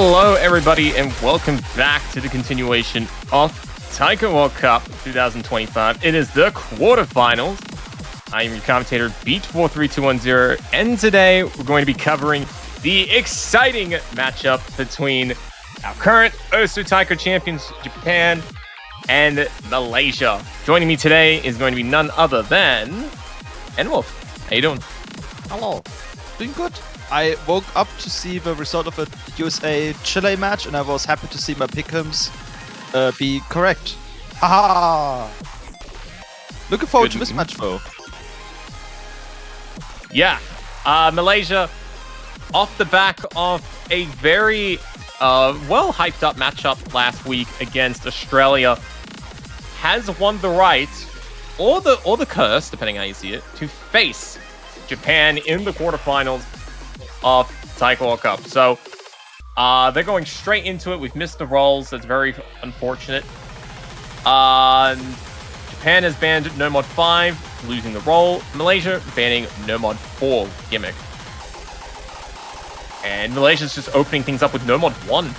Hello, everybody, and welcome back to the continuation of Taiko World Cup 2025. It is the quarterfinals. I am your commentator, Beat43210, and today we're going to be covering the exciting matchup between our current Osu Taiko champions, Japan, and Malaysia. Joining me today is going to be none other than N-Wolf. How you doing? Hello. Doing good. I woke up to see the result of a USA-Chile match, and I was happy to see my pick'ems be correct. Haha! Looking forward to this match, though. Yeah. Malaysia, off the back of a very well-hyped-up matchup last week against Australia, has won the right, or the curse, depending how you see it, to face Japan in the quarterfinals of Taiko World Cup. So they're going straight into it. We've missed the rolls. That's very unfortunate. Japan has banned No Mod 5, losing the roll. Malaysia banning No Mod 4 gimmick. And Malaysia's just opening things up with No Mod 1.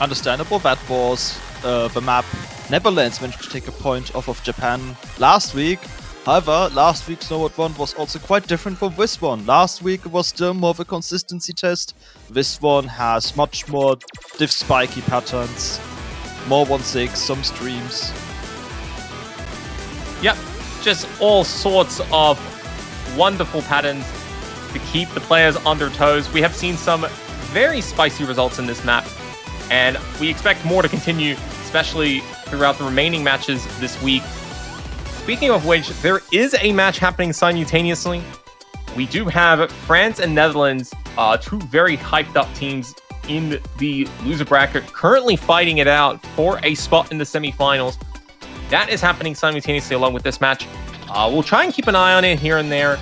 Understandable. That was the map Netherlands managed to take a point off of Japan last week. However, last week's No Mod 1 was also quite different from this one. Last week was still more of a consistency test. This one has much more diff spiky patterns, more 1-6, some streams. Yep, just all sorts of wonderful patterns to keep the players on their toes. We have seen some very spicy results in this map, and we expect more to continue, especially throughout the remaining matches this week. Speaking of which, there is a match happening simultaneously. We do have France and Netherlands, two very hyped up teams in the loser bracket, currently fighting it out for a spot in the semifinals. That is happening simultaneously along with this match. We'll try and keep an eye on it here and there,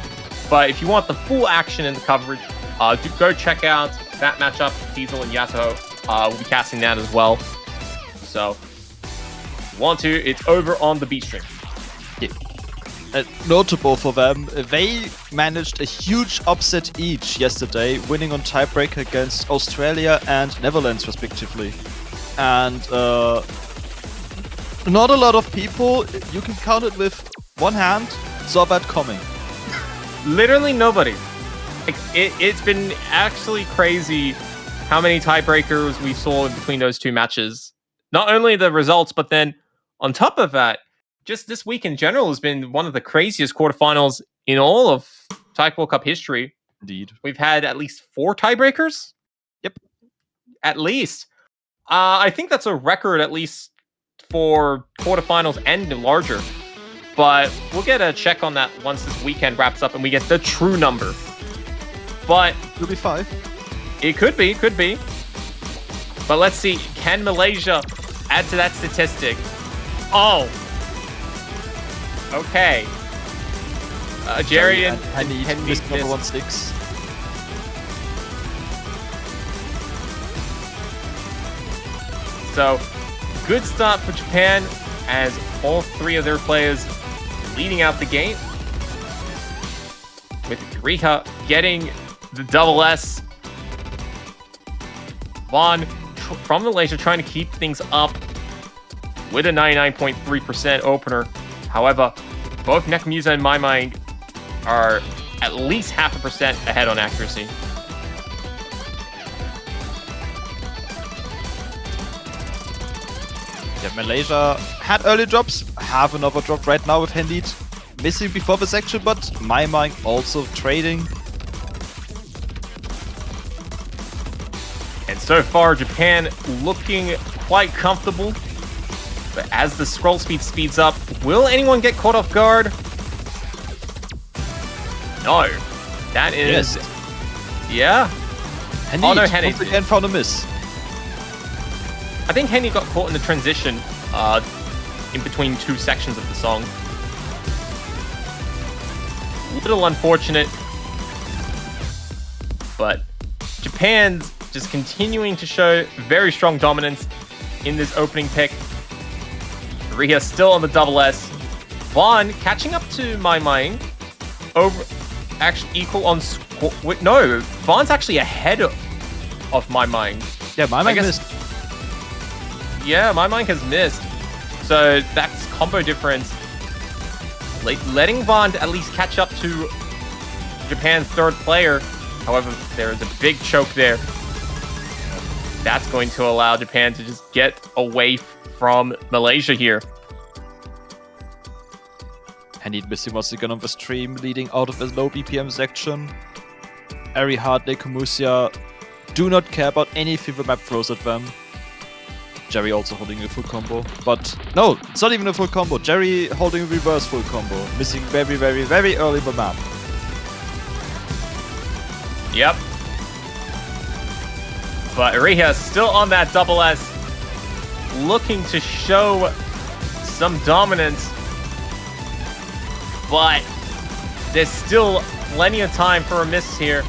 but if you want the full action in the coverage, do go check out that matchup. Diesel and Yato will be casting that as well. So, if you want to, it's over on the B stream. Yeah. Notable for them, they managed a huge upset each yesterday, winning on tiebreaker against Australia and Netherlands respectively. And not a lot of people, you can count it with one hand, saw that coming. Literally nobody. Like, it's been actually crazy how many tiebreakers we saw in between those two matches. Not only the results, but then on top of that, just this week in general has been one of the craziest quarterfinals in all of Taiko World Cup history. Indeed. We've had at least 4 tiebreakers. Yep. At least. I think that's a record, at least for quarterfinals and larger. But we'll get a check on that once this weekend wraps up and we get the true number. But it'll be 5. It could be. But let's see. Can Malaysia add to that statistic? Oh. Okay. Jerry and Henny missed number 1-6. So, good start for Japan as all 3 of their players leading out the game. With Riha getting the double S. Vaughn from Malaysia trying to keep things up with a 99.3% opener. However, both Nekamusa and Maimai are at least 0.5% ahead on accuracy. Yeah, Malaysia had early drops, have another drop right now with Handit missing before the section, but Maimai also trading. And so far, Japan looking quite comfortable. But as the scroll speed speeds up, will anyone get caught off guard? No. That is... Yes. Yeah? Handit, Oh no, Henny once again found a miss. I think Henny got caught in the transition in between 2 sections of the song. A little unfortunate. But Japan's just continuing to show very strong dominance in this opening pick. Riha still on the double S. Vaughn catching up to Maimai. Over, actually equal on... Wait, no, Vaughn's actually ahead of my mind. Yeah, my mind missed. Yeah, my mind has missed. So that's combo difference. Letting Bond at least catch up to Japan's third player. However, there is a big choke there. That's going to allow Japan to just get away from Malaysia here. And he'd missing once again on the stream, leading out of his low BPM section. Ari Hartley, Kumusia do not care about anything the map throws at them. Jerry also holding a full combo. But no, it's not even a full combo. Jerry holding a reverse full combo. Missing very, very, very early the map. Yep. But Riha still on that double S, looking to show some dominance. But there's still plenty of time for a miss here.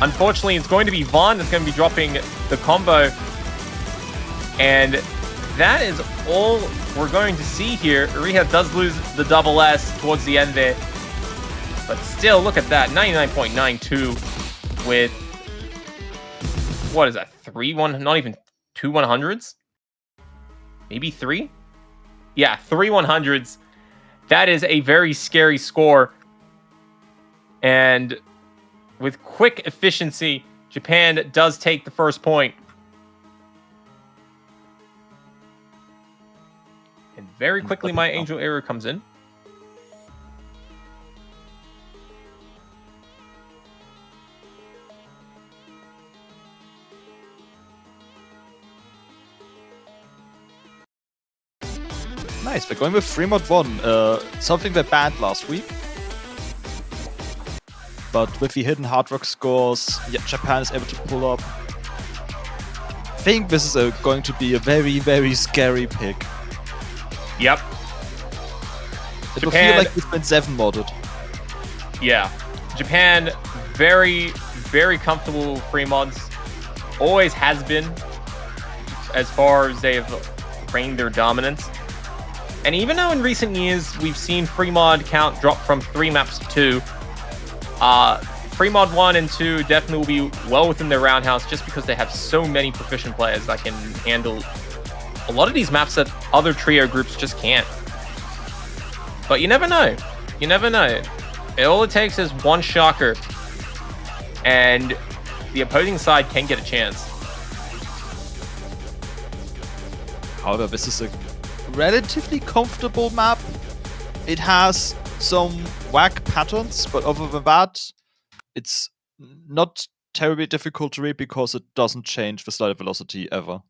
Unfortunately, it's going to be Vaughn that's going to be dropping the combo. And that is all we're going to see here. Riha does lose the double S towards the end there. But still, look at that. 99.92 with... What is that? 3-1? Not even 2 100s? Maybe 3? Yeah, 3 100s. That is a very scary score. And with quick efficiency, Japan does take the first point. And very quickly, my Angel error comes in. Nice, we're going with 3-1. Something they banned last week. But with the hidden hard rock scores, yeah, Japan is able to pull up. I think this is going to be a very, very scary pick. Yep. It will feel like it's been 7 modded. Yeah. Japan, very, very comfortable with free mods. Always has been, as far as they have reigned their dominance. And even though in recent years we've seen free mod count drop from 3 maps to 2, free mod 1 and 2 definitely will be well within their roundhouse just because they have so many proficient players that can handle a lot of these maps that other trio groups just can't. But you never know. You never know. All it takes is one shocker and the opposing side can get a chance. However, this is a relatively comfortable map. It has some whack patterns, but other than that, it's not terribly difficult to read because it doesn't change the slider velocity ever.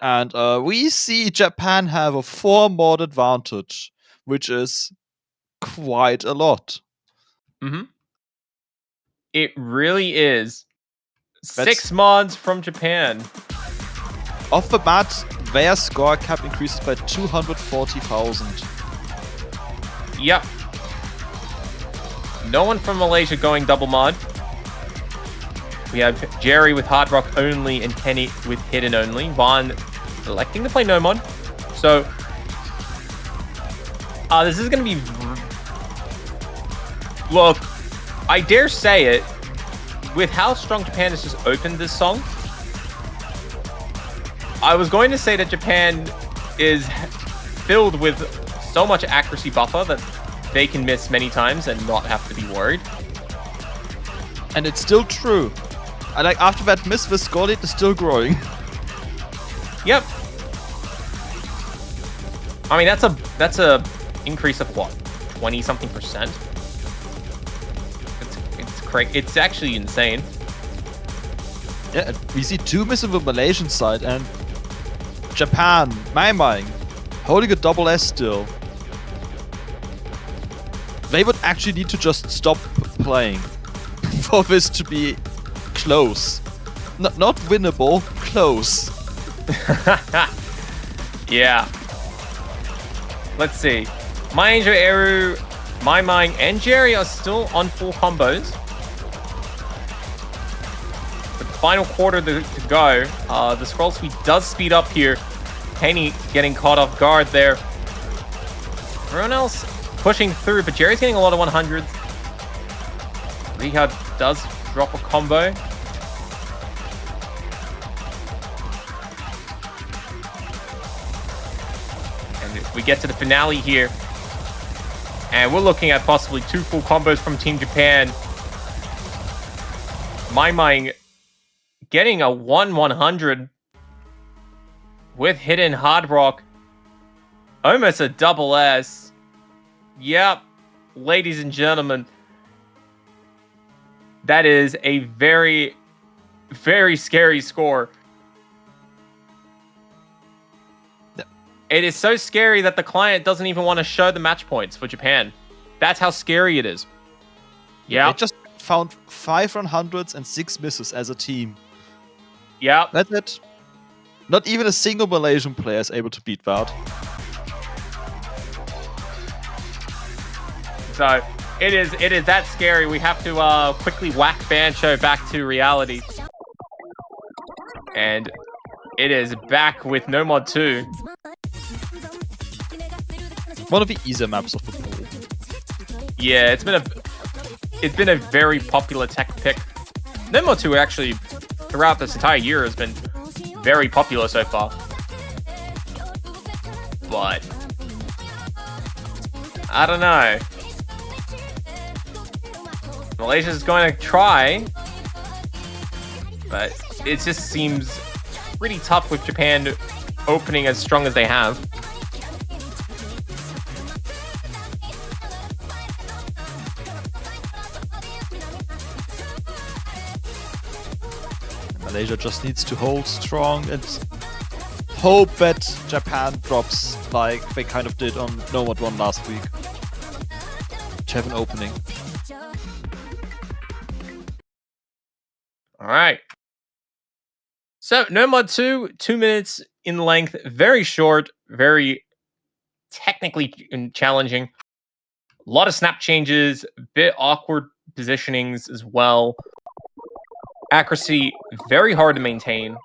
And we see Japan have a 4 mod advantage, which is quite a lot. Mm-hmm. It really is. 6 mods from Japan. Off the bat, their score cap increases by 240,000. Yep. No one from Malaysia going double mod. We have Jerry with hard rock only and Kenny with hidden only. Vaughn electing to play no mod. So, this is going to be... Look, I dare say it, with how strong Japan has just opened this song, I was going to say that Japan is filled with so much accuracy buffer that they can miss many times and not have to be worried. And it's still true. I like after that miss, the score lead is still growing. Yep. I mean, that's a increase of what, 20-something%. It's crazy. It's actually insane. Yeah, we see 2 misses on the Malaysian side, and Japan, Maimai, holding a double S still. They would actually need to just stop playing for this to be close. Not winnable, close. Yeah. Let's see. My Angel Eru, My Mind, and Jerry are still on full combos. The final quarter to go. The scroll speed does speed up here. Penny getting caught off guard there. Everyone else pushing through, but Jerry's getting a lot of 100s. Riha does drop a combo. And we get to the finale here. And we're looking at possibly 2 full combos from Team Japan. Mai getting a 1-100 with Hidden Hard Rock. Almost a double S. Yep, ladies and gentlemen. That is a very, very scary score. It is so scary that the client doesn't even want to show the match points for Japan. That's how scary it is. Yeah. They just found 5 100s and 6 misses as a team. Yeah. That's it. Not even a single Malaysian player is able to beat that. So it is that scary. We have to quickly whack Bancho back to reality. And it is back with No Mod 2. One of the easier maps of the pool. Yeah, it's been a very popular tech pick. No Mod 2 actually throughout this entire year has been very popular so far. But I don't know. Malaysia's going to try, but it just seems pretty tough with Japan opening as strong as they have. Malaysia just needs to hold strong and hope that Japan drops like they kind of did on No Mod 1 last week. To have an opening. All right. So, No Mod 2, 2 minutes in length, very short, very technically challenging. A lot of snap changes, a bit awkward positionings as well. Accuracy, very hard to maintain.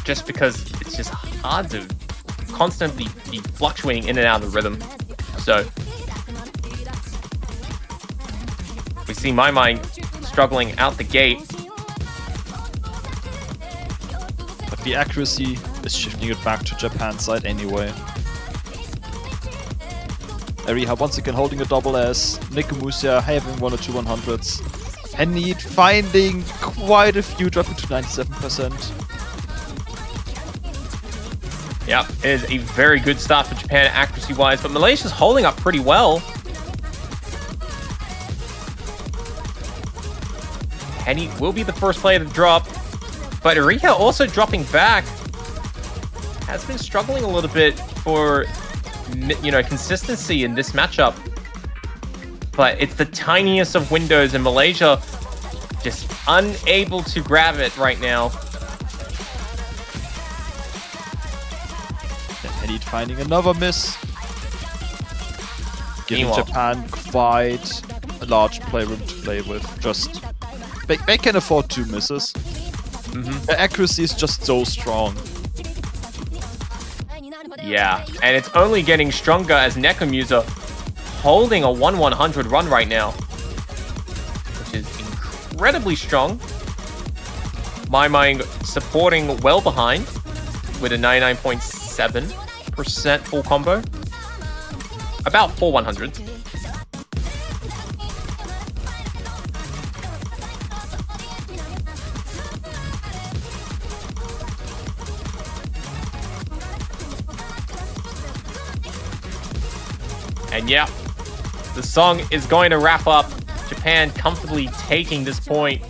Just because it's just hard to constantly be fluctuating in and out of the rhythm. So, we see Mai struggling out the gate. But the accuracy is shifting it back to Japan's side anyway. Ariha once again holding a double S. Nikomusia having 1 or 2 100s. Henid finding quite a few, dropping to 97%. Yeah, it is a very good start for Japan accuracy-wise, but Malaysia's holding up pretty well. Henny will be the first player to drop, but Ariha also dropping back has been struggling a little bit for, consistency in this matchup. But it's the tiniest of windows, and Malaysia just unable to grab it right now. Henid finding another miss. Giving Japan quite a large playroom to play with. Just they can afford 2 misses. The accuracy is just so strong. Yeah, and it's only getting stronger as Nekamusa holding a 1-100 run right now, which is incredibly strong. Mai supporting well behind with a 99.7% full combo. About 4 100s. And yeah, the song is going to wrap up. Japan comfortably taking this point.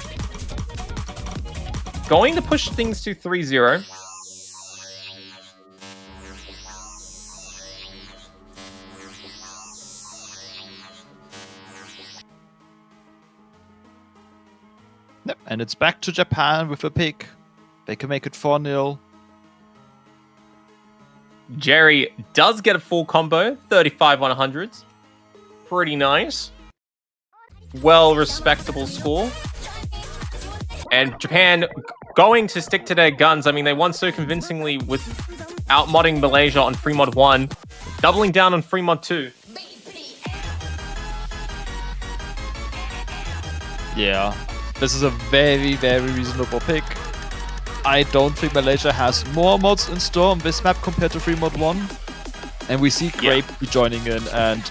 Going to push things to 3-0. Yep, and it's back to Japan with a pick. They can make it 4-0. Jerry does get a full combo, 35 100s. Pretty nice. Well, respectable score. And Japan going to stick to their guns. I mean, they won so convincingly with outmodding Malaysia on free mod 1, doubling down on free mod 2. Yeah, this is a very, very reasonable pick. I don't think Malaysia has more mods in store on this map compared to 3 mod 1. And we see Grape joining in, and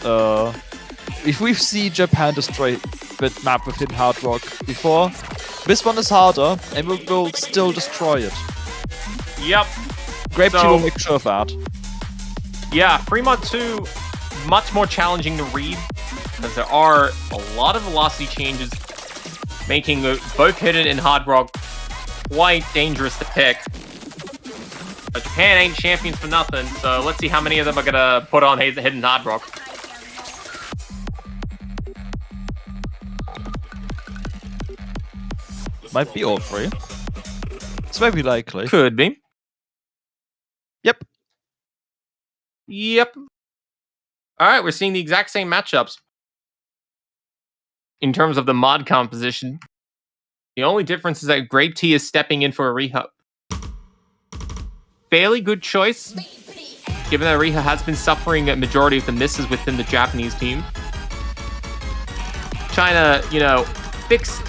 if we see Japan destroy the map within Hard Rock before, this one is harder, and we'll still destroy it. Yep. Grape team will make sure of that. Yeah, 3 mod 2, much more challenging to read, because there are a lot of velocity changes, making both Hidden and Hard Rock quite dangerous to pick. But Japan ain't champions for nothing, so let's see how many of them are gonna put on Hidden Hard Rock. Might be all 3. It's very likely. Could be. Yep. Yep. Alright, we're seeing the exact same matchups in terms of the mod composition. The only difference is that Grape Tea is stepping in for Ariha. Fairly good choice, given that Ariha has been suffering a majority of the misses within the Japanese team. China, you know, fix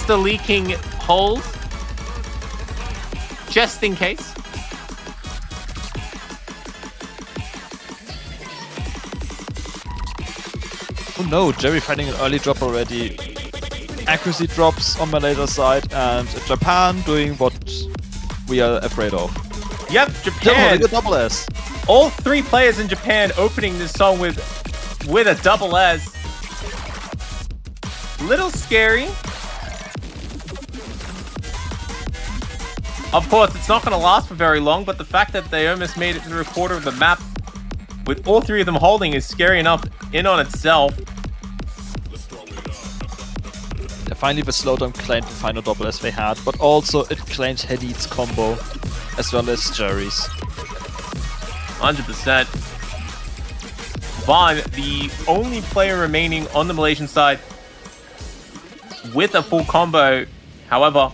the leaking holes, just in case. Oh no, Jerry finding an early drop already. Accuracy drops on Malaysia's side, and Japan doing what we are afraid of. Yep, Japan. A double S. All 3 players in Japan opening this song with a double S. Little scary. Of course, it's not going to last for very long, but the fact that they almost made it through a quarter of the map with all 3 of them holding is scary enough in on itself. Yeah, finally, the slowdown claimed the final double S they had, but also it claimed Hadid's combo as well as Jerry's. 100%. Vaughn, the only player remaining on the Malaysian side with a full combo, however,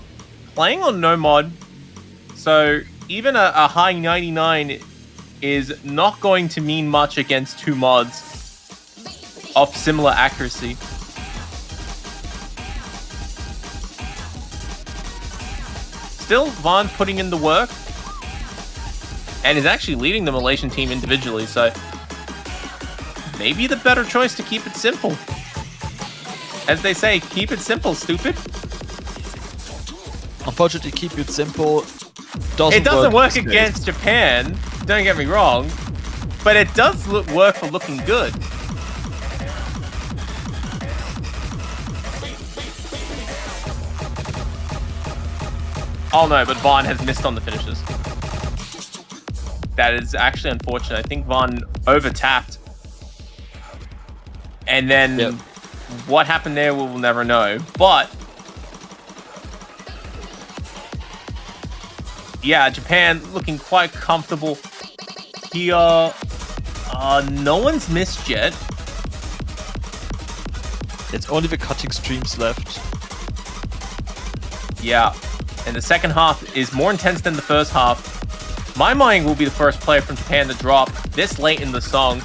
playing on no mod, so even a high 99 is not going to mean much against 2 mods of similar accuracy. Still, Vaughn putting in the work and is actually leading the Malaysian team individually, so maybe the better choice to keep it simple. As they say, keep it simple, stupid. Unfortunately, keep it simple. It doesn't work against Japan, don't get me wrong, but it does work for looking good. Oh no, but Vaughn has missed on the finishes. That is actually unfortunate. I think Vaughn over-tapped. And then what happened there, we'll never know. But yeah, Japan looking quite comfortable here. No one's missed yet. It's only the cutting streams left. Yeah, and the second half is more intense than the first half. My mind will be the first player from Japan to drop this late in the song.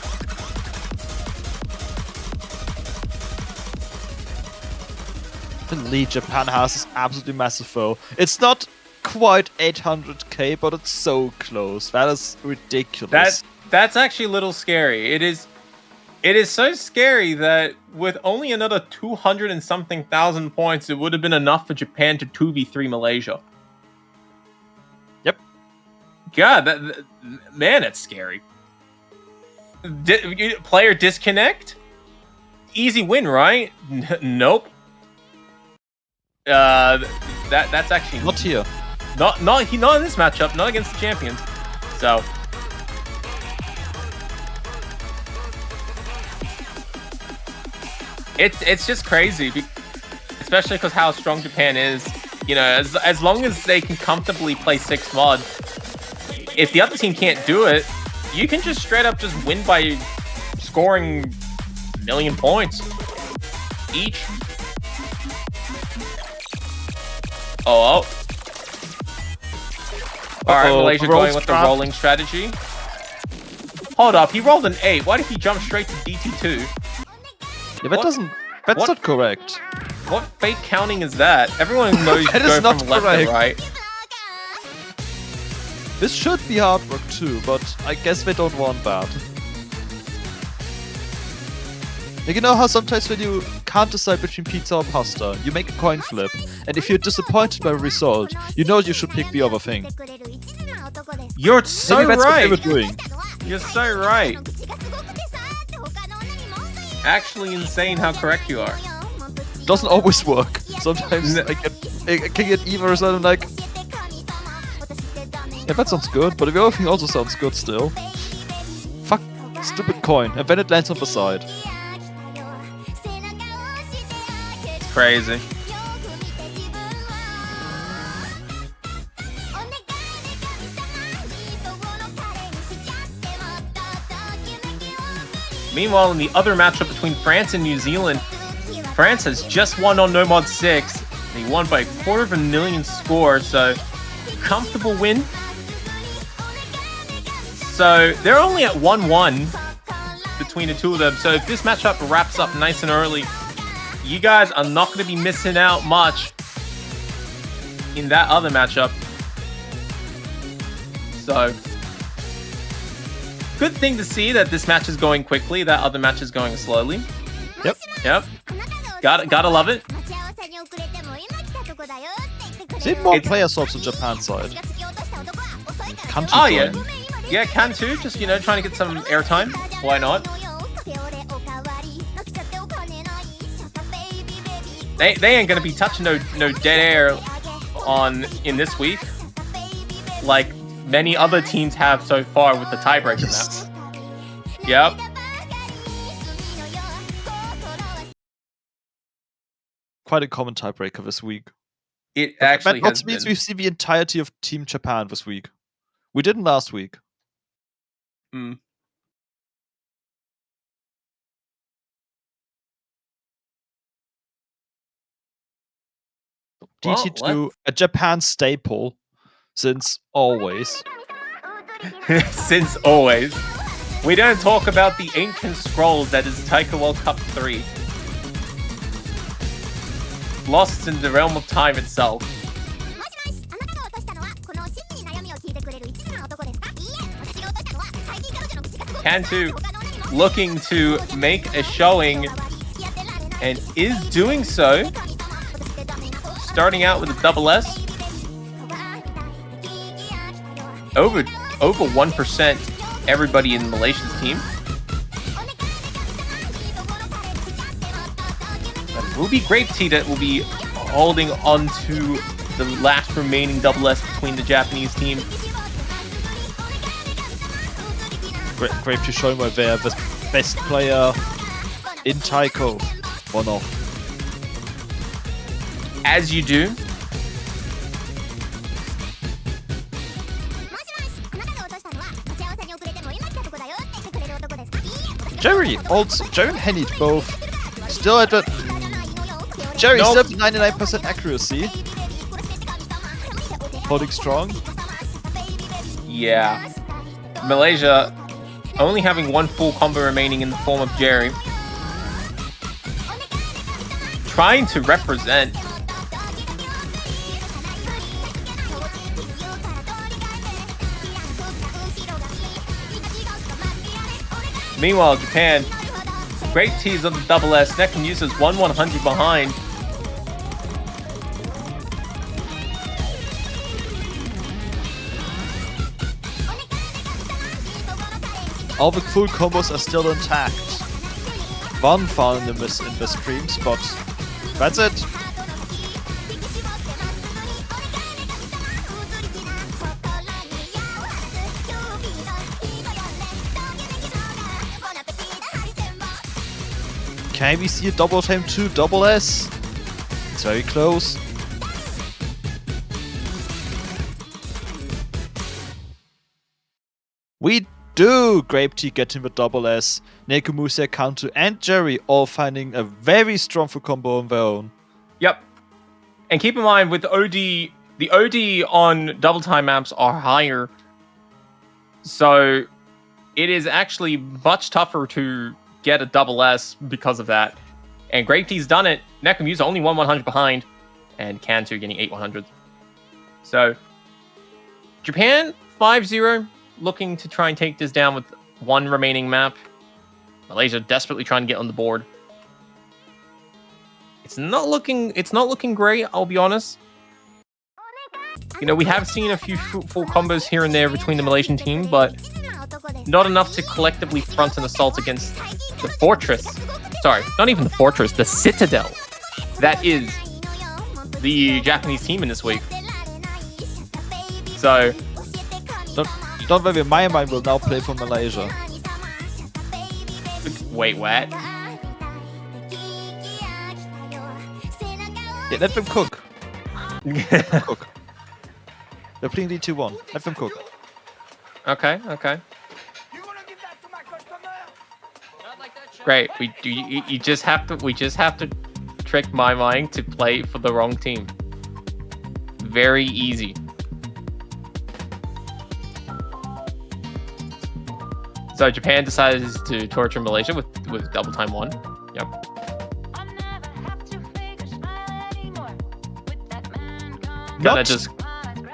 The lead Japan has is absolutely massive though. It's not quite 800k, but it's so close. That is ridiculous. That's actually a little scary. It is so scary that with only another 200 and something thousand points, it would have been enough for Japan to 2v3 Malaysia. Yep. God, man, that's scary. Player disconnect? Easy win, right? Nope. That's actually not here. Not in this matchup. Not against the champions. So. It's just crazy, especially because how strong Japan is. You know, as long as they can comfortably play 6 mod, if the other team can't do it, you can just straight up just win by scoring 1 million points each. Oh. Alright, Malaysia going with the rolling strategy. Hold up, he rolled an 8. Why did he jump straight to DT2? Yeah, that's not correct. What fake counting is that? Everyone knows you That go is not from left to correct. right. This should be hard work too, but I guess they don't want that. Like, you know how sometimes when you can't decide between pizza or pasta, you make a coin flip, and if you're disappointed by the result, you know you should pick the other thing. You're so Maybe that's right. what they were doing. You're so right. Actually insane how correct you are. Doesn't always work. Sometimes I can get either result. I'm like, yeah, that sounds good, but the other thing also sounds good still. Fuck, stupid coin, and then it lands on the side. Crazy. Meanwhile, in the other matchup between France and New Zealand, France has just won on No Mod 6. They won by a 250,000 score, so comfortable win. So they're only at 1-1 between the two of them. So if this matchup wraps up nice and early, you guys are not going to be missing out much in that other matchup. So good thing to see that this match is going quickly, that other match is going slowly. Yep. Gotta love it. See more player swaps on Japan's side. Can't Oh yeah. Yeah, can too. Just, you know, trying to get some airtime. Why not? They ain't gonna be touching no dead air in this week, like many other teams have so far with the tiebreaker maps. Yep. Quite a common tiebreaker this week. It actually that has means been. we've seen the entirety of Team Japan this week. We didn't last week. Mm. DT2, a Japan staple, since always. Since always. We don't talk about the ancient scrolls that is Taiko World Cup 3. Lost in the realm of time itself. Cantu looking to make a showing and is doing so. Starting out with a double S. Over 1% everybody in Malaysia's team. But it will be Grape Tea that will be holding on to the last remaining double S between the Japanese team. Grape Tea showing why they're the best player in Taiko. Or not. As you do. Jerry and Henny both still at the... Jerry still at 99% accuracy. Holding strong. Yeah. Malaysia only having one full combo remaining in the form of Jerry. Trying to represent. Meanwhile, Japan, great tease on the double S. Necken uses 1/100 behind. All the full combos are still intact. One found in the streams, but that's it. Can we see a double time 2 double S? It's very close. We do! Grape Tea getting the double S. Nekomusa, Kanto, and Jerry all finding a very strong full combo on their own. Yep. And keep in mind, with OD, the OD on double time maps are higher. So it is actually much tougher to get a double S because of that. And Grape Tea's done it. Nekamusa only 100 behind. And Cantu getting 8 100s. So, Japan 5-0, looking to try and take this down with one remaining map. Malaysia desperately trying to get on the board. It's not looking great, I'll be honest. You know, we have seen a few fruitful combos here and there between the Malaysian team, but not enough to collectively front an assault against the fortress. Sorry, not even the fortress, the citadel. That is the Japanese team in this week. So, don't worry, my mind will now play for Malaysia. Wait, what? Yeah, let them cook. Cook. They're playing D2-1. Let them cook. Okay. Great. We just have to trick my mind to play for the wrong team. Very easy. So Japan decides to torture Malaysia with double time 1. Yep. Not just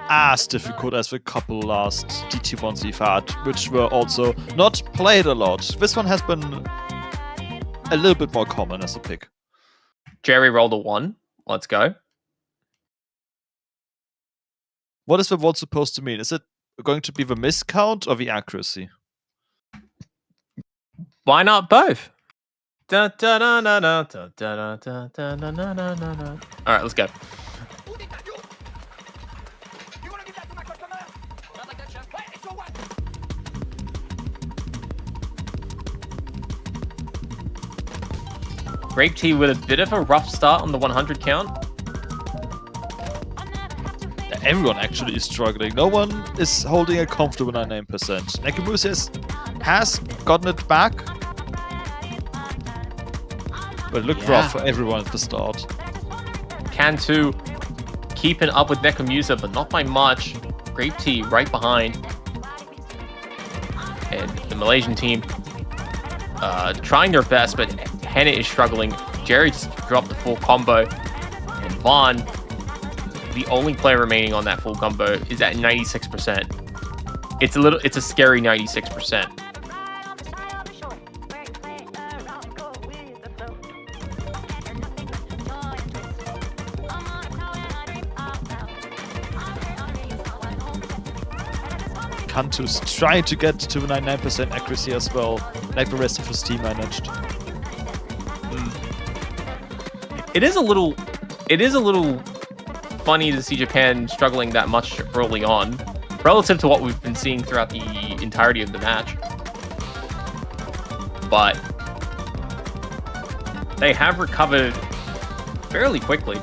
as difficult as the couple last DT1s we've had, which were also not played a lot. This one has been a little bit more common as a pick. Jerry rolled a 1. Let's go. What is the 1 supposed to mean? Is it going to be the miscount or the accuracy? Why not both? Alright, let's go. Grape Tea with a bit of a rough start on the 100 count. Everyone actually is struggling. No one is holding a comfortable 99%. Nekamusa has gotten it back. But it looked rough for everyone at the start. Cantu keeping up with Nekamusa, but not by much. Grape Tea right behind. And the Malaysian team trying their best, but Henna is struggling. Jerry just dropped the full combo. And Vaughn, the only player remaining on that full combo, is at 96%. It's a scary 96%. Cantu's trying to get to 99% accuracy as well, like the rest of his team managed. It is a little funny to see Japan struggling that much early on, relative to what we've been seeing throughout the entirety of the match. But they have recovered fairly quickly.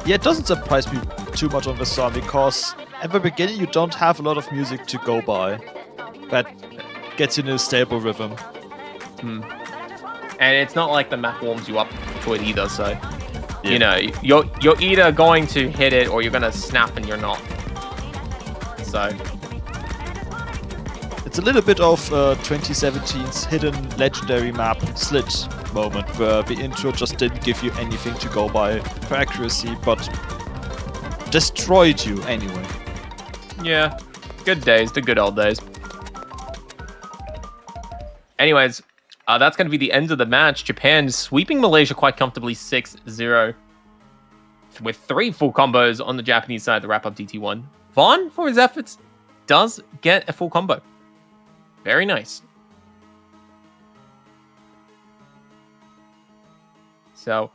Yeah, it doesn't surprise me too much on this song, because at the beginning you don't have a lot of music to go by that gets you in a stable rhythm. And it's not like the map warms you up to it either, so you know, you're either going to hit it or you're gonna snap and you're not. So it's a little bit of 2017's hidden legendary map Slit moment, where the intro just didn't give you anything to go by for accuracy, but destroyed you anyway. Yeah, good days, the good old days. Anyways, that's going to be the end of the match. Japan sweeping Malaysia quite comfortably 6-0 with 3 full combos on the Japanese side to wrap up DT1. Vaughn, for his efforts, does get a full combo. Very nice. So,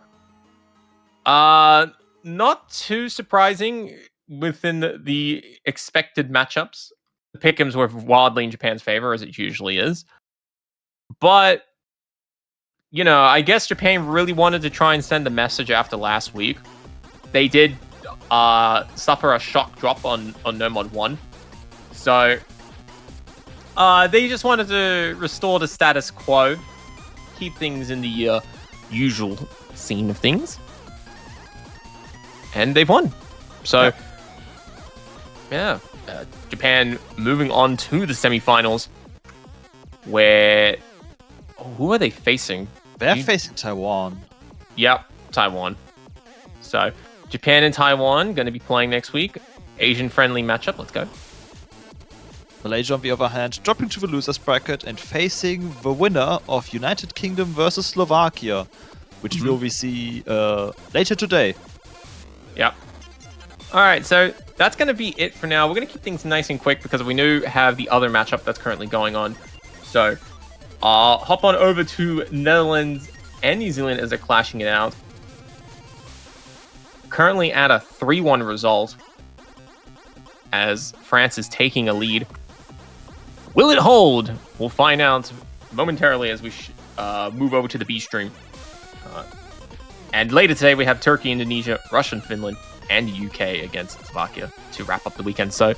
not too surprising within the expected matchups. The pick'ems were wildly in Japan's favor, as it usually is. But, you know, I guess Japan really wanted to try and send a message after last week. They did suffer a shock drop on Nomod 1. So, they just wanted to restore the status quo, keep things in the usual scene of things. And they've won. So, Japan moving on to the semifinals, where... who are they facing? They're facing Taiwan. Yep, Taiwan. So Japan and Taiwan going to be playing next week. Asian-friendly matchup. Let's go. Malaysia, on the other hand, dropping to the losers bracket and facing the winner of United Kingdom versus Slovakia, which will we see later today. Yep. All right, so that's going to be it for now. We're going to keep things nice and quick because we do have the other matchup that's currently going on. So I'll hop on over to Netherlands and New Zealand as they're clashing it out. Currently at a 3-1 result as France is taking a lead. Will it hold? We'll find out momentarily as we move over to the B stream. And later today, we have Turkey, Indonesia, Russia, and Finland, and the UK against Slovakia to wrap up the weekend. So,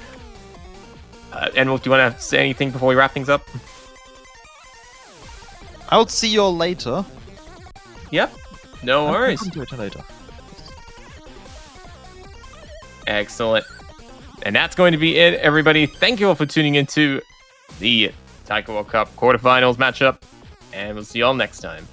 Enwolf, do you want to say anything before we wrap things up? I'll see you all later. Yep. No worries. I'll do it later. Excellent. And that's going to be it, everybody. Thank you all for tuning into the Taiko World Cup quarterfinals matchup. And we'll see you all next time.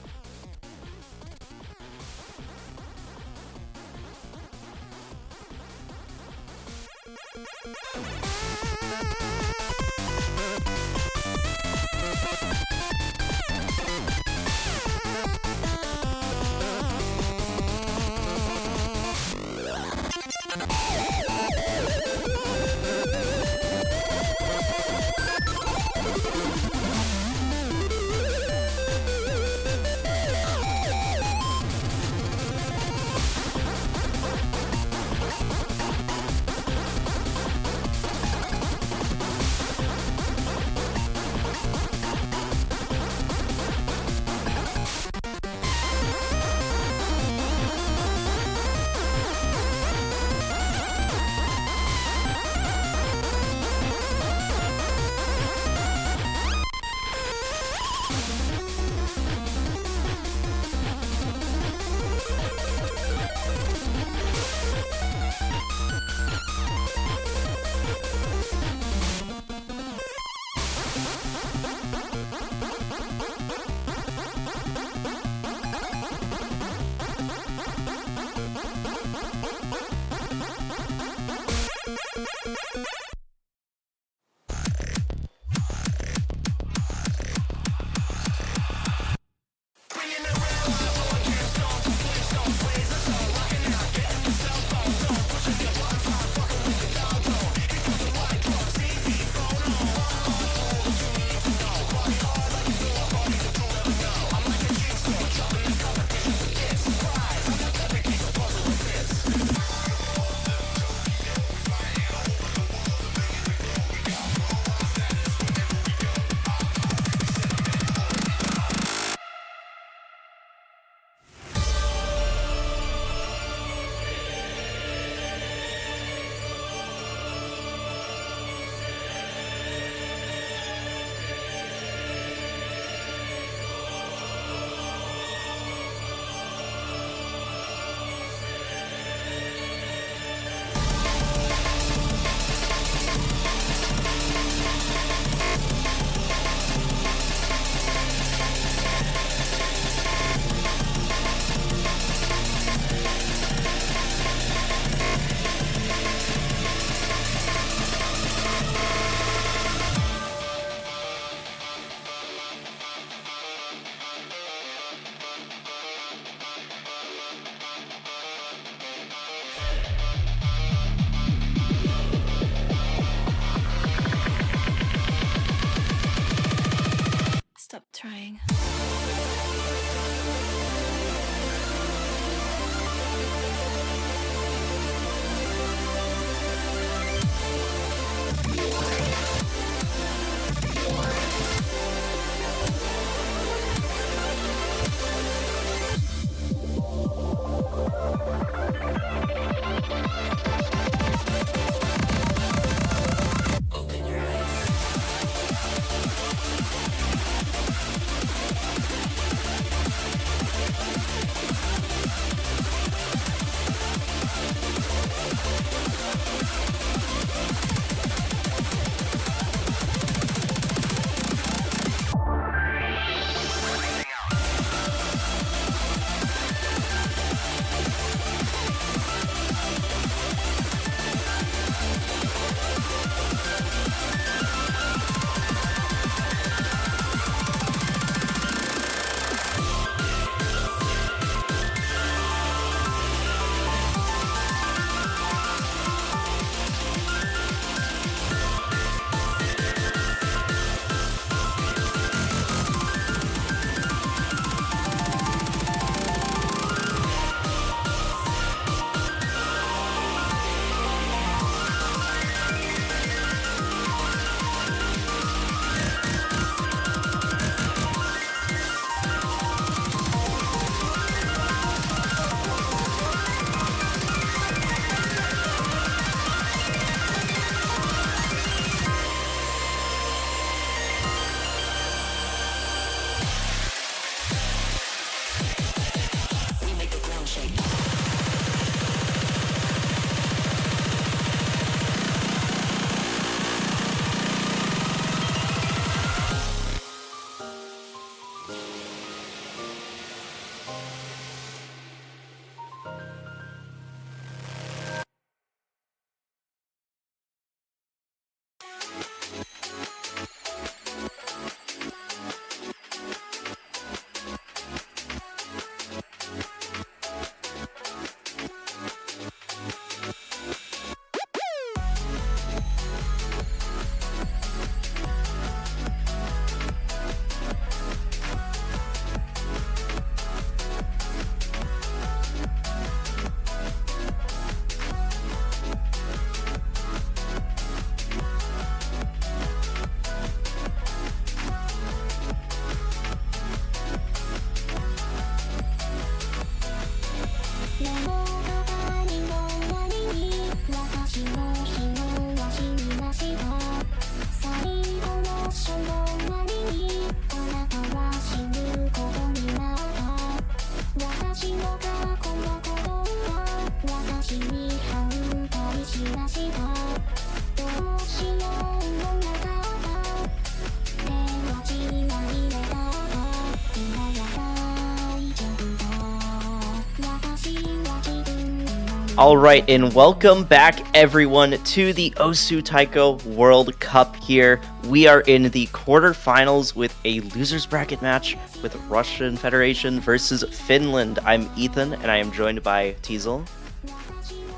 All right, and welcome back everyone to the Osu Taiko World Cup here. We are in the quarterfinals with a losers bracket match with Russian Federation versus Finland. I'm Ethan, and I am joined by Teasel.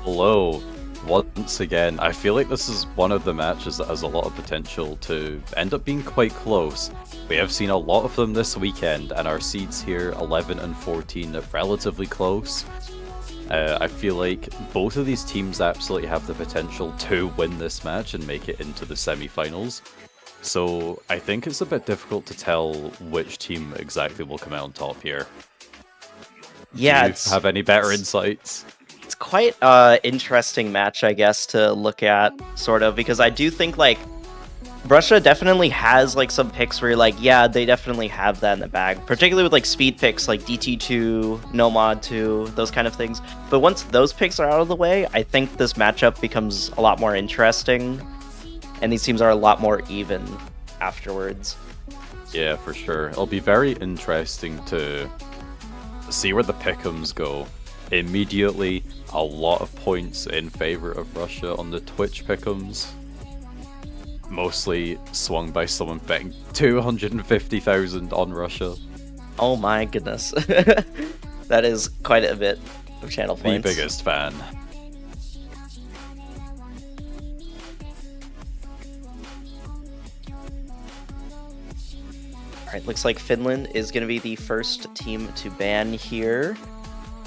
Hello. Once again, I feel like this is one of the matches that has a lot of potential to end up being quite close. We have seen a lot of them this weekend, and our seeds here, 11 and 14, are relatively close. I feel like both of these teams absolutely have the potential to win this match and make it into the semi-finals. So I think it's a bit difficult to tell which team exactly will come out on top here. Yeah, Do you have any better insights? It's quite interesting match, I guess, to look at, sort of, because I do think, like, Russia definitely has, like, some picks where you're like, yeah, they definitely have that in the bag, particularly with, like, speed picks like DT2, Nomad 2, those kind of things. But once those picks are out of the way, I think this matchup becomes a lot more interesting, and these teams are a lot more even afterwards. Yeah, for sure. It'll be very interesting to see where the pick'ems go. Immediately, a lot of points in favor of Russia on the Twitch pick'ems. Mostly swung by someone betting 250,000 on Russia. Oh my goodness. That is quite a bit of channel points. The biggest fan. Alright, looks like Finland is going to be the first team to ban here.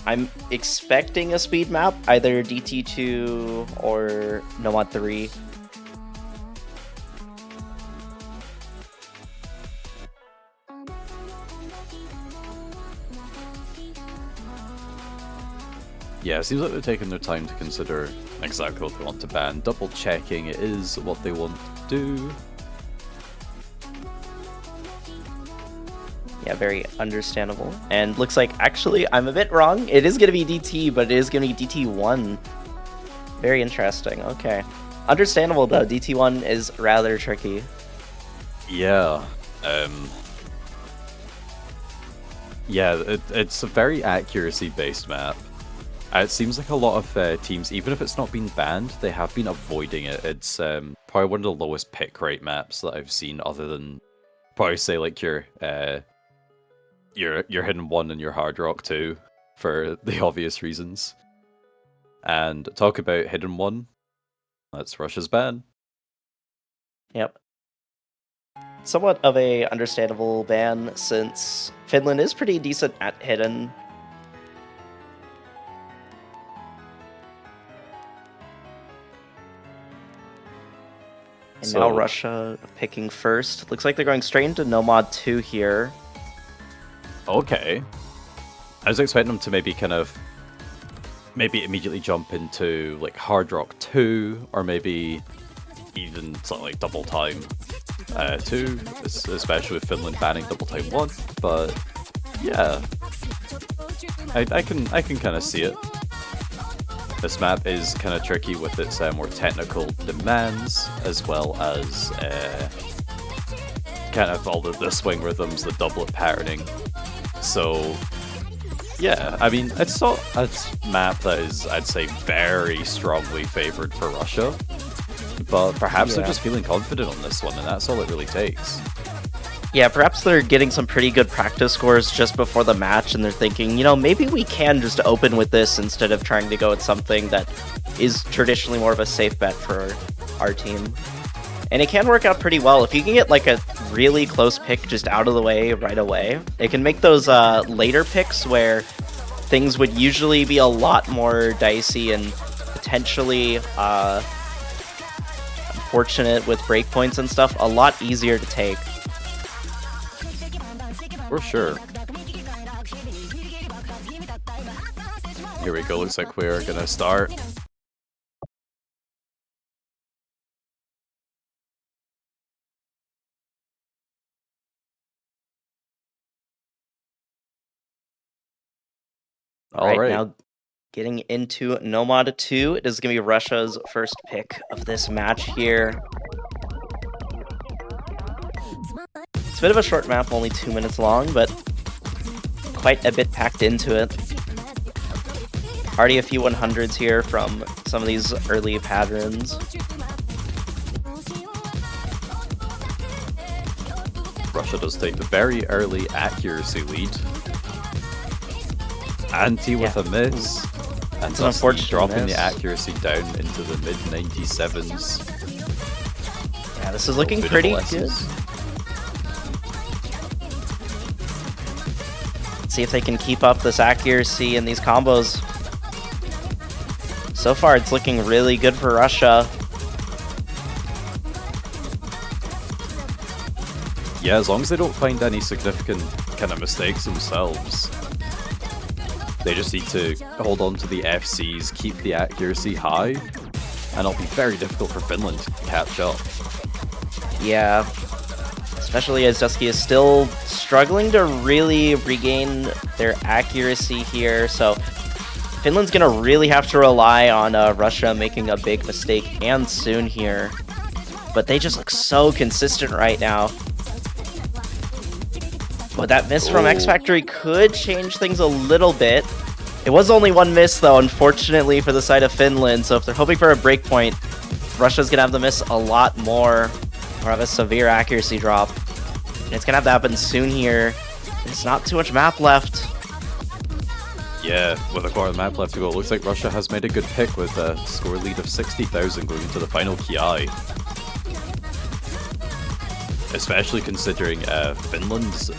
I'm expecting a speed map, either DT2 or Nomad 3. Yeah, it seems like they're taking their time to consider exactly what they want to ban. Double checking it is what they want to do. Yeah, very understandable. And looks like, actually, I'm a bit wrong. It is going to be DT, but it is going to be DT1. Very interesting. Okay. Understandable, though. DT1 is rather tricky. Yeah. Yeah, it's a very accuracy-based map. It seems like a lot of teams, even if it's not been banned, they have been avoiding it. It's probably one of the lowest pick rate maps that I've seen, other than probably say like your Hidden 1 and your Hard Rock 2, for the obvious reasons. And talk about Hidden 1, that's Russia's ban. Yep. Somewhat of a understandable ban, since Finland is pretty decent at Hidden. And now Russia picking first. Looks like they're going straight into Nomad 2 here. Okay. I was expecting them to maybe immediately jump into like Hard Rock 2, or maybe even something like Double Time 2, especially with Finland banning Double Time 1. But yeah, I can kind of see it. This map is kind of tricky with its more technical demands, as well as kind of all the swing rhythms, the doublet patterning. So yeah, I mean, it's not a map that is, I'd say, very strongly favored for Russia, but perhaps they're just feeling confident on this one, and that's all it really takes. Yeah, perhaps they're getting some pretty good practice scores just before the match, and they're thinking, you know, maybe we can just open with this instead of trying to go with something that is traditionally more of a safe bet for our team. And it can work out pretty well. If you can get like a really close pick just out of the way right away, it can make those later picks where things would usually be a lot more dicey and potentially unfortunate with breakpoints and stuff a lot easier to take. For sure. Here we go, looks like we're gonna start. Right Alright. now, getting into Nomad 2, it is going to be Russia's first pick of this match here. It's a bit of a short map, only 2 minutes long, but quite a bit packed into it. Already a few 100s here from some of these early patterns. Russia does take the very early accuracy lead. Anti with a miss. And It's an Dusty unfortunate dropping miss. the accuracy down into the mid 97s. Yeah, this is looking Bit of pretty lessons. good. Let's see if they can keep up this accuracy and these combos. So far, it's looking really good for Russia. Yeah, as long as they don't find any significant kind of mistakes themselves. They just need to hold on to the FCs, keep the accuracy high, and it'll be very difficult for Finland to catch up. Yeah, especially as Dusky is still struggling to really regain their accuracy here. So Finland's going to really have to rely on Russia making a big mistake and soon here. But they just look so consistent right now. But that miss from X Factory could change things a little bit. It was only one miss, though, unfortunately, for the side of Finland. So if they're hoping for a breakpoint, Russia's going to have to miss a lot more or have a severe accuracy drop. And it's going to have to happen soon here. There's not too much map left. Yeah, with a quarter of the map left to go, it looks like Russia has made a good pick with a score lead of 60,000 going into the final KI. Especially considering Finland's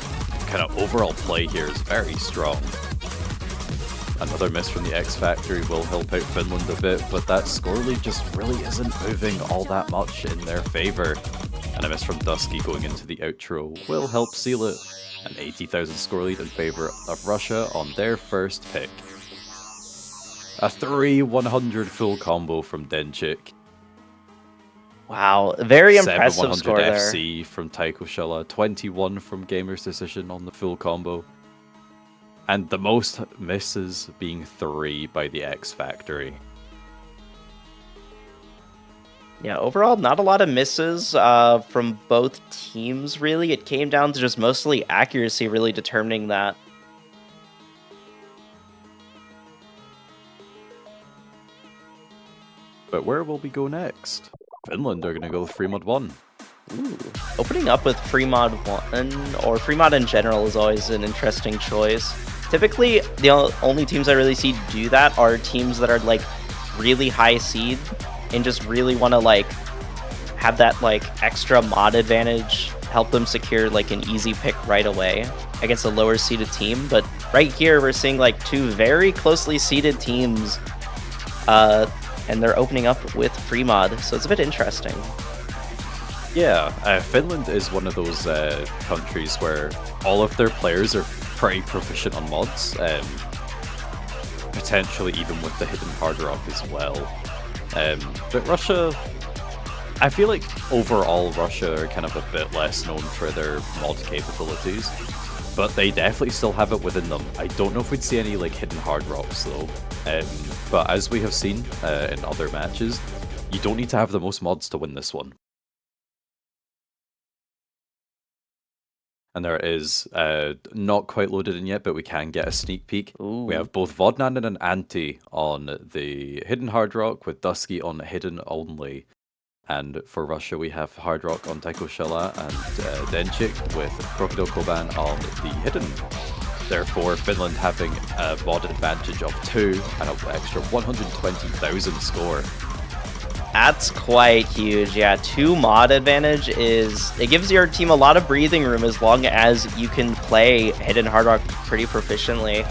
kind of overall play here is very strong. Another miss from the X Factory will help out Finland a bit, but that score lead just really isn't moving all that much in their favor. And a miss from Dusky going into the outro will help seal it. An 80,000 score lead in favor of Russia on their first pick. A 3-100 full combo from Denchik. Wow, very impressive 7-100 score there. FC from Taiko Shilla, 21 from Gamer's Decision on the full combo. And the most misses being 3 by the X Factory. Yeah, overall, not a lot of misses from both teams, really. It came down to just mostly accuracy really determining that. But where will we go next? Finland are going to go with Free Mod 1. Ooh. Opening up with Free Mod 1, or Free Mod in general, is always an interesting choice. Typically, the only teams I really see do that are teams that are, like, really high seed and just really want to, like, have that, like, extra mod advantage, help them secure, like, an easy pick right away against a lower seeded team. But right here, we're seeing, like, two very closely seeded teams, and they're opening up with Free Mod, so it's a bit interesting. Yeah, Finland is one of those countries where all of their players are pretty proficient on mods, potentially even with the hidden hard rock as well. But Russia, I feel like overall Russia are kind of a bit less known for their mod capabilities, but they definitely still have it within them. I don't know if we'd see any like hidden hard rocks though, but as we have seen in other matches, you don't need to have the most mods to win this one. And there is not quite loaded in yet, but we can get a sneak peek. Ooh. We have both Vodnan and an Anti on the Hidden Hard Rock, with Dusky on Hidden only. And for Russia, we have Hard Rock on Taiko Shilla and Denchik with Crocodile Koban on the Hidden. Therefore, Finland having a mod advantage of 2 and an extra 120,000 score. That's quite huge. Yeah, 2 mod advantage it gives your team a lot of breathing room as long as you can play Hidden Hard Rock pretty proficiently.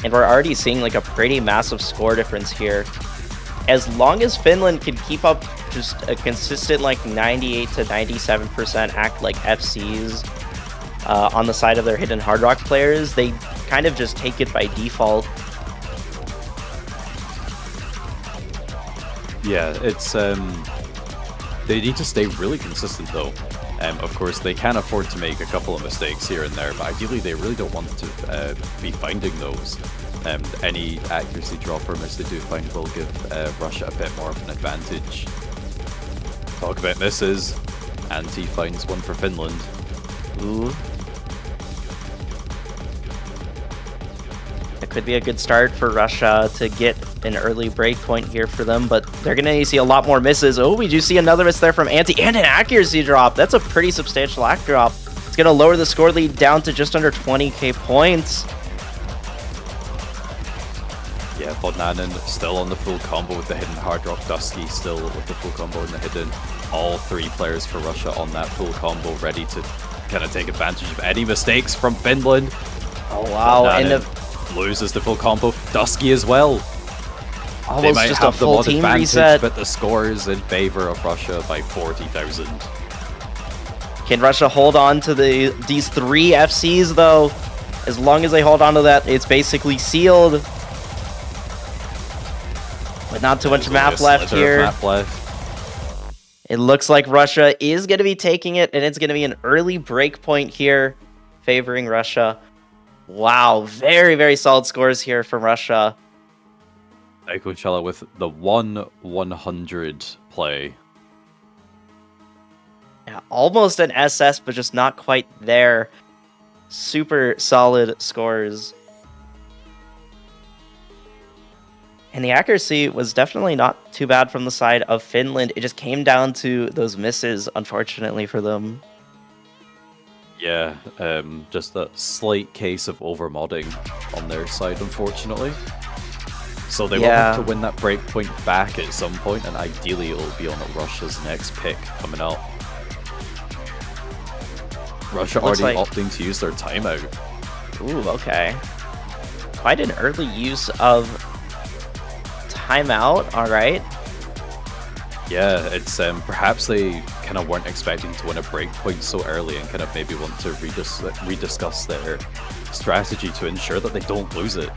And we're already seeing like a pretty massive score difference here. As long as Finland can keep up just a consistent like 98 to 97% act like FCs on the side of their Hidden Hard Rock players, they kind of just take it by default. Yeah, it's they need to stay really consistent though. Of course, they can afford to make a couple of mistakes here and there, but ideally they really don't want to be finding those. Any accuracy drop or miss they do find will give Russia a bit more of an advantage. Talk about misses. Antti finds one for Finland. Ooh. It could be a good start for Russia to get an early break point here for them, but they're going to see a lot more misses. Oh, we do see another miss there from Antti and an accuracy drop. That's a pretty substantial act drop. It's going to lower the score lead down to just under 20k points. Yeah, Vodnanen still on the full combo with the hidden hard rock. Dusky still with the full combo and the hidden. All three players for Russia on that full combo, ready to kind of take advantage of any mistakes from Finland. Oh, wow. Vodnanen loses the full combo. Dusky as well. Almost They might just have a the full mod team advantage, reset. but the score is in favor of Russia by 40,000. Can Russia hold on to these 3 FCs, though? As long as they hold on to that, it's basically sealed. But not too much There's only map a left slither of here. map left. It looks like Russia is going to be taking it, and it's going to be an early break point here, favoring Russia. Wow, very, very solid scores here from Russia. Taiko Chella with the 1-100 play. Yeah, almost an SS, but just not quite there. Super solid scores. And the accuracy was definitely not too bad from the side of Finland. It just came down to those misses, unfortunately, for them. Yeah, just a slight case of overmodding on their side, unfortunately. So they will have to win that breakpoint back at some point, and ideally it will be on Russia's next pick coming up. Russia Looks already like... opting to use their timeout. Ooh, okay. Quite an early use of timeout, alright. Yeah, it's perhaps they kind of weren't expecting to win a breakpoint so early and kind of maybe want to rediscuss their strategy to ensure that they don't lose it.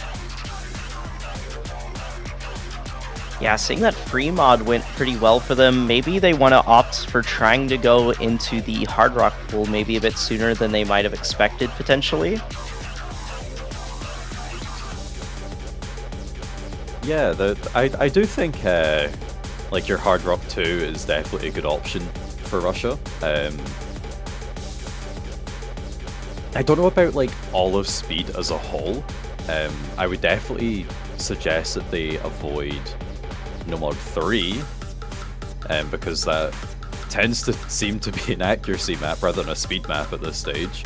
Yeah, seeing that free mod went pretty well for them. Maybe they want to opt for trying to go into the hard rock pool maybe a bit sooner than they might have expected, potentially. Yeah, I do think like your hard rock 2 is definitely a good option for Russia. I don't know about like all of speed as a whole. I would definitely suggest that they avoid Nomad 3, because that tends to seem to be an accuracy map rather than a speed map at this stage.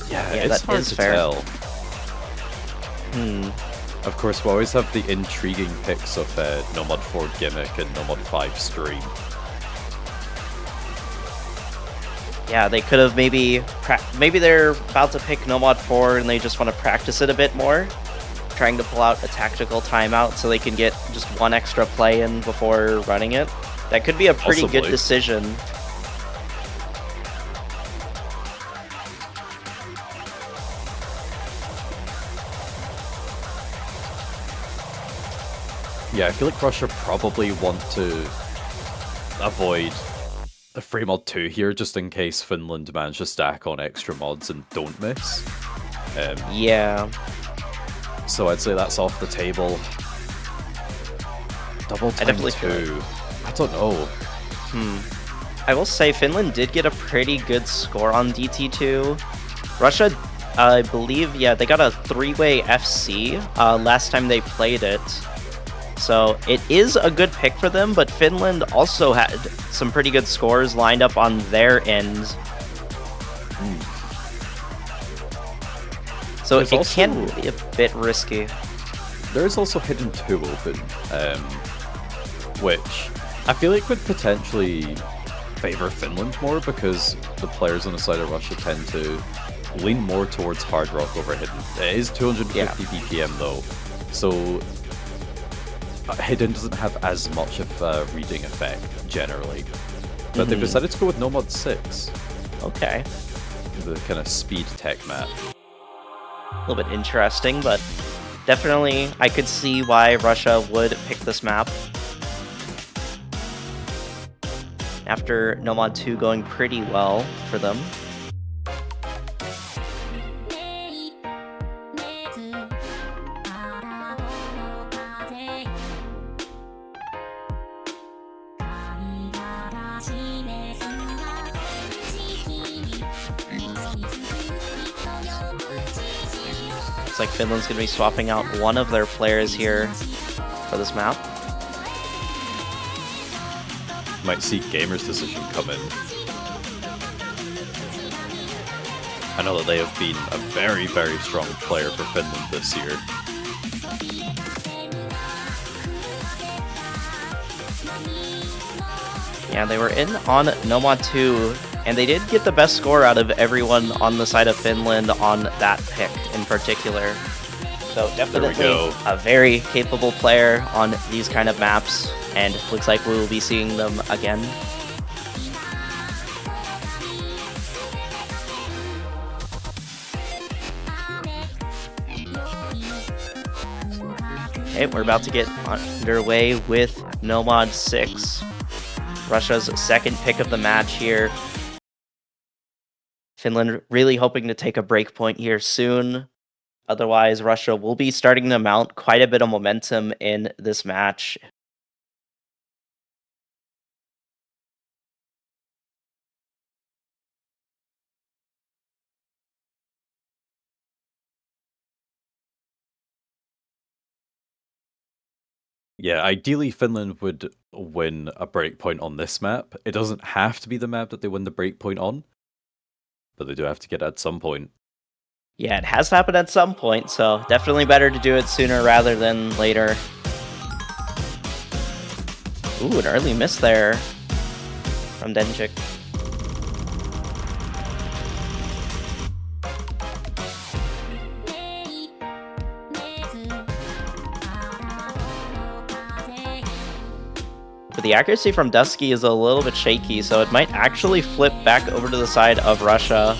Yeah, it's hard to tell. Of course, we always have the intriguing picks of Nomad 4 Gimmick and Nomad 5 Stream. Yeah, they could have maybe they're about to pick Nomad 4 and they just want to practice it a bit more, trying to pull out a tactical timeout so they can get just one extra play in before running it. That could be a pretty good decision. Yeah, I feel like Russia probably want to avoid the free mod 2 here, just in case Finland manage to stack on extra mods and don't miss. Yeah. So I'd say that's off the table. Double time 2. I don't know. I will say Finland did get a pretty good score on DT2. Russia, I believe, yeah, they got a 3-way FC last time they played it. So it is a good pick for them, but Finland also had some pretty good scores lined up on their end. So it can be a bit risky. There is also Hidden 2 open, which I feel like would potentially favor Finland more, because the players on the side of Russia tend to lean more towards hard rock over Hidden. It is 250 BPM though, so Hidden doesn't have as much of a reading effect generally. But they've decided to go with Nomad 6. Okay. The kind of speed tech map. A little bit interesting, but definitely I could see why Russia would pick this map. after Nomad 2 going pretty well for them. Looks like Finland's going to be swapping out one of their players here for this map. Might see Gamer's decision come in. I know that they have been a very, very strong player for Finland this year. Yeah, they were in on Nomad 2, and they did get the best score out of everyone on the side of Finland on that pick in particular. So definitely a very capable player on these kind of maps, and looks like we will be seeing them again. Okay, we're about to get underway with Nomad 6. Russia's second pick of the match here. Finland really hoping to take a break point here soon. Otherwise, Russia will be starting to mount quite a bit of momentum in this match. Yeah, ideally Finland would win a breakpoint on this map. It doesn't have to be the map that they win the breakpoint on, but they do have to get it at some point. Yeah, it has happened at some point, so definitely better to do it sooner rather than later. Ooh, an early miss there from Denchik. But the accuracy from Dusky is a little bit shaky, so it might actually flip back over to the side of Russia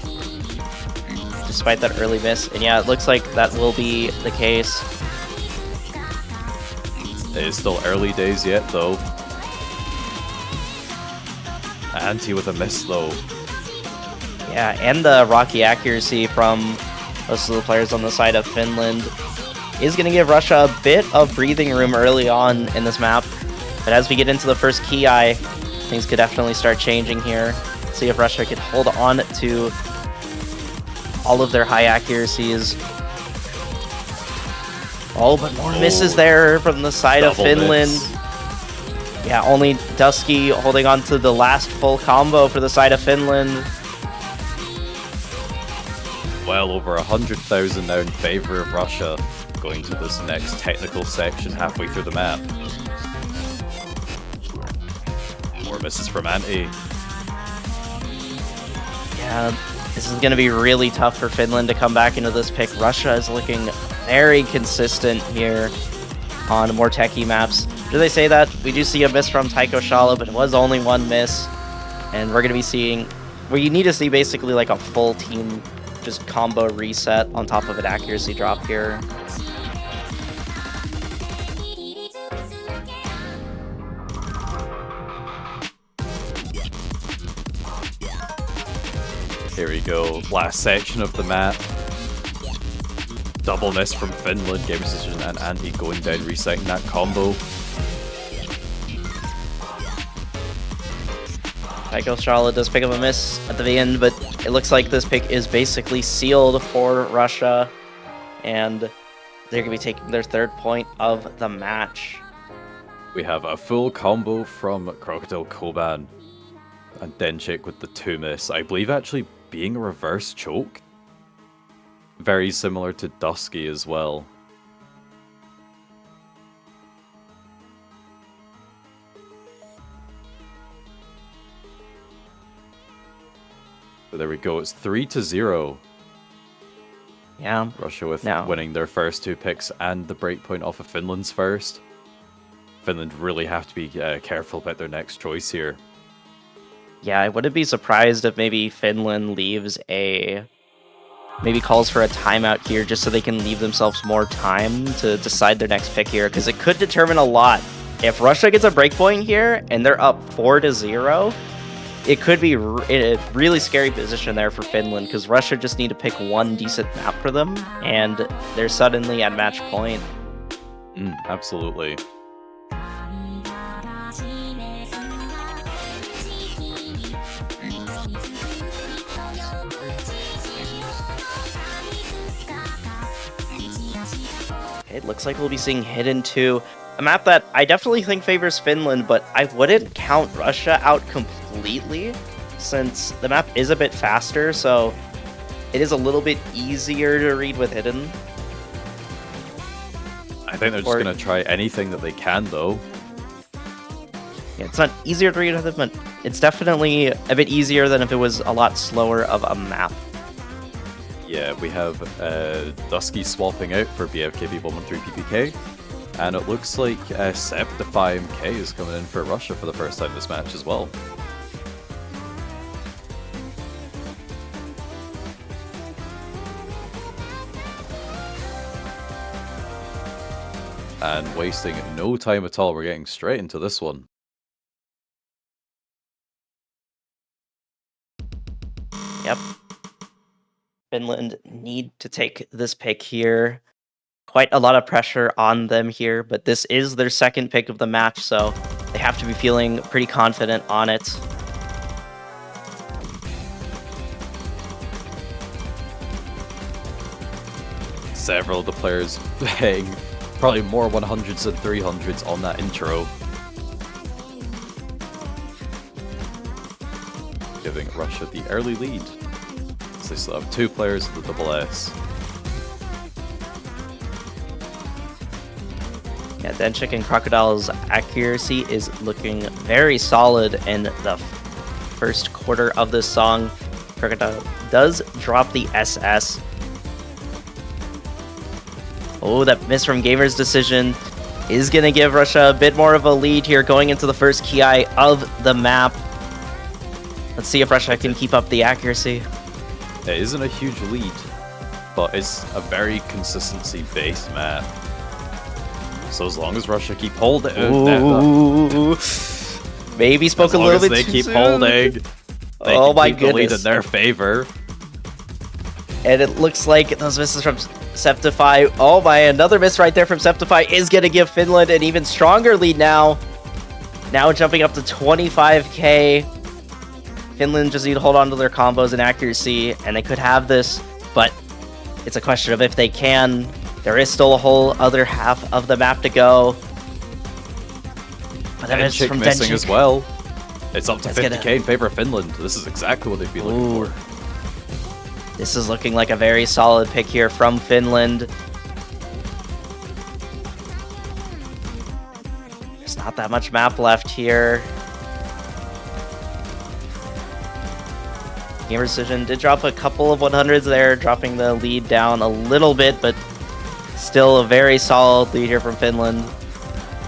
despite that early miss. And yeah, it looks like that will be the case. It is still early days yet, though. Anti with a miss, though. Yeah, and the rocky accuracy from most of the players on the side of Finland is going to give Russia a bit of breathing room early on in this map. But as we get into the first key eye, things could definitely start changing here. See if Russia could hold on to all of their high accuracies. Oh, but more misses there from the side of Finland. Miss. Yeah, only Dusky holding on to the last full combo for the side of Finland. Well over 100,000 now in favor of Russia, going to this next technical section halfway through the map. More misses from Anti. Yeah, this is going to be really tough for Finland to come back into this pick. Russia is looking very consistent here on more techie maps. Do they say that? We do see a miss from Taiko Shala, but it was only one miss. And we're going to be seeing... We need to see basically like a full team just combo reset on top of an accuracy drop here. Here we go, last section of the map. Double miss from Finland, Gamer's Decision and Anti going down, resetting that combo. Taiko Shala does pick up a miss at the end, but it looks like this pick is basically sealed for Russia, and they're going to be taking their third point of the match. We have a full combo from Crocodile Koban and Denchik with the 2 miss. I believe actually being a reverse choke. Very similar to Dusky as well. So there we go, it's 3-0. Yeah. Russia with winning their first 2 picks and the breakpoint off of Finland's first. Finland really have to be careful about their next choice here. Yeah, I wouldn't be surprised if maybe Finland leaves maybe calls for a timeout here just so they can leave themselves more time to decide their next pick here, because it could determine a lot. If Russia gets a breakpoint here and they're up 4-0, it could be a really scary position there for Finland, because Russia just need to pick one decent map for them, and they're suddenly at match point. Absolutely. It looks like we'll be seeing Hidden 2, a map that I definitely think favors Finland, but I wouldn't count Russia out completely, since the map is a bit faster, so it is a little bit easier to read with Hidden. I think they're just going to try anything that they can, though. Yeah, it's not easier to read with it, but it's definitely a bit easier than if it was a lot slower of a map. Yeah, we have Dusky swapping out for BFKB 113 PPK, and it looks like Septify MK is coming in for Russia for the first time this match as well. And wasting no time at all, we're getting straight into this one. Yep. Finland need to take this pick here. Quite a lot of pressure on them here, but this is their second pick of the match, so they have to be feeling pretty confident on it. Several of the players playing probably more 100s and 300s on that intro. Giving Russia the early lead. So they still have 2 players with the double S. Yeah, Denchik and Crocodile's accuracy is looking very solid in the first quarter of this song. Crocodile does drop the SS. Oh, that miss from Gamer's decision is going to give Russia a bit more of a lead here going into the first Ki of the map. Let's see if Russia can keep up the accuracy. It isn't a huge lead, but it's a very consistency-based map. So as long as Russia keep holding, maybe spoke a little bit they too keep soon. holding, they Oh can my keep the lead in goodness. their favor. And it looks like those misses from Septify. Oh my, another miss right there from Septify is going to give Finland an even stronger lead now. Now jumping up to 25k. Finland just need to hold on to their combos and accuracy, and they could have this, but it's a question of if they can. There is still a whole other half of the map to go. But that miss Denchik from missing Denchik as well. It's up to That's 50k in favor of Finland. This is exactly what they'd be looking for. This is looking like a very solid pick here from Finland. There's not that much map left here. Gamer Decision did drop a couple of 100s there, dropping the lead down a little bit, but still a very solid lead here from Finland.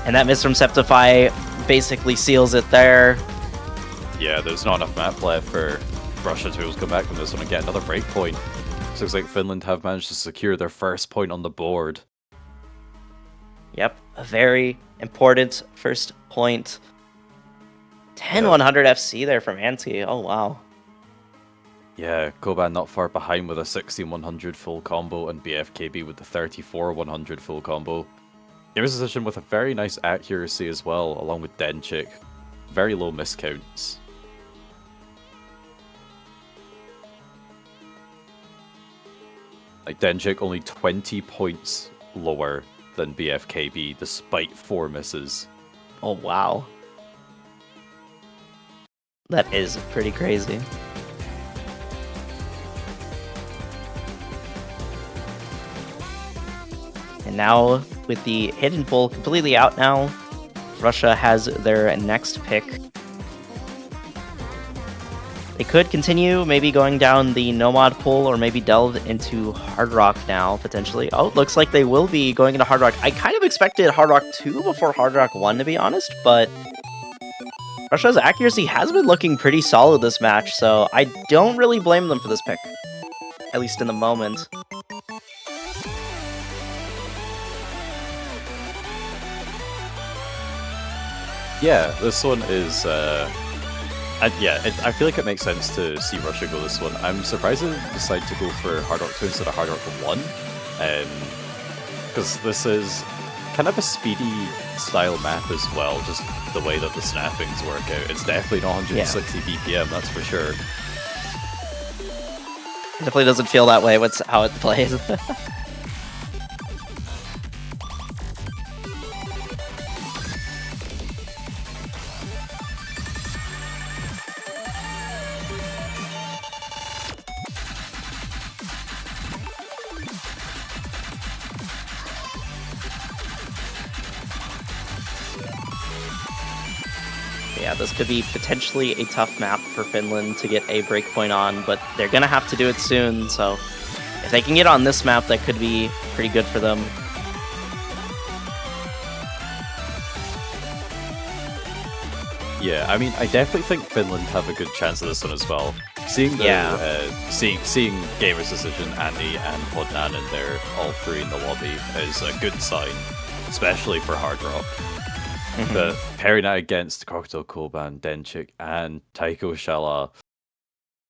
And that miss from Septify basically seals it there. Yeah, there's not enough map left for Russia to come back from this one and get another break point. So looks like Finland have managed to secure their first point on the board. Yep, a very important first point. 10-100 FC there from Anti. Oh, wow. Yeah, Koban not far behind with a 16-100 full combo and BFKB with the 34-100 full combo. Gamer's Decision with a very nice accuracy as well, along with Denchik. Very low miscounts. Like Denchik only 20 points lower than BFKB despite 4 misses. Oh, wow. That is pretty crazy. And now, with the hidden pull completely out now, Russia has their next pick. They could continue maybe going down the no-mod pull or maybe delve into Hard Rock now, potentially. Oh, it looks like they will be going into Hard Rock. I kind of expected Hard Rock 2 before Hard Rock 1, to be honest, but Russia's accuracy has been looking pretty solid this match, so I don't really blame them for this pick, at least in the moment. Yeah, this one is I feel like it makes sense to see Russia go this one. I'm surprised they decided to go for Hard Rock 2 instead of Hard Rock 1. Because this is kind of a speedy style map as well, just the way that the snappings work out. It's definitely not 160 BPM, that's for sure. Definitely doesn't feel that way with how it plays. Yeah, this could be potentially a tough map for Finland to get a breakpoint on, but they're gonna have to do it soon, so if they can get on this map, that could be pretty good for them. Yeah, I mean, I definitely think Finland have a good chance of this one as well. Seeing seeing Gamer's Decision, Andy, and Vodnanen there, all three in the lobby, is a good sign, especially for Hard Rock. But pairing that against Crocodile Koban, Denchik, and Taiko Shala,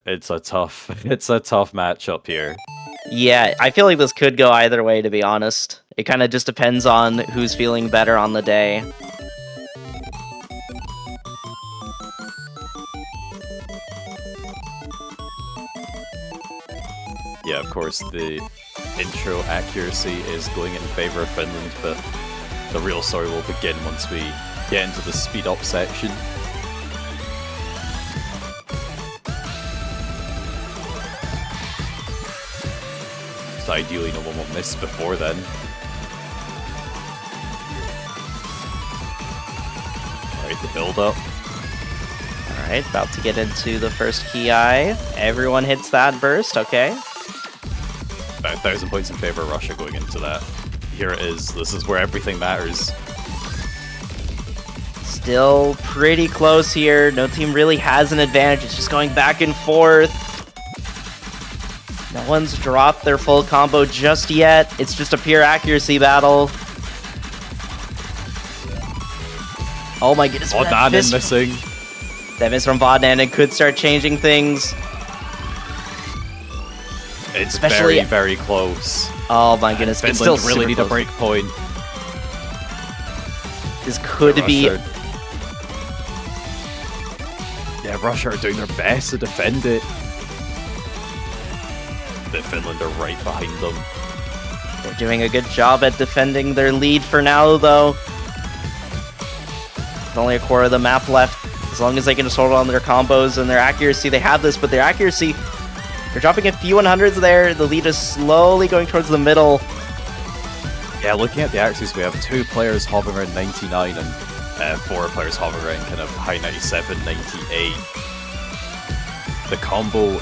it's a tough matchup here. Yeah, I feel like this could go either way, to be honest. It kind of just depends on who's feeling better on the day. Yeah, of course, the intro accuracy is going in favor of Finland, but the real story will begin once we get into the speed up section. So ideally no one will miss before then. Alright, the build up. Alright, about to get into the first key eye. Everyone hits that burst, okay. About 1,000 points in favor of Russia going into that. Here it is. This is where everything matters. Still pretty close here. No team really has an advantage. It's just going back and forth. No one's dropped their full combo just yet. It's just a pure accuracy battle. Oh my goodness. Vodnanen missing. That miss from Vodnanen could start changing things. It's Especially, very close. Oh my goodness, Finland it's still really need close. a break point. This could be... Yeah, Russia are doing their best to defend it. But Finland are right behind them. They're doing a good job at defending their lead for now, though. There's only a quarter of the map left. As long as they can just hold on to their combos and their accuracy, they have this, but their accuracy... They're dropping a few 100s there. The lead is slowly going towards the middle. Yeah, looking at the accuracies, we have 2 players hovering around 99 and 4 players hovering around kind of high 97, 98. The combo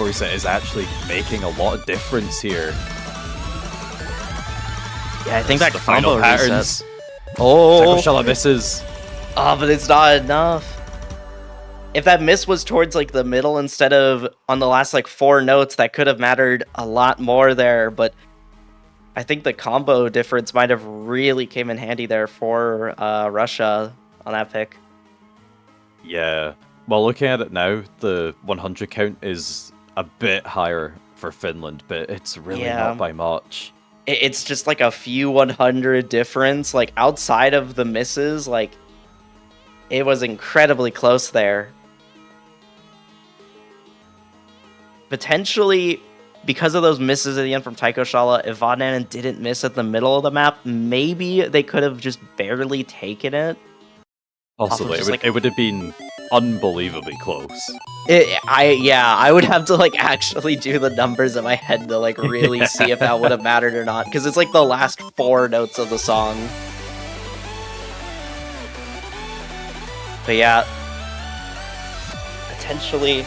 reset is actually making a lot of difference here. Yeah, I think that the combo final patterns. Oh, Taiko Shala misses. Oh, but it's not enough. If that miss was towards like the middle instead of on the last like 4 notes, that could have mattered a lot more there. But I think the combo difference might have really came in handy there for Russia on that pick. Yeah. Well, looking at it now, the 100 count is a bit higher for Finland, but it's really not by much. It's just like a few 100 difference. Like outside of the misses, like it was incredibly close there. Potentially, because of those misses at the end from Taiko Shala, if Vodnanen didn't miss at the middle of the map, maybe they could have just barely taken it. Possibly. It would have been unbelievably close. I would have to like actually do the numbers in my head to like really see if that would have mattered or not, because it's like the last 4 notes of the song. But yeah, potentially,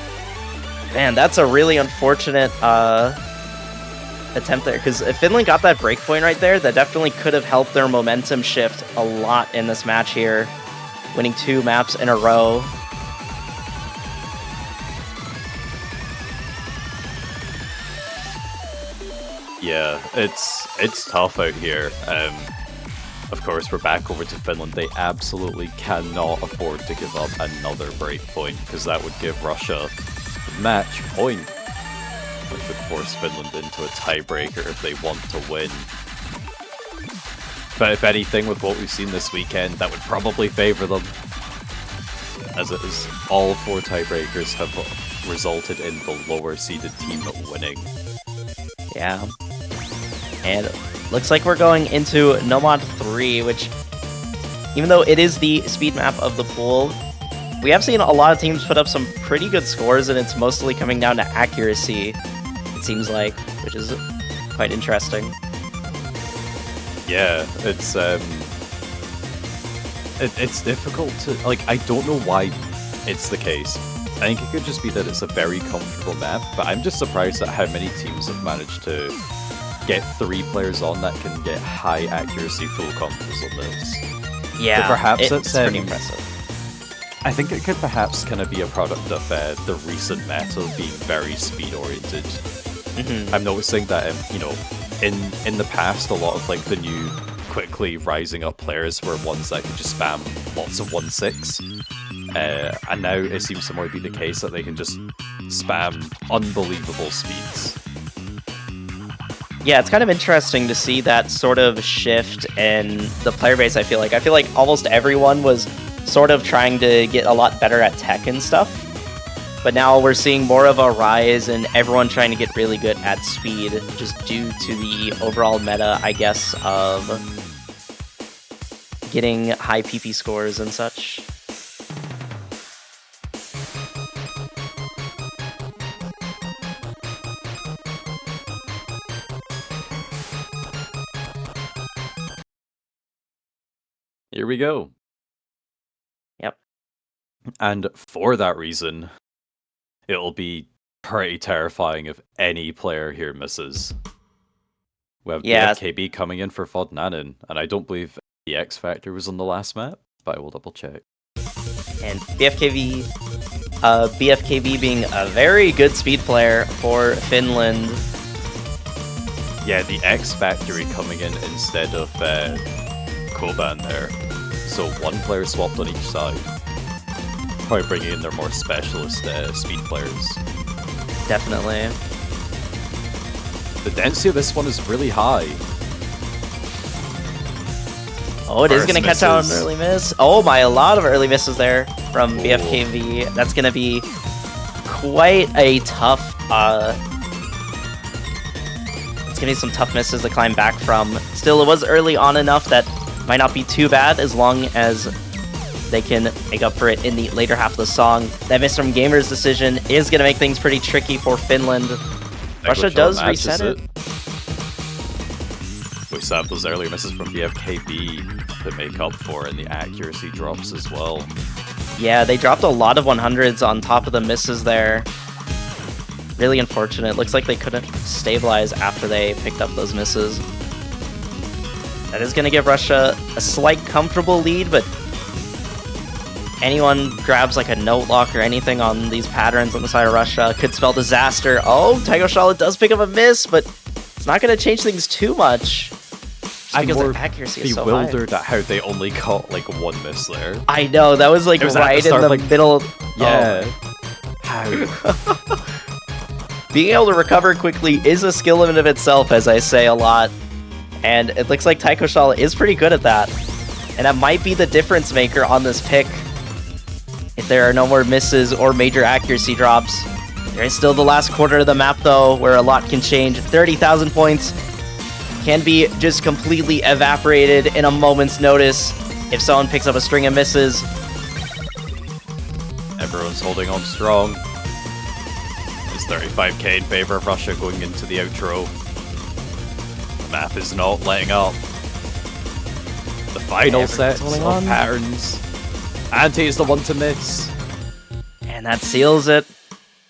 man, that's a really unfortunate attempt there, because if Finland got that breakpoint right there, that definitely could have helped their momentum shift a lot in this match here, winning 2 maps in a row. Yeah, it's tough out here. Of course, we're back over to Finland. They absolutely cannot afford to give up another breakpoint, because that would give Russia match point, which would force Finland into a tiebreaker if they want to win. But if anything, with what we've seen this weekend, that would probably favor them. As it is, all 4 tiebreakers have resulted in the lower seeded team winning. Yeah. And looks like we're going into Nomad 3, which, even though it is the speed map of the pool, we have seen a lot of teams put up some pretty good scores, and it's mostly coming down to accuracy, it seems like, which is quite interesting. Yeah, it's difficult to, like, I don't know why it's the case. I think it could just be that it's a very comfortable map, but I'm just surprised at how many teams have managed to get 3 players on that can get high accuracy full combos on this. Yeah, but perhaps it's pretty impressive. I think it could perhaps kind of be a product of the recent meta being very speed oriented. I'm noticing that in the past, a lot of like the new quickly rising up players were ones that could just spam lots of 1-6. And now it seems to more be the case that they can just spam unbelievable speeds. Yeah, it's kind of interesting to see that sort of shift in the player base, I feel like. I feel like almost everyone was sort of trying to get a lot better at tech and stuff. But now we're seeing more of a rise in everyone trying to get really good at speed, just due to the overall meta, I guess, of getting high PP scores and such. Here we go. Yep. And for that reason, it'll be pretty terrifying if any player here misses. We have BFKB coming in for Fodnanen, and I don't believe the X Factor was on the last map, but I will double check. And BFKB being a very good speed player for Finland. Yeah, the X Factory coming in instead of Koban there. So 1 player swapped on each side. Probably bringing in their more specialist speed players. Definitely. The density of this one is really high. Oh, it is going to catch out an early miss. Oh my, a lot of early misses there from BFKV. That's going to be quite a tough... it's going to be some tough misses to climb back from. Still, it was early on enough that might not be too bad as long as they can make up for it in the later half of the song. That miss from Gamer's decision is going to make things pretty tricky for Finland. Russia does reset it. We still have those early misses from BFKB to make up for, and the accuracy drops as well. Yeah, they dropped a lot of 100s on top of the misses there. Really unfortunate. Looks like they couldn't stabilize after they picked up those misses. That is going to give Russia a slight comfortable lead, but anyone grabs like a note lock or anything on these patterns on the side of Russia could spell disaster. Oh, Taiko Charlotte does pick up a miss, but it's not going to change things too much. I'm because more the accuracy is so bewildered high. at how they only caught like 1 miss there. I know, that was like right in the middle. Yeah. How? Being able to recover quickly is a skill in and of itself, as I say a lot. And it looks like Taiko Charlotte is pretty good at that. And that might be the difference maker on this pick. If there are no more misses or major accuracy drops. There is still the last quarter of the map, though, where a lot can change. 30,000 points can be just completely evaporated in a moment's notice if someone picks up a string of misses. Everyone's holding on strong. It's 35k in favor of Russia going into the outro. The map is not letting up. The final set of patterns. Ante is the one to miss. And that seals it.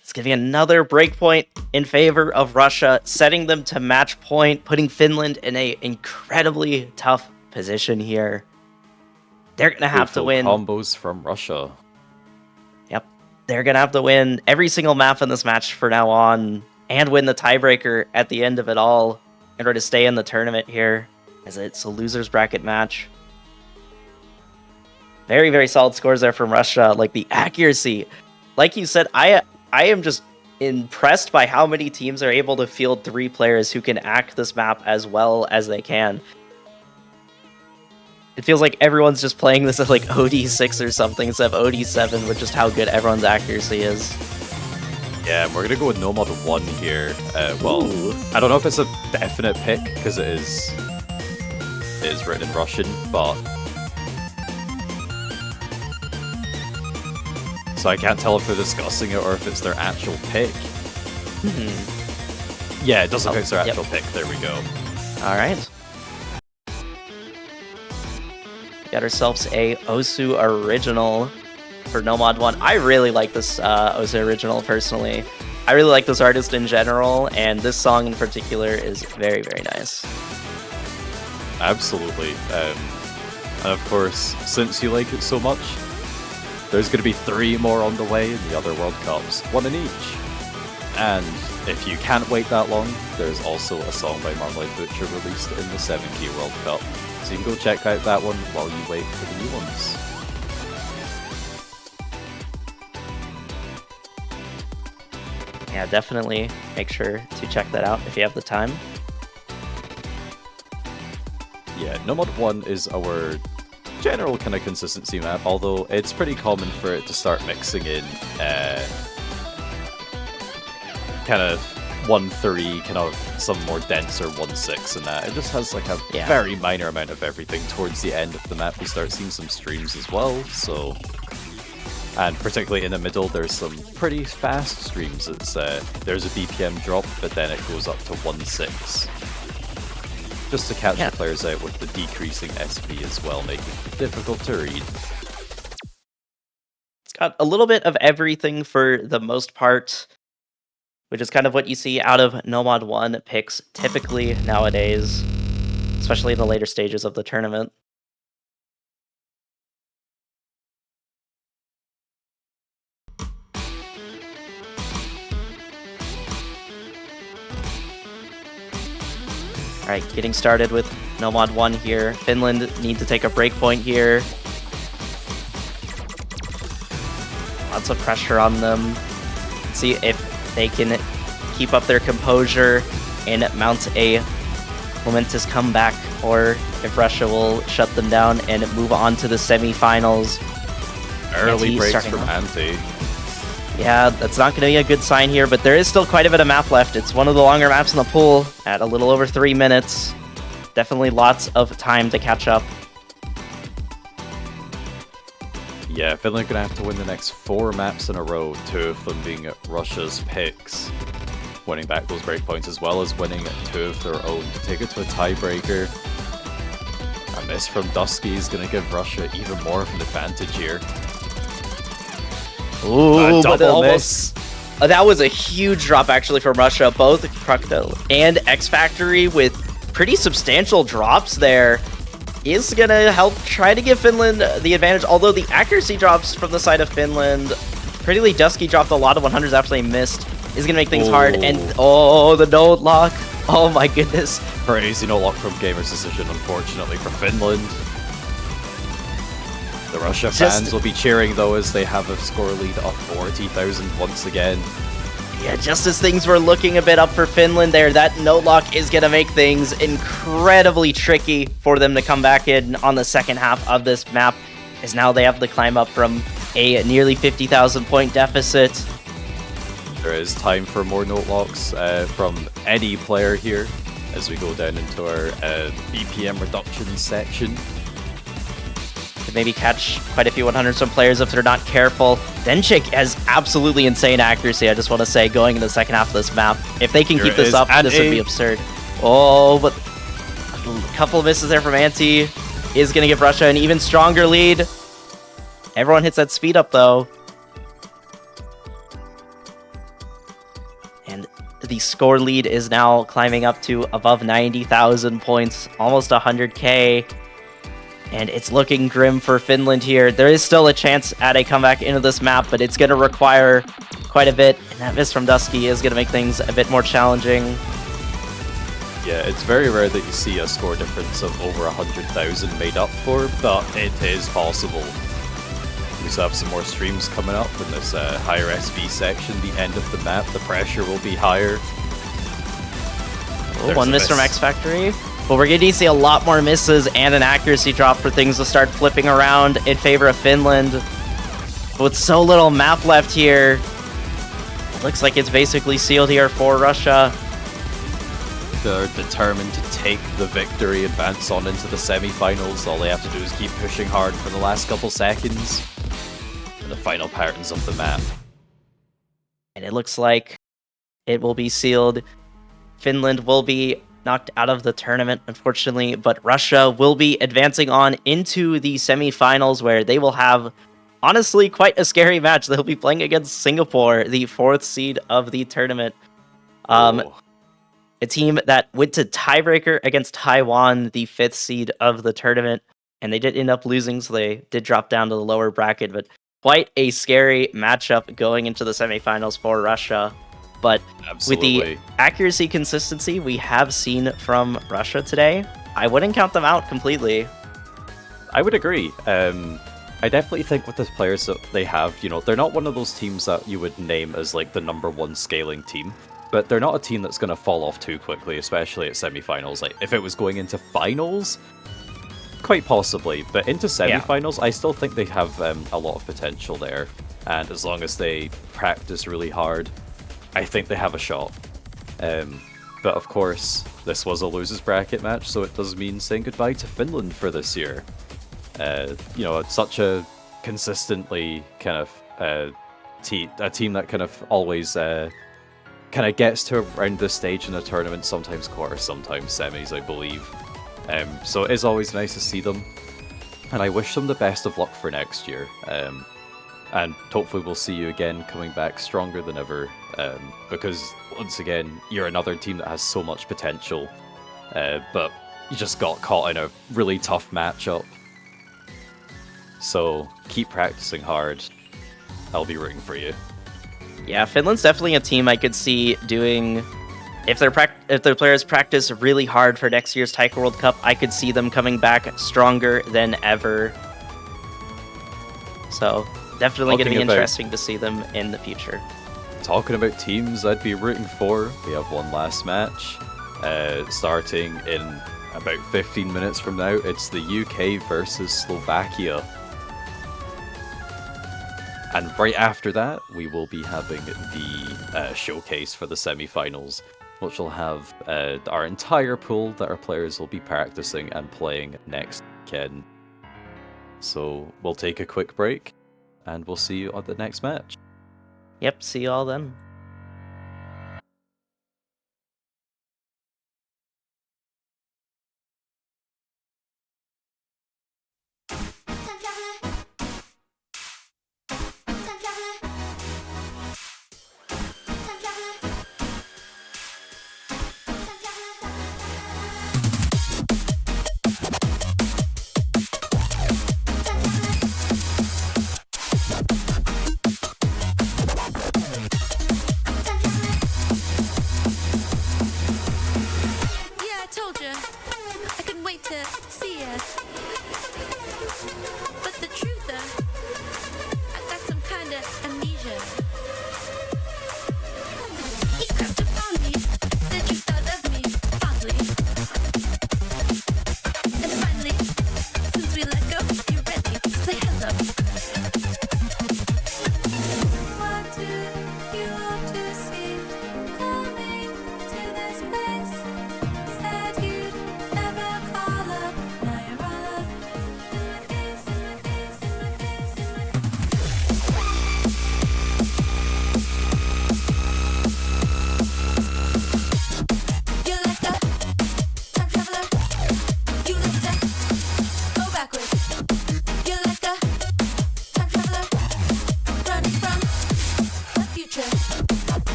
It's giving another breakpoint in favor of Russia, setting them to match point, putting Finland in an incredibly tough position here. They're going to have to win. Combos from Russia. Yep. They're going to have to win every single map in this match from now on and win the tiebreaker at the end of it all in order to stay in the tournament here. as it's a loser's bracket match. Very, very solid scores there from Russia. Like the accuracy, like you said, I am just impressed by how many teams are able to field 3 players who can act this map as well as they can. It feels like everyone's just playing this at like OD6 or something instead of OD7 with just how good everyone's accuracy is. Yeah, we're gonna go with Nomad 1 here. Well, Ooh. I don't know if it's a definite pick because it is written in Russian, but so I can't tell if they're discussing it or if it's their actual pick. Yeah, it does look like it's their actual pick. There we go. All right. Got ourselves a Osu original for Nomad 1. I really like this Osu original personally. I really like this artist in general, and this song in particular is very, very nice. Absolutely. And of course, since you like it so much, there's going to be 3 more on the way in the other World Cups, 1 in each. And if you can't wait that long, there's also a song by Marmalade Butcher released in the 7K World Cup. So you can go check out that one while you wait for the new ones. Yeah, definitely make sure to check that out if you have the time. Yeah, Nomad 1 is our general kind of consistency map, although it's pretty common for it to start mixing in kind of 1-3, kind of some more denser 1-6 and that. It just has like a very minor amount of everything. Towards the end of the map, we start seeing some streams as well, so... And particularly in the middle, there's some pretty fast streams. It's there's a BPM drop, but then it goes up to 1-6. Just to catch the players out with the decreasing SP as well, making it difficult to read. It's got a little bit of everything for the most part, which is kind of what you see out of Nomad 1 picks typically nowadays, especially in the later stages of the tournament. Alright, getting started with Nomad 1 here. Finland need to take a break point here. Lots of pressure on them. Let's see if they can keep up their composure and mount a momentous comeback, or if Russia will shut them down and move on to the semifinals. Early breaks from Ante. Yeah, that's not going to be a good sign here, but there is still quite a bit of map left. It's one of the longer maps in the pool at a little over 3 minutes. Definitely lots of time to catch up. Yeah, Finland gonna have to win the next 4 maps in a row, 2 of them being Russia's picks. Winning back those breakpoints as well as winning 2 of their own to take it to a tiebreaker. A miss from Dusky is gonna give Russia even more of an advantage here. Ooh, but almost. That was a huge drop actually from Russia. Both Crocodile and X Factory with pretty substantial drops there is gonna help try to give Finland the advantage. Although the accuracy drops from the side of Finland, Pretty Dusky dropped a lot of 100s after they missed, is gonna make things hard. And the node lock. Oh my goodness. Crazy no lock from Gamer's decision, unfortunately for Finland. The Russia fans will be cheering though as they have a score lead of 40,000 once again. Yeah, just as things were looking a bit up for Finland there, that node lock is going to make things incredibly tricky for them to come back in on the second half of this map, as now they have to climb up from a nearly 50,000 point deficit. There is time for more note locks from any player here as we go down into our BPM reduction section. Could maybe catch quite a few 100s from players if they're not careful. Denchik has absolutely insane accuracy, I just want to say, going into the second half of this map. If they can keep this up, this would be absurd. Oh, but a couple of misses there from Anti is going to give Russia an even stronger lead. Everyone hits that speed up, though. And the score lead is now climbing up to above 90,000 points, almost 100k. And it's looking grim for Finland here. There is still a chance at a comeback into this map, but it's going to require quite a bit. And that miss from Dusky is going to make things a bit more challenging. Yeah, it's very rare that you see a score difference of over 100,000 made up for, but it is possible. We still have some more streams coming up in this higher SV section, the end of the map. The pressure will be higher. Oh, one miss from X Factory. But we're going to see a lot more misses and an accuracy drop for things to start flipping around in favor of Finland. But with so little map left here, looks like it's basically sealed here for Russia. They're determined to take the victory, advance on into the semi-finals. All they have to do is keep pushing hard for the last couple seconds. And the final patterns of the map. And it looks like it will be sealed. Finland will be knocked out of the tournament, unfortunately, but Russia will be advancing on into the semi-finals, where they will have, honestly, quite a scary match. They'll be playing against Singapore, the 4th seed of the tournament. A team that went to tiebreaker against Taiwan, the 5th seed of the tournament, and they did end up losing, so they did drop down to the lower bracket, but quite a scary matchup going into the semifinals for Russia. But Absolutely. with the accuracy consistency we have seen from Russia today, I wouldn't count them out completely. I would agree. I definitely think with the players that they have, you know, they're not one of those teams that you would name as like the #1 scaling team. But they're not a team that's going to fall off too quickly, especially at semi-finals. Like, if it was going into finals, quite possibly. But into semi-finals, I still think they have a lot of potential there. And as long as they practice really hard, I think they have a shot. But of course, this was a losers bracket match, so it does mean saying goodbye to Finland for this year. You know, it's such a consistently kind of a team that kind of always kind of gets to around this stage in a tournament, sometimes quarters, sometimes semis, I believe. So it is always nice to see them, and I wish them the best of luck for next year. And hopefully we'll see you again coming back stronger than ever, because once again, you're another team that has so much potential, but you just got caught in a really tough matchup. So keep practicing hard. I'll be rooting for you. Yeah, Finland's definitely a team I could see doing. If their players practice really hard for next year's Taiko World Cup, I could see them coming back stronger than ever. So definitely going to be interesting to see them in the future. Talking about teams I'd be rooting for, we have one last match starting in about 15 minutes from now. It's the UK versus Slovakia. And right after that, we will be having the showcase for the semi-finals, which will have our entire pool that our players will be practicing and playing next weekend. So we'll take a quick break, and we'll see you on the next match. Yep, see you all then.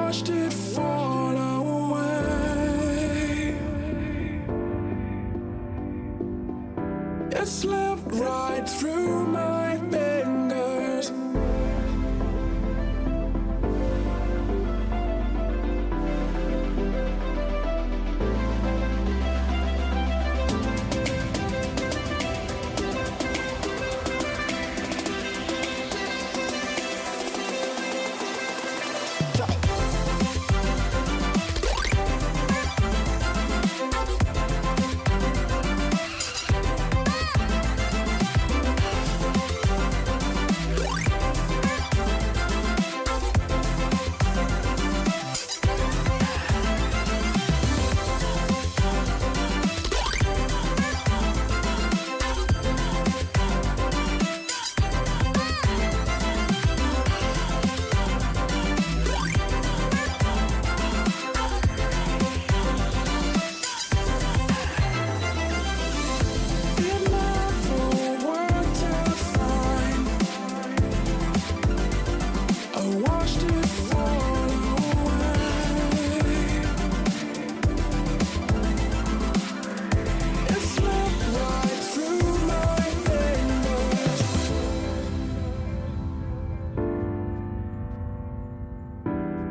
watched it fall away. It slipped right through my fingers.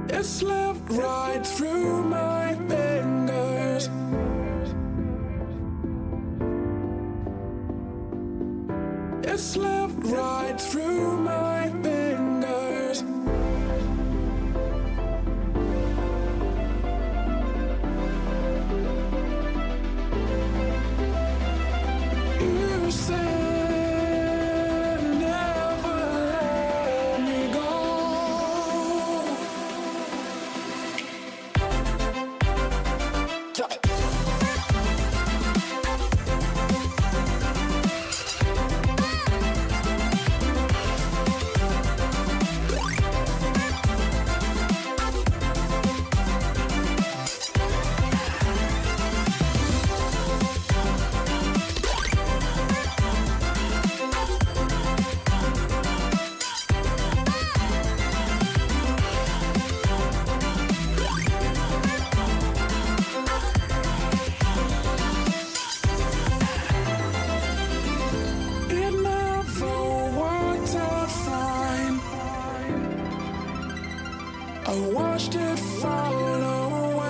It slipped right through my fingers. It slipped right through my fingers. You said never let me go. It never worked out fine. I watched it fall away.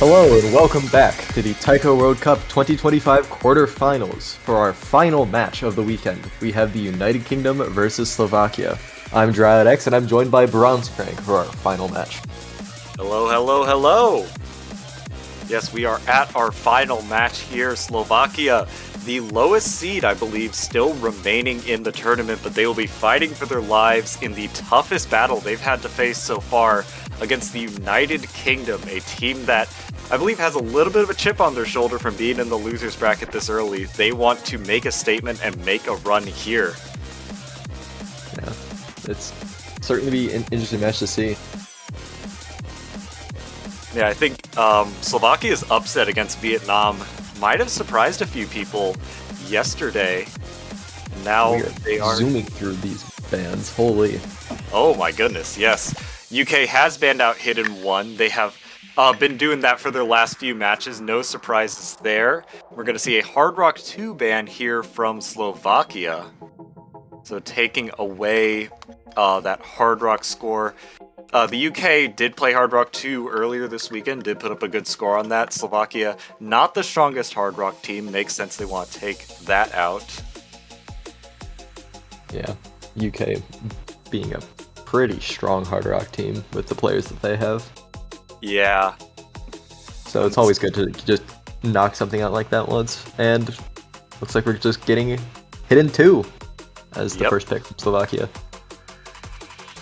Hello and welcome back to the Taiko World Cup 2025 quarterfinals. For our final match of the weekend, we have the United Kingdom versus Slovakia. I'm Dryad X and I'm joined by Bronze Crank for our final match. Hello, hello, hello! Yes, we are at our final match here. Slovakia, the lowest seed, I believe, still remaining in the tournament, but they will be fighting for their lives in the toughest battle they've had to face so far against the United Kingdom, a team that I believe has a little bit of a chip on their shoulder from being in the losers bracket this early. They want to make a statement and make a run here. Yeah, it's certainly be an interesting match to see. Yeah, I think Slovakia's upset against Vietnam might have surprised a few people yesterday. Now they are zooming through these bans. Holy. Oh my goodness, yes. UK has banned out Hidden 1. They have been doing that for their last few matches. No surprises there. We're going to see a Hard Rock 2 ban here from Slovakia. So taking away that Hard Rock score. The UK did play Hard Rock 2 earlier this weekend, did put up a good score on that. Slovakia, not the strongest Hard Rock team. Makes sense they want to take that out. Yeah, UK being a pretty strong Hard Rock team with the players that they have. Yeah. So it's always good to just knock something out like that once. And looks like we're just getting Hidden 2 as the first pick from Slovakia.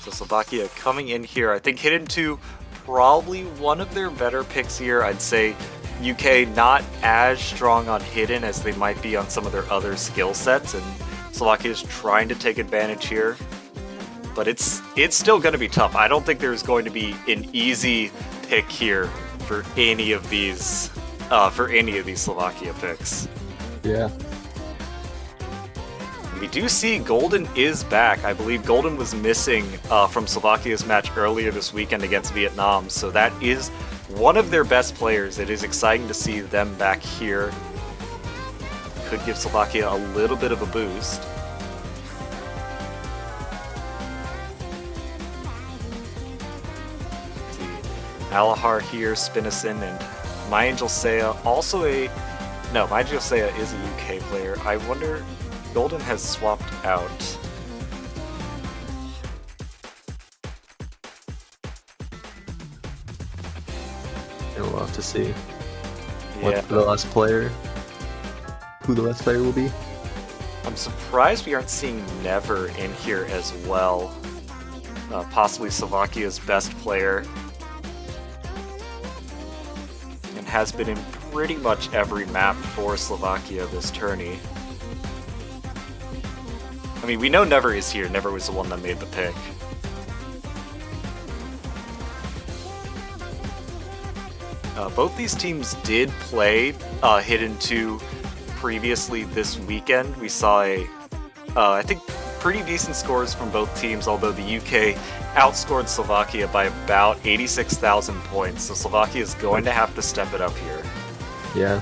So Slovakia coming in here, I think Hidden 2, probably one of their better picks here. I'd say UK not as strong on Hidden as they might be on some of their other skill sets, and Slovakia is trying to take advantage here. But it's still going to be tough. I don't think there's going to be an easy pick here for any of these Slovakia picks. Yeah. We do see Golden is back. I believe Golden was missing from Slovakia's match earlier this weekend against Vietnam, so that is one of their best players. It is exciting to see them back here. Could give Slovakia a little bit of a boost. Let's see. Alahar here, Spinison, and My Angel Seiya, also no, My Angel Seiya is a UK player. I wonder... Golden has swapped out. And we'll have to see Yeah. who the last player will be. I'm surprised we aren't seeing Never in here as well. Possibly Slovakia's best player. And has been in pretty much every map for Slovakia this tourney. I mean, we know Never is here. Never was the one that made the pick. Both these teams did play Hidden 2 previously this weekend. We saw I think, pretty decent scores from both teams, although the UK outscored Slovakia by about 86,000 points. So Slovakia is going to have to step it up here. Yeah.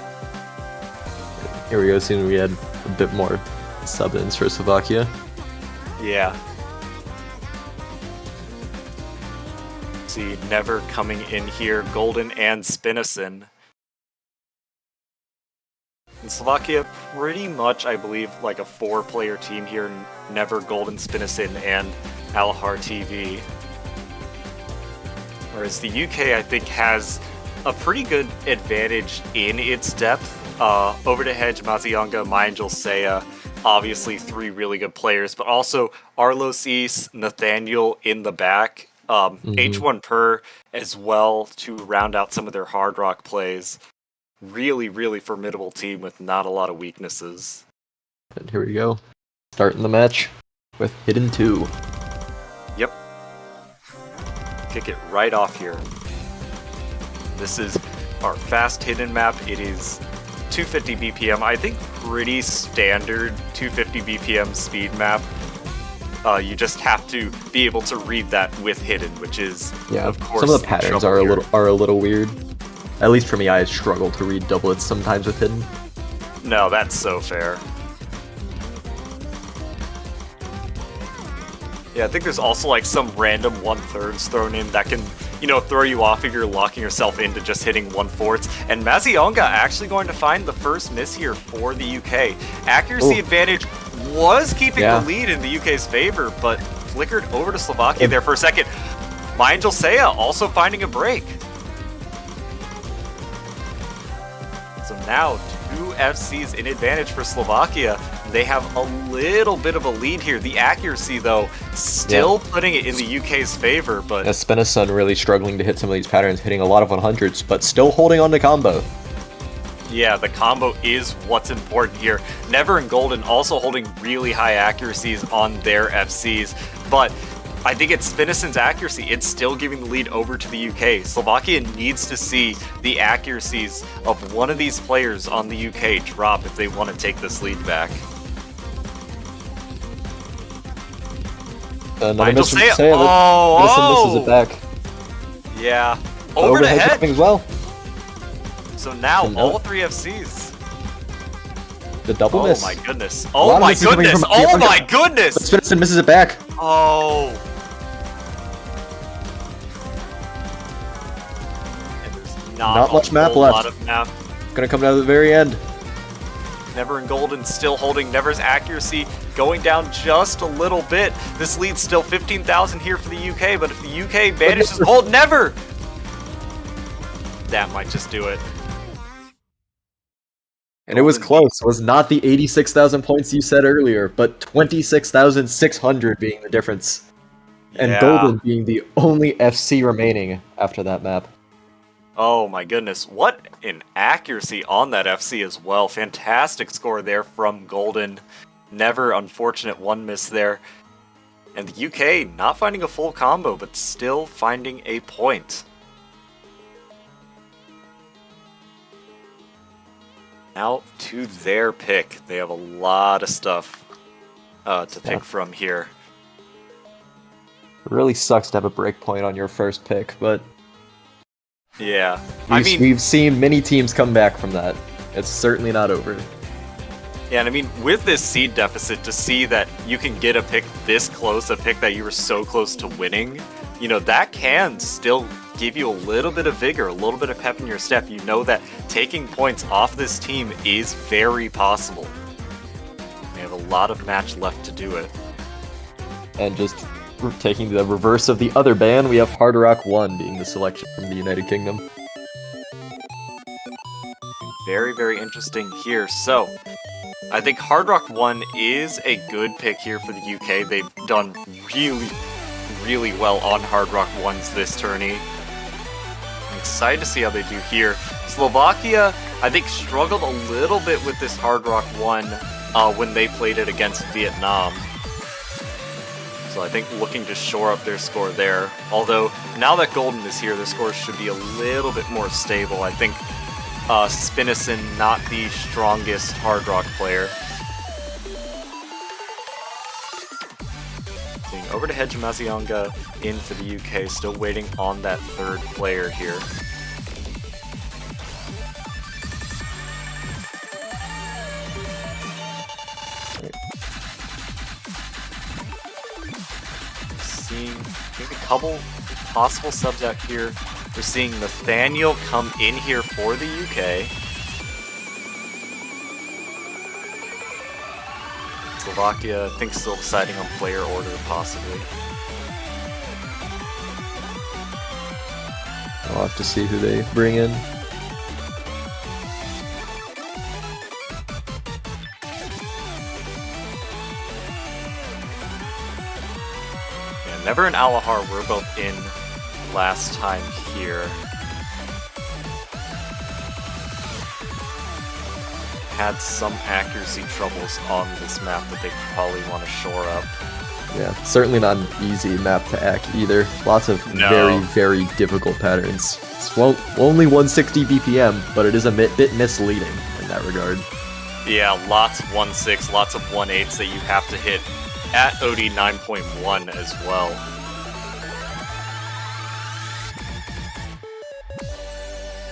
Here we go, seeing we had a bit more sub-ins for Slovakia. Yeah. See, Never coming in here, Golden and Spinison. And Slovakia, pretty much, I believe, like a 4-player team here. Never, Golden, Spinison, and Alahar TV. Whereas the UK, I think, has a pretty good advantage in its depth. Over to Hedge, Mazionga, My Angel Seiya. Obviously, 3 really good players, but also Arlos East, Nathaniel in the back, H1 Per as well to round out some of their hard rock plays. Really, really formidable team with not a lot of weaknesses. And here we go, starting the match with Hidden 2. Yep. Kick it right off here. This is our fast hidden map. It is 250 BPM, I think pretty standard 250 BPM speed map. You just have to be able to read that with hidden, which is of course some of the patterns are a little weird. At least for me, I struggle to read doublets sometimes with hidden. No, that's so fair. Yeah, I think there's also like some random 1/3s thrown in that can throw you off if you're locking yourself into just hitting 1/4. And Mazionga actually going to find the first miss here for the UK. Accuracy advantage was keeping the lead in the UK's favor, but flickered over to Slovakia there for a second. My Angel Seiya also finding a break. So now 2 FCs in advantage for Slovakia. They have a little bit of a lead here. The accuracy, though, still putting it in the UK's favor. But Spinasun really struggling to hit some of these patterns, hitting a lot of 100s, but still holding on to combo. yeah, the combo is what's important here. Never and Golden also holding really high accuracies on their FCs, but I think it's Spinasun's accuracy. It's still giving the lead over to the UK. Slovakia needs to see the accuracies of one of these players on the UK drop if they want to take this lead back. Another miss from Seiya. misses it back. Yeah. Over the head. Dropping as well. So now all 3 FCs. The double miss. Oh my goodness. Oh my goodness. Oh my goodness. But Spinasun misses it back. Oh. And there's not much a map whole left. lot of map. Gonna come down to the very end. Never and Golden still holding. Never's accuracy going down just a little bit. This lead's still 15,000 here for the UK, but if the UK manages to hold Never, that might just do it. And it was close. It was not the 86,000 points you said earlier, but 26,600 being the difference. And Yeah. Golden being the only FC remaining after that map. Oh my goodness, what an accuracy on that FC as well. Fantastic score there from Golden. Never, unfortunate one miss there. And the UK not finding a full combo, but still finding a point. Now to their pick. They have a lot of stuff to pick from here. It really sucks to have a break point on your first pick, but Yeah, we've seen many teams come back from that. It's certainly not over. Yeah, and I mean, with this seed deficit, to see that you can get a pick this close, a pick that you were so close to winning, that can still give you a little bit of vigor, a little bit of pep in your step. You know that taking points off this team is very possible. They have a lot of match left to do it. And just taking the reverse of the other ban, we have Hard Rock 1 being the selection from the United Kingdom. Very, very interesting here. So, I think Hard Rock 1 is a good pick here for the UK. They've done really, really well on Hard Rock 1s this tourney. I'm excited to see how they do here. Slovakia, I think, struggled a little bit with this Hard Rock 1 when they played it against Vietnam. So I think looking to shore up their score there. Although, now that Golden is here, their scores should be a little bit more stable. I think Spinasun, not the strongest Hard Rock player. Seeing over to Hedge Mazionga in for the UK, still waiting on that third player here. Seeing maybe a couple possible subs out here. We're seeing Nathaniel come in here for the UK. Slovakia, I think, still deciding on player order, possibly. I'll have to see who they bring in. Yeah, Never and Alahar were both in last time here. Had some accuracy troubles on this map that they probably want to shore up. Yeah, certainly not an easy map to hack either. Lots of very, very difficult patterns. It's only 160 BPM, but it is a bit misleading in that regard. Yeah, lots of 1.6, lots of 1.8s that you have to hit at OD 9.1 as well.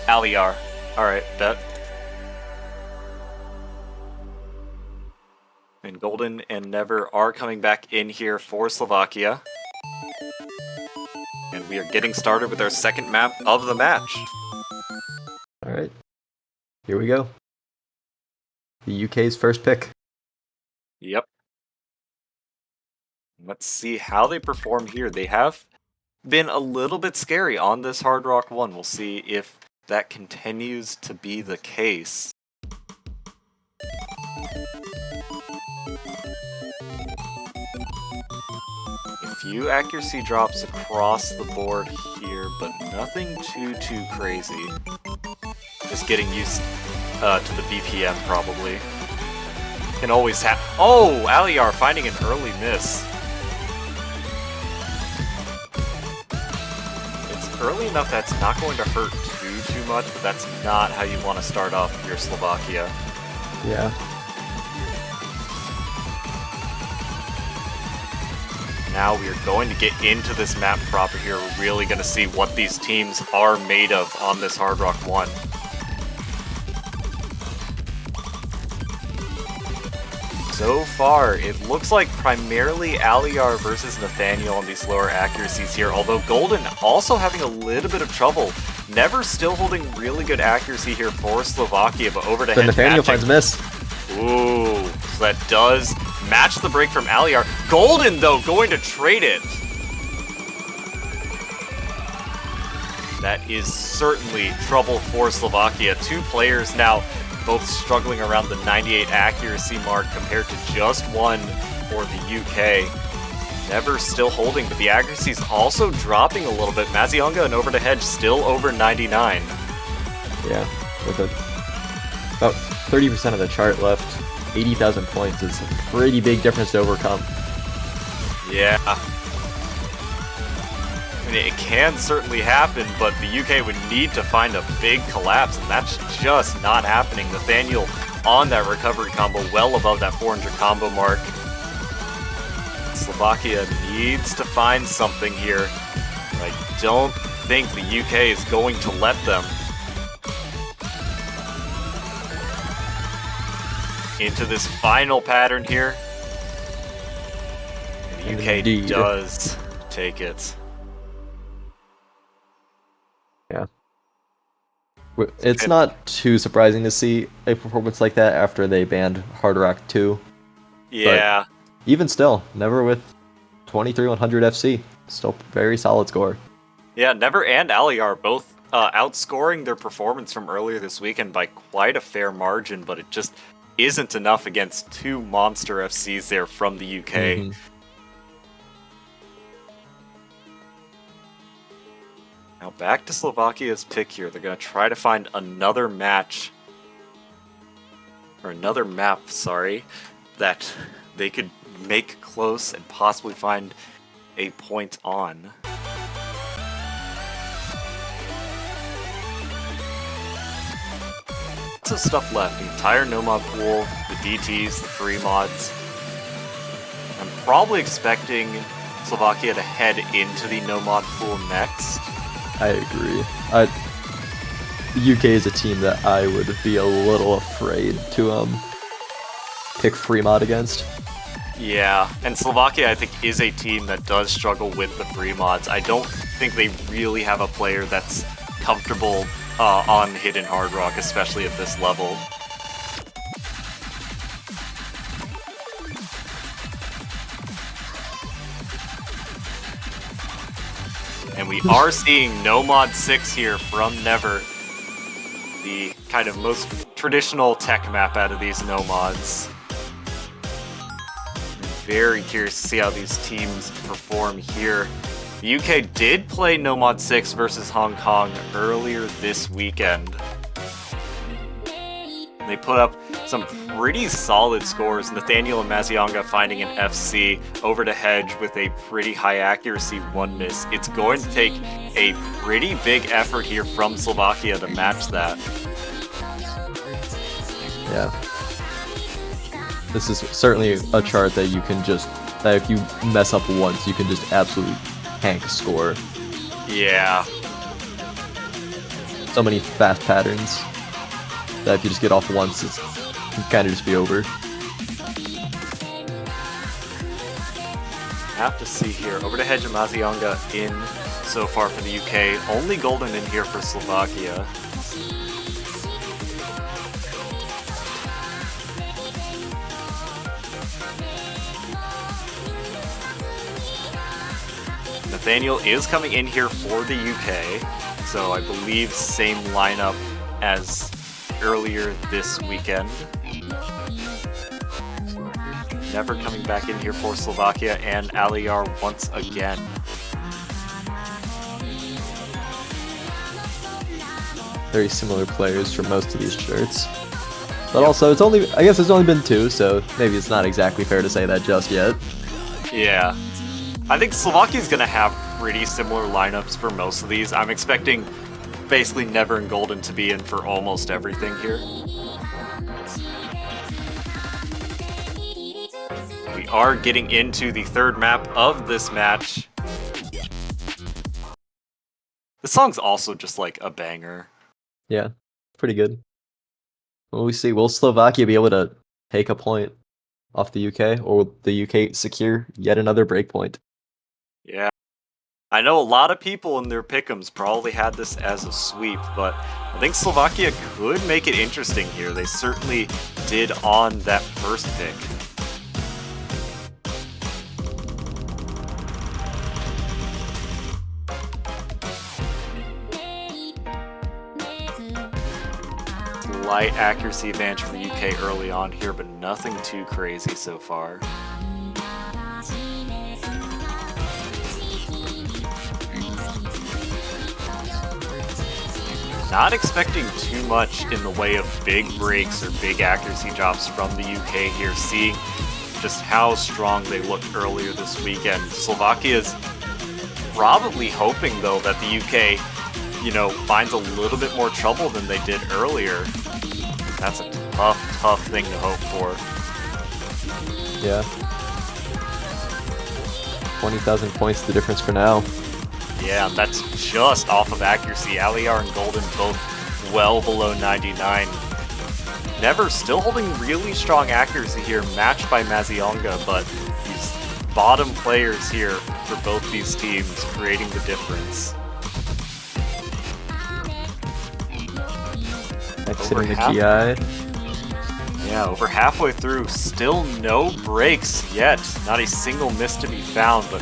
Aliar. Alright, bet. And Golden and Never are coming back in here for Slovakia. And we are getting started with our second map of the match. Alright. Here we go. The UK's first pick. Yep. Let's see how they perform here. They have been a little bit scary on this Hard Rock 1. We'll see if that continues to be the case. A few accuracy drops across the board here, but nothing too crazy. Just getting used to the BPM probably. Can always happen. Oh, Aliar finding an early miss. It's early enough that's not going to hurt too much, but that's not how you want to start off your Slovakia. Yeah. Now we are going to get into this map proper here. We're really going to see what these teams are made of on this Hard Rock 1. So far, it looks like primarily Aliar versus Nathaniel on these lower accuracies here, although Golden also having a little bit of trouble. Never still holding really good accuracy here for Slovakia, but over to But hedge Nathaniel matching. finds miss. Ooh, so that does match the break from Aliar. Golden, though, going to trade it. That is certainly trouble for Slovakia. Two players now both struggling around the 98 accuracy mark compared to just one for the UK. Never still holding, but the accuracy is also dropping a little bit. Mazionga and Over to Hedge still over 99. Yeah, with about 30% of the chart left. 80,000 points is a pretty big difference to overcome. Yeah. I mean, it can certainly happen, but the UK would need to find a big collapse, and that's just not happening. Nathaniel on that recovery combo, well above that 400 combo mark. Slovakia needs to find something here. I don't think the UK is going to let them. Into this final pattern here. The UK Indeed. does take it. Yeah. It's not too surprising to see a performance like that after they banned Hard Rock 2. Yeah. Even still, never with 23-100 FC. Still very solid score. Yeah, Never and Aliar both outscoring their performance from earlier this weekend by quite a fair margin, but it just isn't enough against two monster FCs there from the UK. Mhm. Now back to Slovakia's pick here. They're going to try to find another match, or another map, sorry, that they could make close and possibly find a point on. Lots of stuff left. The entire Nomad pool, the DTs, the free mods. I'm probably expecting Slovakia to head into the Nomad pool next. I agree. The UK is a team that I would be a little afraid to pick free mod against. Yeah, and Slovakia I think is a team that does struggle with the free mods. I don't think they really have a player that's comfortable on Hidden Hard Rock, especially at this level. And we are seeing No Mod 6 here from Never. The kind of most traditional tech map out of these No Mods. Very curious to see how these teams perform here. The UK did play No Mod 6 versus Hong Kong earlier this weekend. They put up some pretty solid scores. Nathaniel and Mazionga finding an FC, Over to Hedge with a pretty high accuracy one miss. It's going to take a pretty big effort here from Slovakia to match that. Yeah. This is certainly a chart that you can just, that if you mess up once, you can just absolutely tank a score. Yeah. So many fast patterns that if you just get off once, it can kind of just be over. Have to see here. Over to Hedge and Mazionga in so far for the UK. Only golden in here for Slovakia. Nathaniel is coming in here for the UK, so I believe same lineup as earlier this weekend. Never coming back in here for Slovakia, and Aliar once again. Very similar players from most of these shirts. But also, I guess it's only been 2, so maybe it's not exactly fair to say that just yet. Yeah. I think Slovakia's going to have pretty similar lineups for most of these. I'm expecting basically Never and Golden to be in for almost everything here. We are getting into the third map of this match. The song's also just like a banger. Yeah, pretty good. Well, we see. Will Slovakia be able to take a point off the UK, or will the UK secure yet another breakpoint? Yeah. I know a lot of people in their pick'ems probably had this as a sweep, but I think Slovakia could make it interesting here. They certainly did on that first pick. Slight accuracy advantage for the UK early on here, but nothing too crazy so far. Not expecting too much in the way of big breaks or big accuracy drops from the UK here, seeing just how strong they looked earlier this weekend. Slovakia's probably hoping, though, that the UK, finds a little bit more trouble than they did earlier. That's a tough thing to hope for. Yeah. 20,000 points the difference for now. Yeah, that's just off of accuracy. Aliar and Golden both well below 99. Never still holding really strong accuracy here, matched by Mazionga, but these bottom players here for both these teams creating the difference. Exiting the Ki. Yeah, over halfway through, still no breaks yet. Not a single miss to be found, but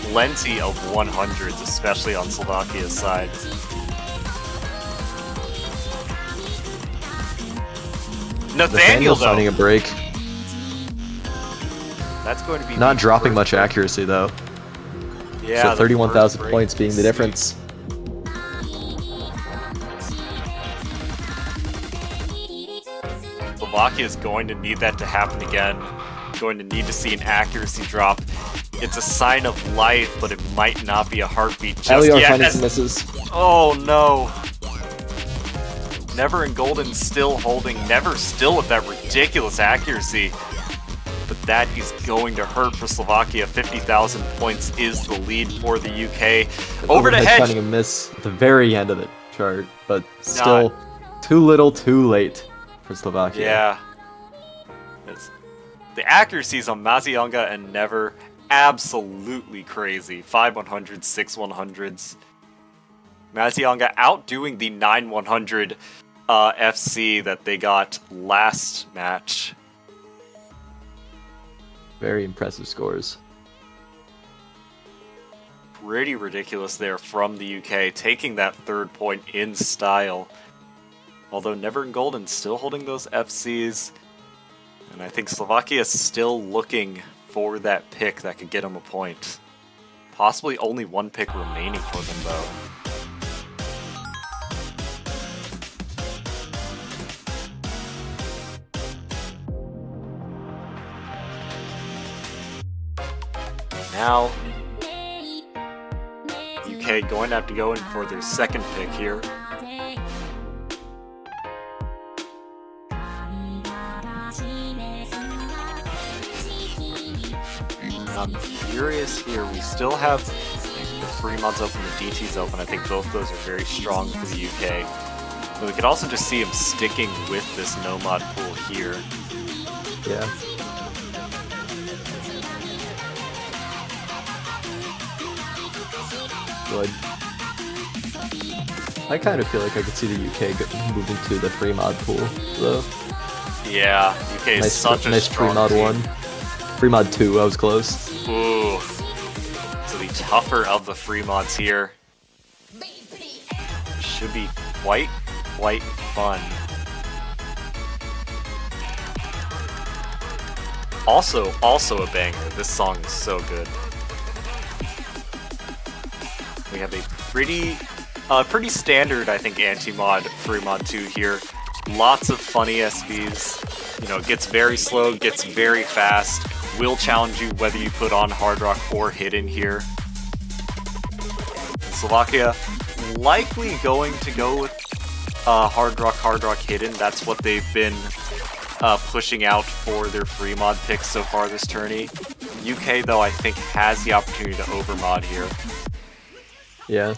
plenty of 100s, especially on Slovakia's side. Nathaniel, though. finding a break. That's going to be not dropping much accuracy, though. Yeah, so 31,000 points being the difference. Slovakia is going to need that to happen again. Going to need to see an accuracy drop. It's a sign of life, but it might not be a heartbeat just Aliar yet. finding some misses. Oh no. Never and Golden still holding. Never still with that ridiculous accuracy. But that is going to hurt for Slovakia. 50,000 points is the lead for the UK. Over to Hedge. Finding a miss at the very end of the chart, but still too little, too late for Slovakia. Yeah. The accuracies on Mazionga and Never absolutely crazy. 5 100s, 6 100s. Mazionga outdoing the 9 100 FC that they got last match. Very impressive scores. Pretty ridiculous there from the UK, taking that third point in style. Although Never and Golden still holding those FCs. And I think Slovakia is still looking for that pick that could get them a point. Possibly only one pick remaining for them, though. Now, UK going to have to go in for their second pick here. I'm curious here. We still have the Fremonts open, the DTs open. I think both those are very strong for the UK. But we could also just see him sticking with this Nomad pool here. Yeah. So I kind of feel like I could see the UK moving to the free mod pool, though. Yeah, UK is such a nice free strong mod team. 1. Free mod 2, I was close. Ooh. So the tougher of the free mods here. Should be quite fun. Also a banger. This song is so good. We have a pretty standard, I think, anti-mod free mod 2 here. Lots of funny SVs. You know, gets very slow, gets very fast. Will challenge you whether you put on Hard Rock or Hidden here. Slovakia likely going to go with Hard Rock Hidden. That's what they've been pushing out for their free mod picks so far this tourney. UK, though, I think has the opportunity to overmod here. Yeah.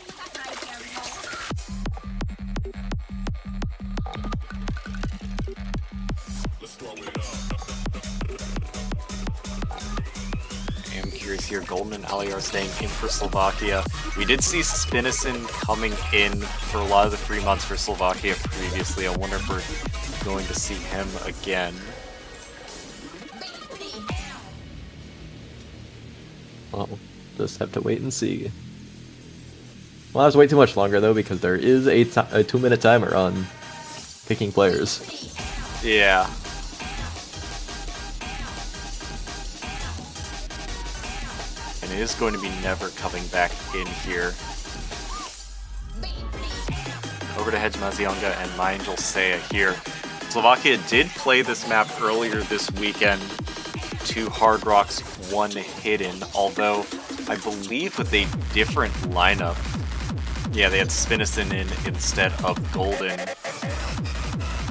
I am curious here. Golden and Ali are staying in for Slovakia. We did see Spinison coming in for a lot of the free mods for Slovakia previously. I wonder if we're going to see him again. Well, just have to wait and see. Well, that was way too much longer, though, because there is a 2-minute timer on picking players. Yeah. And it is going to be Never coming back in here. Over to Hedge Mazionga and My Angel Seiya here. Slovakia did play this map earlier this weekend. 2 Hard Rocks, 1 Hidden, although I believe with a different lineup. Yeah, they had Spinison in instead of Golden.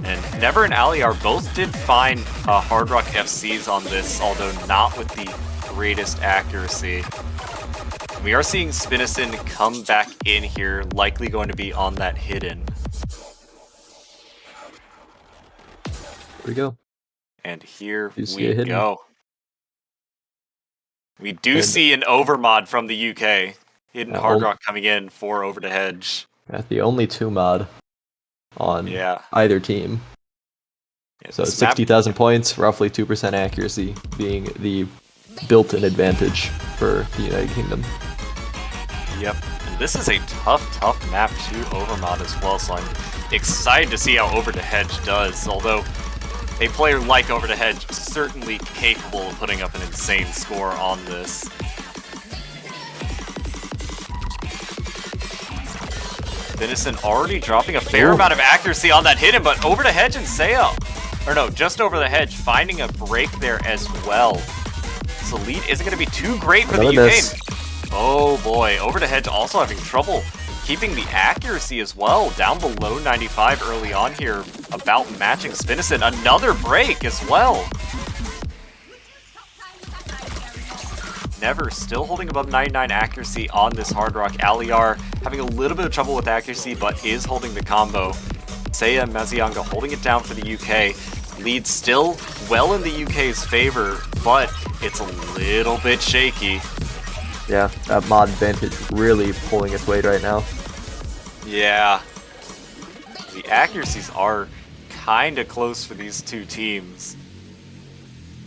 And Never and Aliar both did find Hard Rock FCs on this, although not with the greatest accuracy. We are seeing Spinison come back in here, likely going to be on that Hidden. Here we go. And here You see a we Hidden? go. We do see an overmod from the UK. Hidden Hard Rock coming in for Over to Hedge. That's the only 2 mod on either team. Yeah, So this map- 60,000 points, roughly 2% accuracy being the built-in advantage for the United Kingdom. Yep. And this is a tough map to overmod as well, so I'm excited to see how Over to Hedge does, although a player like Over to Hedge is certainly capable of putting up an insane score on this. Venison already dropping a fair amount of accuracy on that Hidden, but Over to Hedge and Seiya, or no, just Over the Hedge, finding a break there as well. So lead isn't going to be too great for the UK. Miss. Oh boy, Over to Hedge also having trouble keeping the accuracy as well, down below 95 early on here, about matching Spinison. Another break as well. Never still holding above 99 accuracy on this Hard Rock. Aliar having a little bit of trouble with accuracy, but is holding the combo. Seiya and Mazionga holding it down for the UK. Lead still well in the UK's favor, but it's a little bit shaky. Yeah, that mod advantage really pulling its weight right now. Yeah. The accuracies are kind of close for these two teams.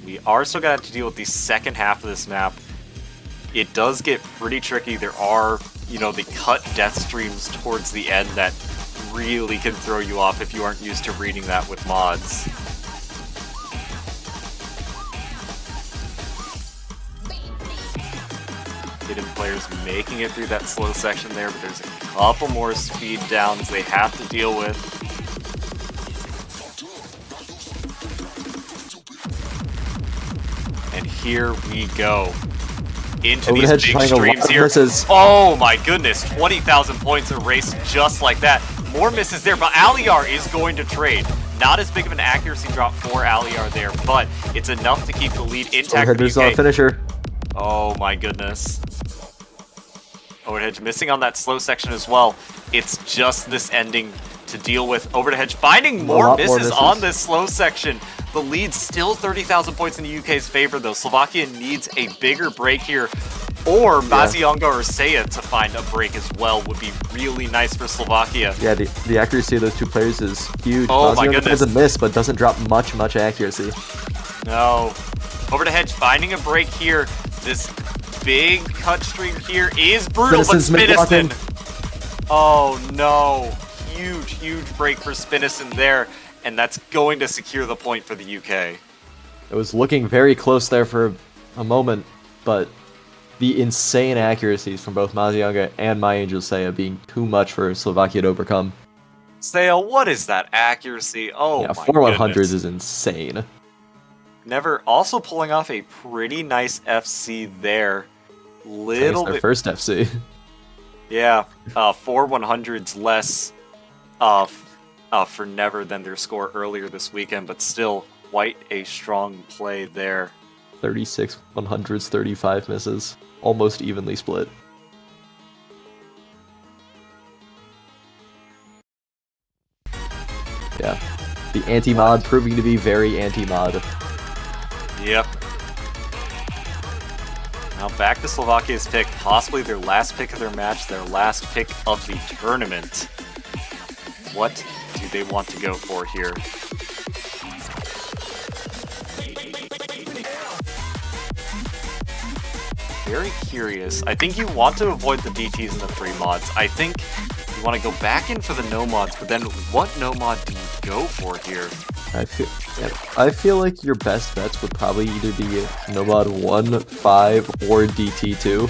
We are still going to have to deal with the second half of this map. It does get pretty tricky. There are, the cut death streams towards the end that really can throw you off if you aren't used to reading that with mods. Hidden players making it through that slow section there, but there's a couple more speed downs they have to deal with. And here we go. Into these big streams here. Misses. Oh my goodness, 20,000 points erased just like that. More misses there, but Aliar is going to trade. Not as big of an accuracy drop for Aliar there, but it's enough to keep the lead intact for the UK. Finisher. Oh my goodness. Over to Hedge missing on that slow section as well. It's just this ending to deal with. Over to Hedge finding more misses on this slow section. The lead's still 30,000 points in the UK's favor, though. Slovakia needs a bigger break here Or Mazionga or Seiya to find a break as well would be really nice for Slovakia. Yeah, the accuracy of those two players is huge. Oh my Mazionga goodness. doesn't miss, but doesn't drop much accuracy. No. Over to Hedge, finding a break here. This big cut stream here is brutal, but Spinnison's mid-blocking. Spinnison. Oh no. Huge break for Spinnison there. And that's going to secure the point for the UK. It was looking very close there for a moment, but the insane accuracies from both Mazionga and My Angel Seiya being too much for Slovakia to overcome. Seiya, what is that accuracy? Oh Yeah, my 4-100s goodness. is insane. Never also pulling off a pretty nice FC there. Little Their bit. first FC. Yeah, 4-100s less for Never than their score earlier this weekend, but still quite a strong play there. 36 100s, 35 misses. Almost evenly split. Yeah. The anti-mod proving to be very anti-mod. Yep. Now back to Slovakia's pick, possibly their last pick of their match, their last pick of the tournament. What do they want to go for here? Very curious. I think you want to avoid the DTs and the free mods. I think you want to go back in for the no mods, but then what no mod do you go for here? I feel like your best bets would probably either be Nomad 1, 5, or DT2.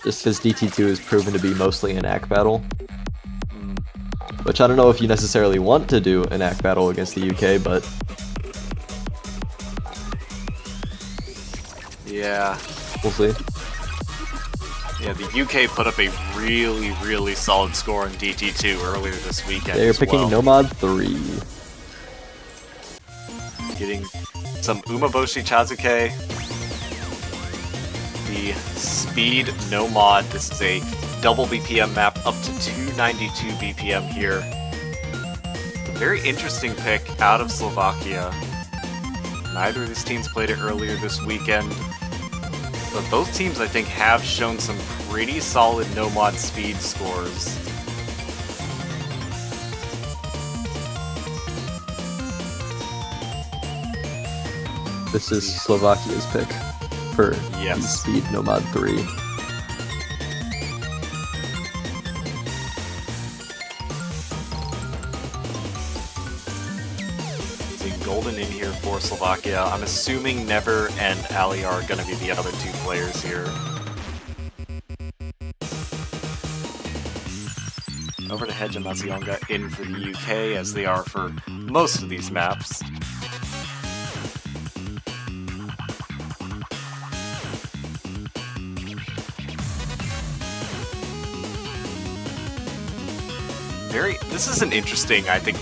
Just because DT2 is proven to be mostly an AC battle. Which I don't know if you necessarily want to do an AC battle against the UK, but Yeah. we'll see. Yeah, the UK put up a really solid score on DT2 earlier this weekend. They're as picking well. Nomad 3. Getting some Umaboshi Chazuke. The speed no mod. This is a double BPM map up to 292 BPM here. A very interesting pick out of Slovakia. Neither of these teams played it earlier this weekend. But both teams, I think, have shown some pretty solid no mod speed scores. This is Slovakia's pick for Yes. the Speed Nomad 3. Seeing Golden in here for Slovakia. I'm assuming Never and Ali are going to be the other two players here. Over to Hedge and Mazionga in for the UK, as they are for most of these maps. This is an interesting, I think,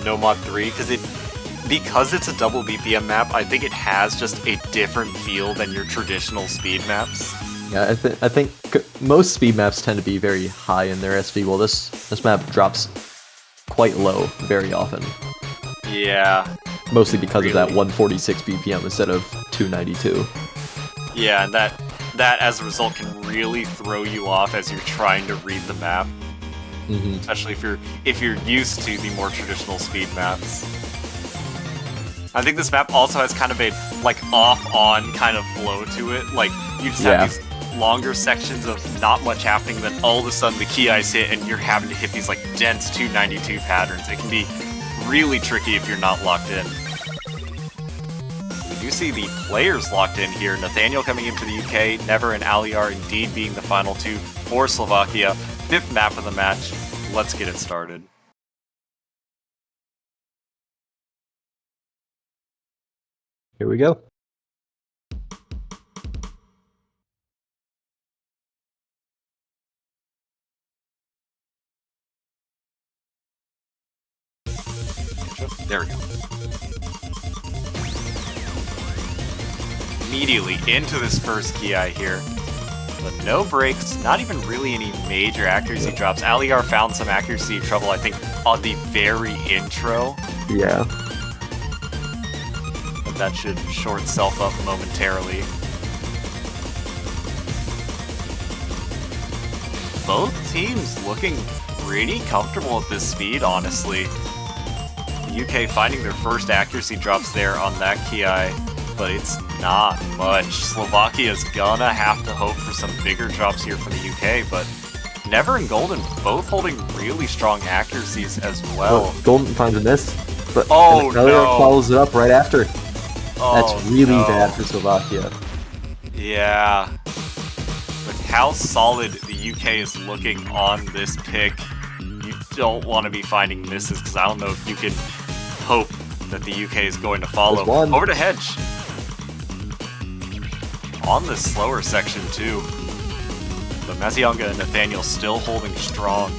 Nomad 3, because it's a double BPM map, I think it has just a different feel than your traditional speed maps. Yeah, I think most speed maps tend to be very high in their SV. Well, this map drops quite low very often. Yeah. Mostly because of that Really? 146 BPM instead of 292. Yeah, and that as a result can really throw you off as you're trying to read the map. Especially if you're used to the more traditional speed maps. I think this map also has kind of a like off-on kind of flow to it. Like you just have these longer sections of not much happening, then all of a sudden the key eyes hit and you're having to hit these like dense 292 patterns. It can be really tricky if you're not locked in. We do see the players locked in here. Nathaniel coming into the UK, Never and Ali are indeed being the final two for Slovakia. 5th map of the match. Let's get it started. Here we go. There we go. Immediately into this first Ki here. But no breaks, not even really any major accuracy drops. Aliar found some accuracy trouble, I think, on the very intro. Yeah. But that should short itself up momentarily. both teams looking pretty comfortable at this speed, honestly. The UK finding their first accuracy drops there on that Ki, but it's not much. Slovakia's gonna have to hope for some bigger drops here from the UK, but Never and Golden both holding really strong accuracies as well. Golden finds a miss, but Oh, another no. follows it up right after. Oh, That's really no. bad for Slovakia. Yeah. With how solid the UK is looking on this pick, you don't want to be finding misses, because I don't know if you can hope that the UK is going to follow. There's one. Over to Hedge. On this slower section too. But Mazionga and Nathaniel still holding strong.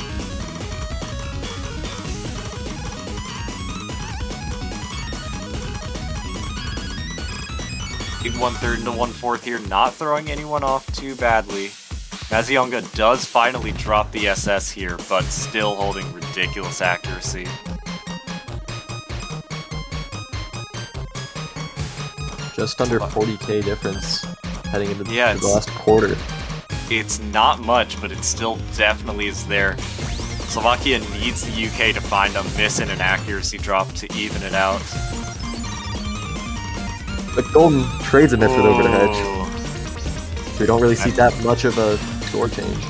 Big 1/3 into 1/4 here, not throwing anyone off too badly. Mazionga does finally drop the SS here, but still holding ridiculous accuracy. Just under 40k difference heading into Yeah, the last quarter. It's not much, but it still definitely is there. Slovakia needs the UK to find a miss and an accuracy drop to even it out. But Golden trades a miss with over the hedge. Oh. So we don't really see that much of a score change.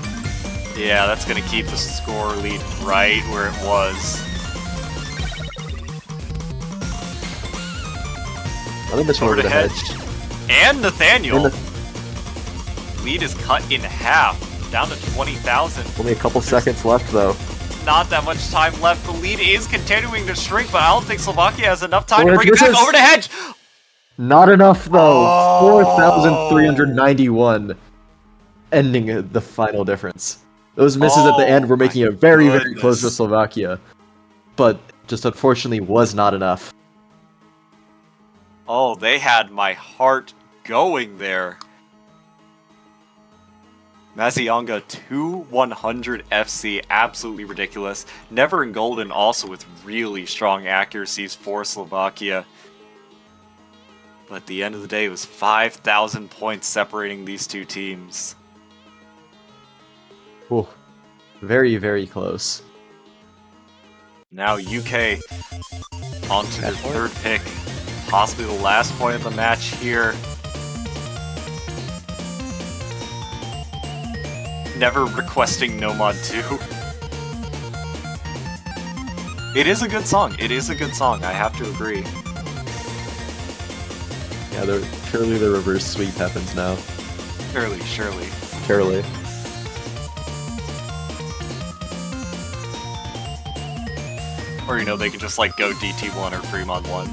Yeah, that's going to keep the score lead right where it was. Another miss from Over over to the Hedge. hedge. And Nathaniel. And Lead is cut in half, down to 20,000. only a couple seconds left though. Not that much time left. The lead is continuing to shrink, but I don't think Slovakia has enough time to Over bring it back. misses. Over to Hedge. Not enough though. Oh. 4,391, ending the final difference. Those misses at the end were my making it very, very close for goodness. Slovakia, but just unfortunately was not enough. Oh, they had my heart going there. Mazionga 2-100 FC, absolutely ridiculous. Never and Golden also with really strong accuracies for Slovakia. But at the end of the day, it was 5,000 points separating these two teams. Ooh, very, very close. Now UK onto their third pick, possibly the last point of the match here. Never requesting Nomad 2. It is a good song. It is a good song. I have to agree. Yeah, surely the reverse sweep happens now. Surely, surely. Surely. Or, you know, they could just, like, go DT1 or Fremont 1.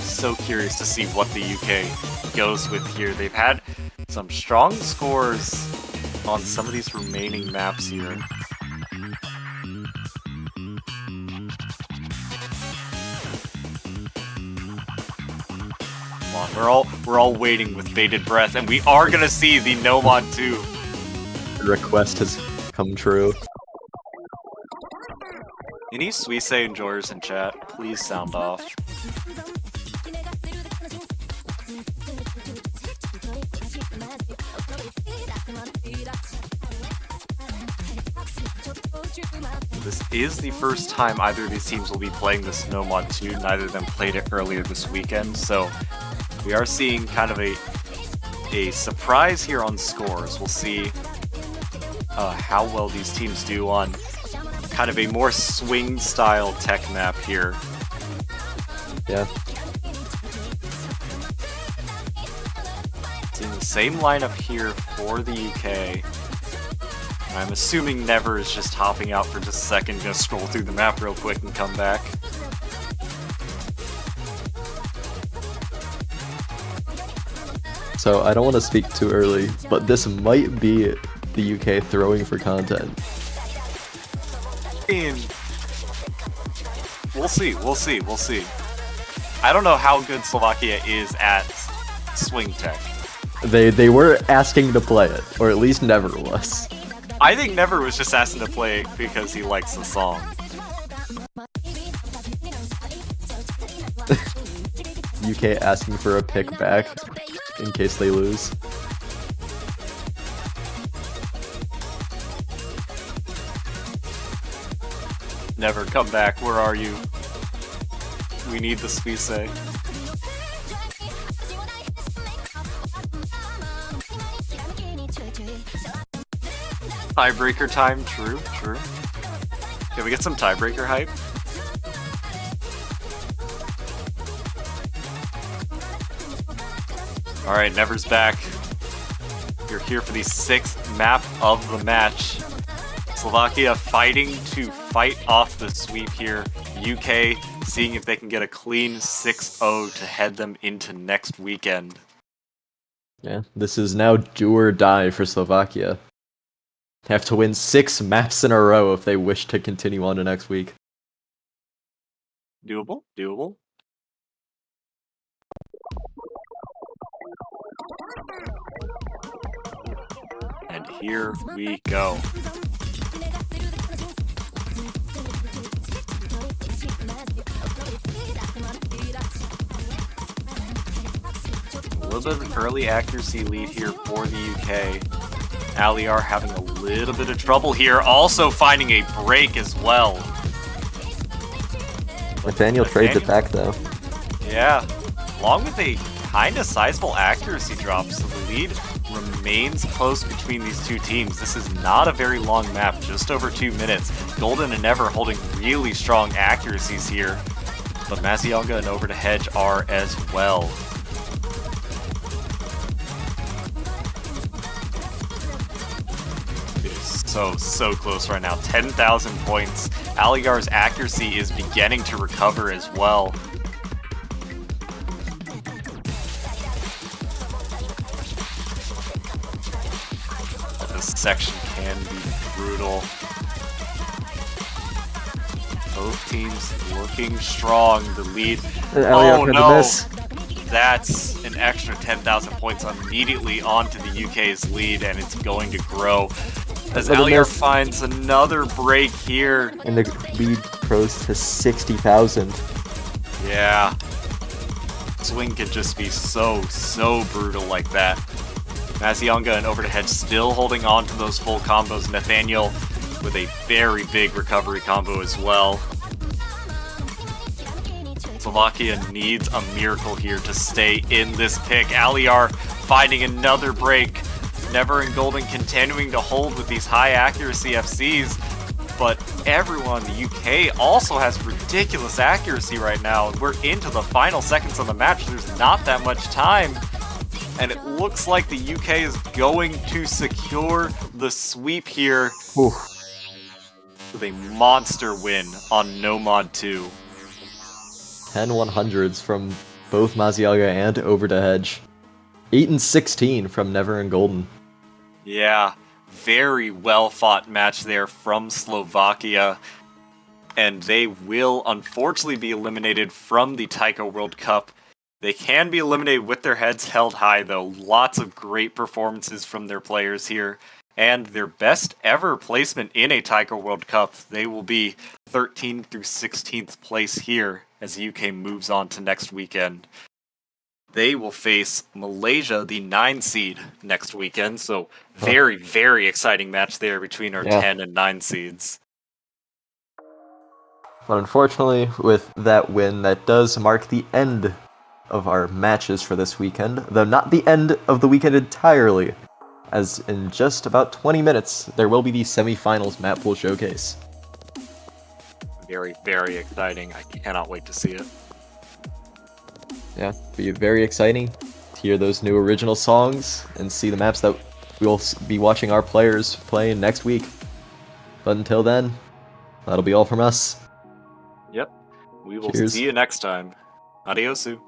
So curious to see what the UK goes with here. They've had some strong scores on some of these remaining maps here. Come on, we're all waiting with bated breath, and we are gonna see the Nomad 2. The request has come true. Any Suisse enjoyers in chat, please sound off. This is the first time either of these teams will be playing this Nomad 2. Neither of them played it earlier this weekend, so we are seeing kind of a surprise here on scores. We'll see how well these teams do on kind of a more swing-style tech map here. Yeah. Seeing the same lineup here for the UK. I'm assuming Never is just hopping out for just a second, gonna scroll through the map real quick and come back. So I don't want to speak too early, but this might be the UK throwing for content. We'll see, we'll see, we'll see. I don't know how good Slovakia is at swing tech. They were asking to play it, or at least Never was. I think Never was just asking to play because he likes the song. UK asking for a pick back in case they lose. Never come back. Where are you? We need the Suisse. Tiebreaker time. True, true. Can we get some tiebreaker hype? Alright, Never's back. You're here for the 6th map of the match. Slovakia fighting to fight off the sweep here. UK seeing if they can get a clean 6-0 to head them into next weekend. Yeah, this is now do or die for Slovakia. Have to win 6 maps in a row if they wish to continue on to next week. Doable? Doable. And here we go. A little bit of an early accuracy lead here for the UK. Aliar having a little bit of trouble here, also finding a break as well. Nathaniel trades it back though. Yeah, along with a kind of sizable accuracy drop, so the lead remains close between these two teams. This is not a very long map, just over 2 minutes. Golden and Never holding really strong accuracies here, but Mazionga and Over to Hedge are as well. It is so close right now. 10,000 points. Aligar's accuracy is beginning to recover as well. This section can be brutal. Both teams looking strong. The lead. Oh no! That's an extra 10,000 points immediately onto the UK's lead, and it's going to grow as Aliar finds another break here. And the lead grows to 60,000. Yeah. Swing could just be so brutal like that. Mazionga and Over to Hedge still holding on to those full combos. Nathaniel with a very big recovery combo as well. Slovakia needs a miracle here to stay in this pick. Aliar finding another break. Never and Golden continuing to hold with these high accuracy FCs, but everyone in the UK also has ridiculous accuracy right now. We're into the final seconds of the match. There's not that much time, and it looks like the UK is going to secure the sweep here with a monster win on Nomad 2. 10 100s from both Mazionga and Over to Hedge. 8 and 16 from Never and Golden. Yeah, very well fought match there from Slovakia. And they will unfortunately be eliminated from the Taiko World Cup. They can be eliminated with their heads held high though. Lots of great performances from their players here. And their best ever placement in a Taiko World Cup. They will be 13th through 16th place here as the UK moves on to next weekend. They will face Malaysia, the 9 seed, next weekend. So very exciting match there between our 10 and 9 seeds. But unfortunately, with that win, that does mark the end of our matches for this weekend, though not the end of the weekend entirely, as in just about 20 minutes, there will be the semifinals map we'll showcase. Very exciting. I cannot wait to see it. Yeah, be very exciting to hear those new original songs and see the maps that we'll be watching our players play next week. But until then, that'll be all from us. Yep. We will Cheers. see you next time. Adiosu.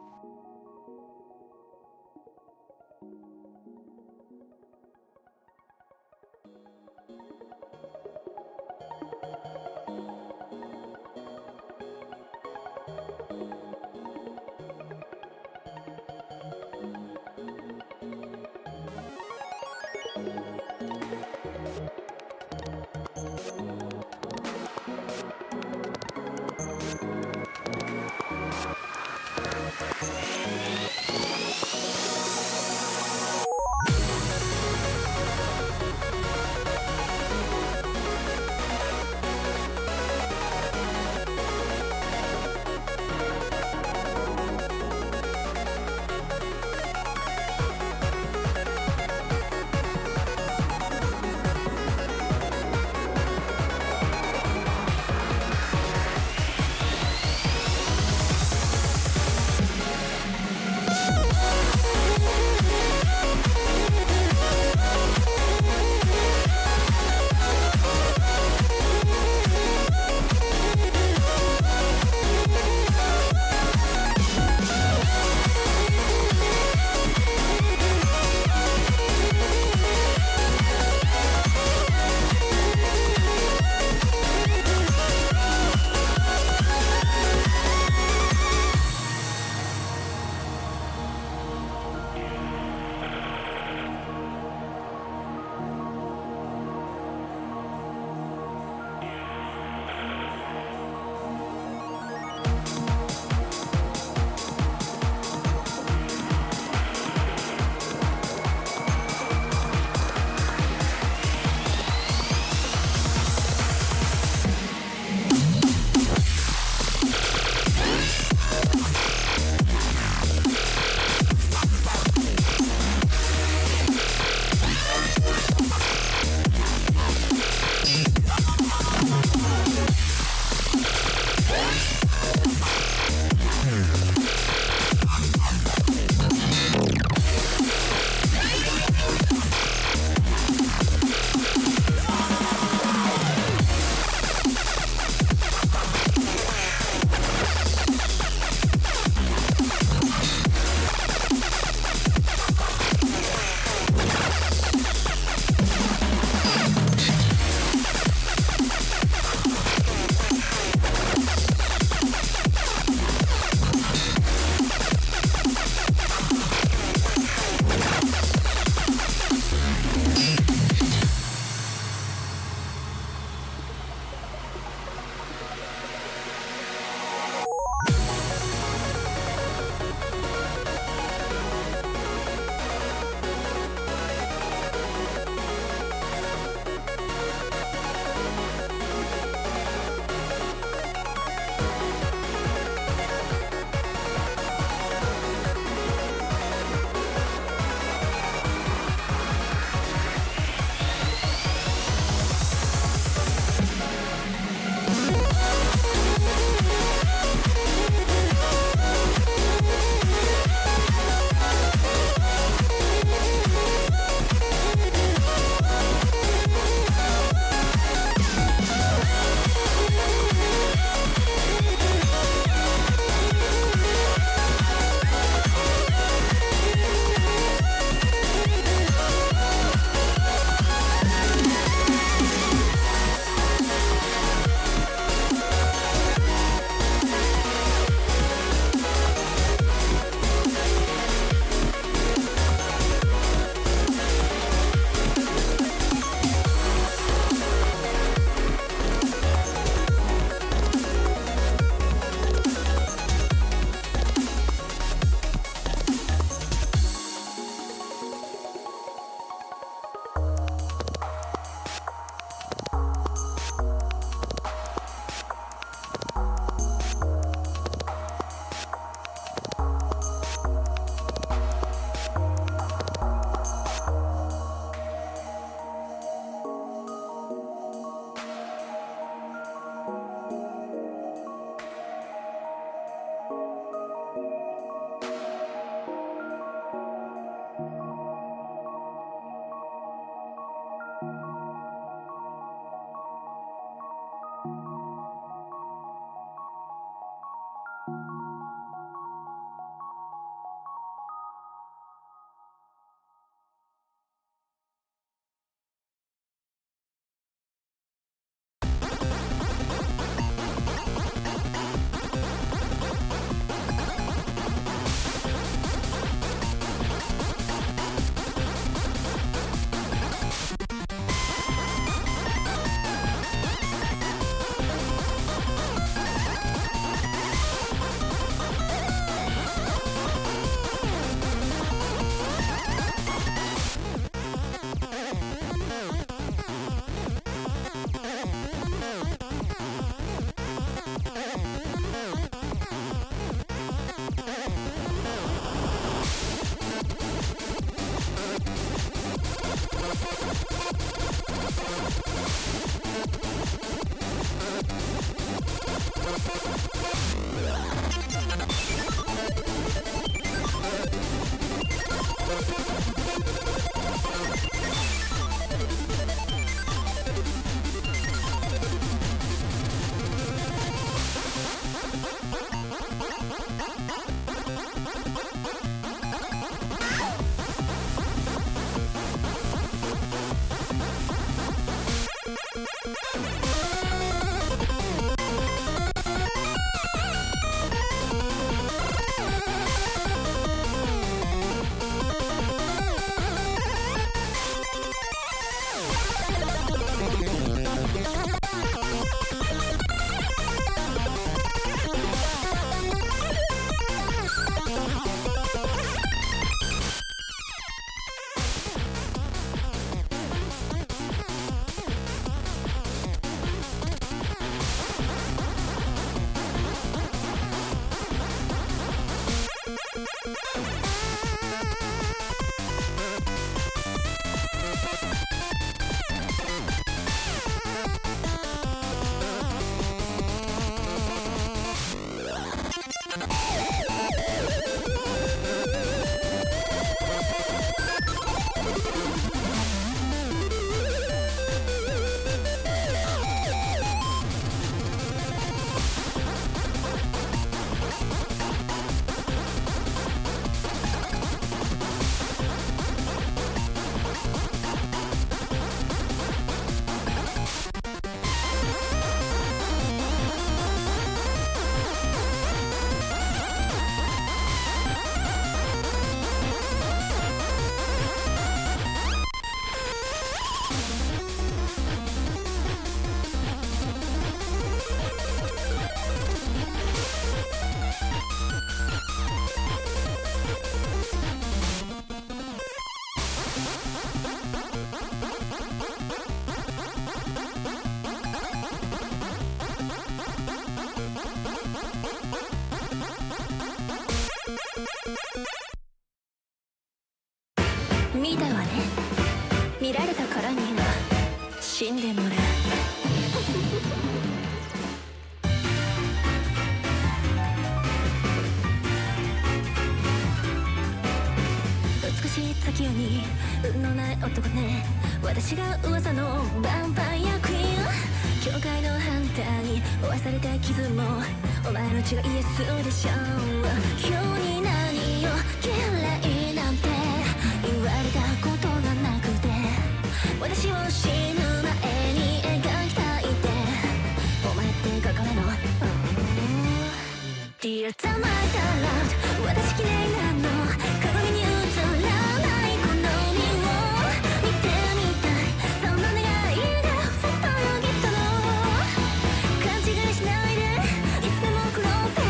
見たわね。見られたからには死んでもらう。美しい月夜に運のない男ね。私が噂のヴァンパイアクイーン。教会の反対に負わされた傷もお前の血がイエスでしょう。急に何を嫌いなんて言われたことがなくて、私を死ぬ前に描きたいってお前って書かれの Dear the my love 私綺麗なの鏡に映らないこの身を見てみたいそんな願いがふっとよぎったの勘違いしないでいつでもクローゼロ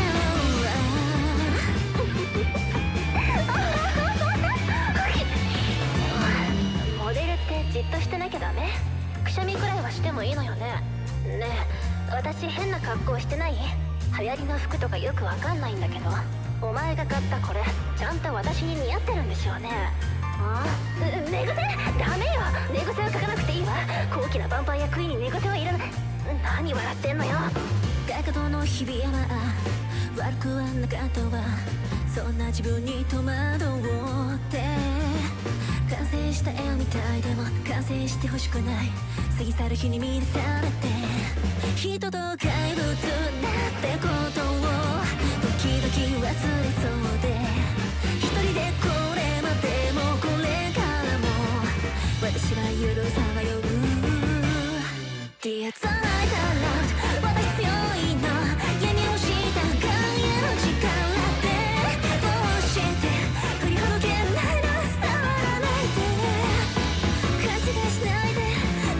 モデルってじっとしてなきゃダメ？くしゃみくらいはしてもいいのよね。ねえ私変な格好してない？流行りの服とかよくわかんないんだけどお前が買ったこれちゃんと私に似合ってるんでしょうね。ああ寝癖？ダメよ寝癖は描かなくていいわ。高貴なヴァンパイアクイーンに寝癖はいらない。何笑ってんのよ。学童の日々は悪くはなかったわ。そんな自分に戸惑って完成した絵みたいでも完成してほしくない過ぎ去る日に見出されて人と怪物だってことを時々忘れそうで一人でこれまでもこれからも私が許さまよう Dear the night I loved 私強いの闇をした影の力でどうして振りほどけないの触らないで勘違いしないで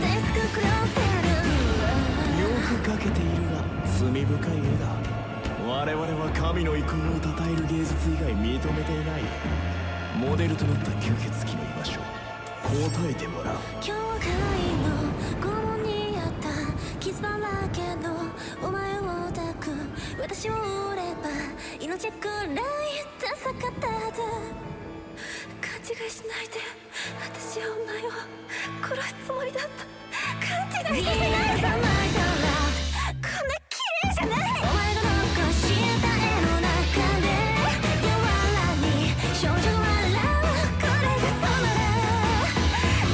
デスククローゼルよく描けているが罪深い絵だ。我々は神の意向を称える芸術以外認めていない。モデルとなった吸血鬼の居場所答えてもらう。教会の拷問にあった傷だらけのお前を抱く私を売れば命くらいダサかったはず勘違違いしないで。私はお前を殺すつもりだった。勘違いさせないで。こんな綺麗じゃない。お前が残した絵の中で弱らに少女笑う。これがそうなら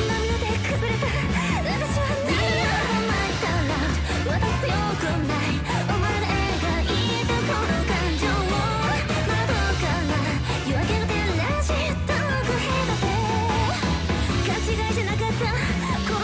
涙で崩れた私は何をまた強くない。お前が描いたこの感情を窓から夜明けの照らし遠く隔て勘違いじゃなかった。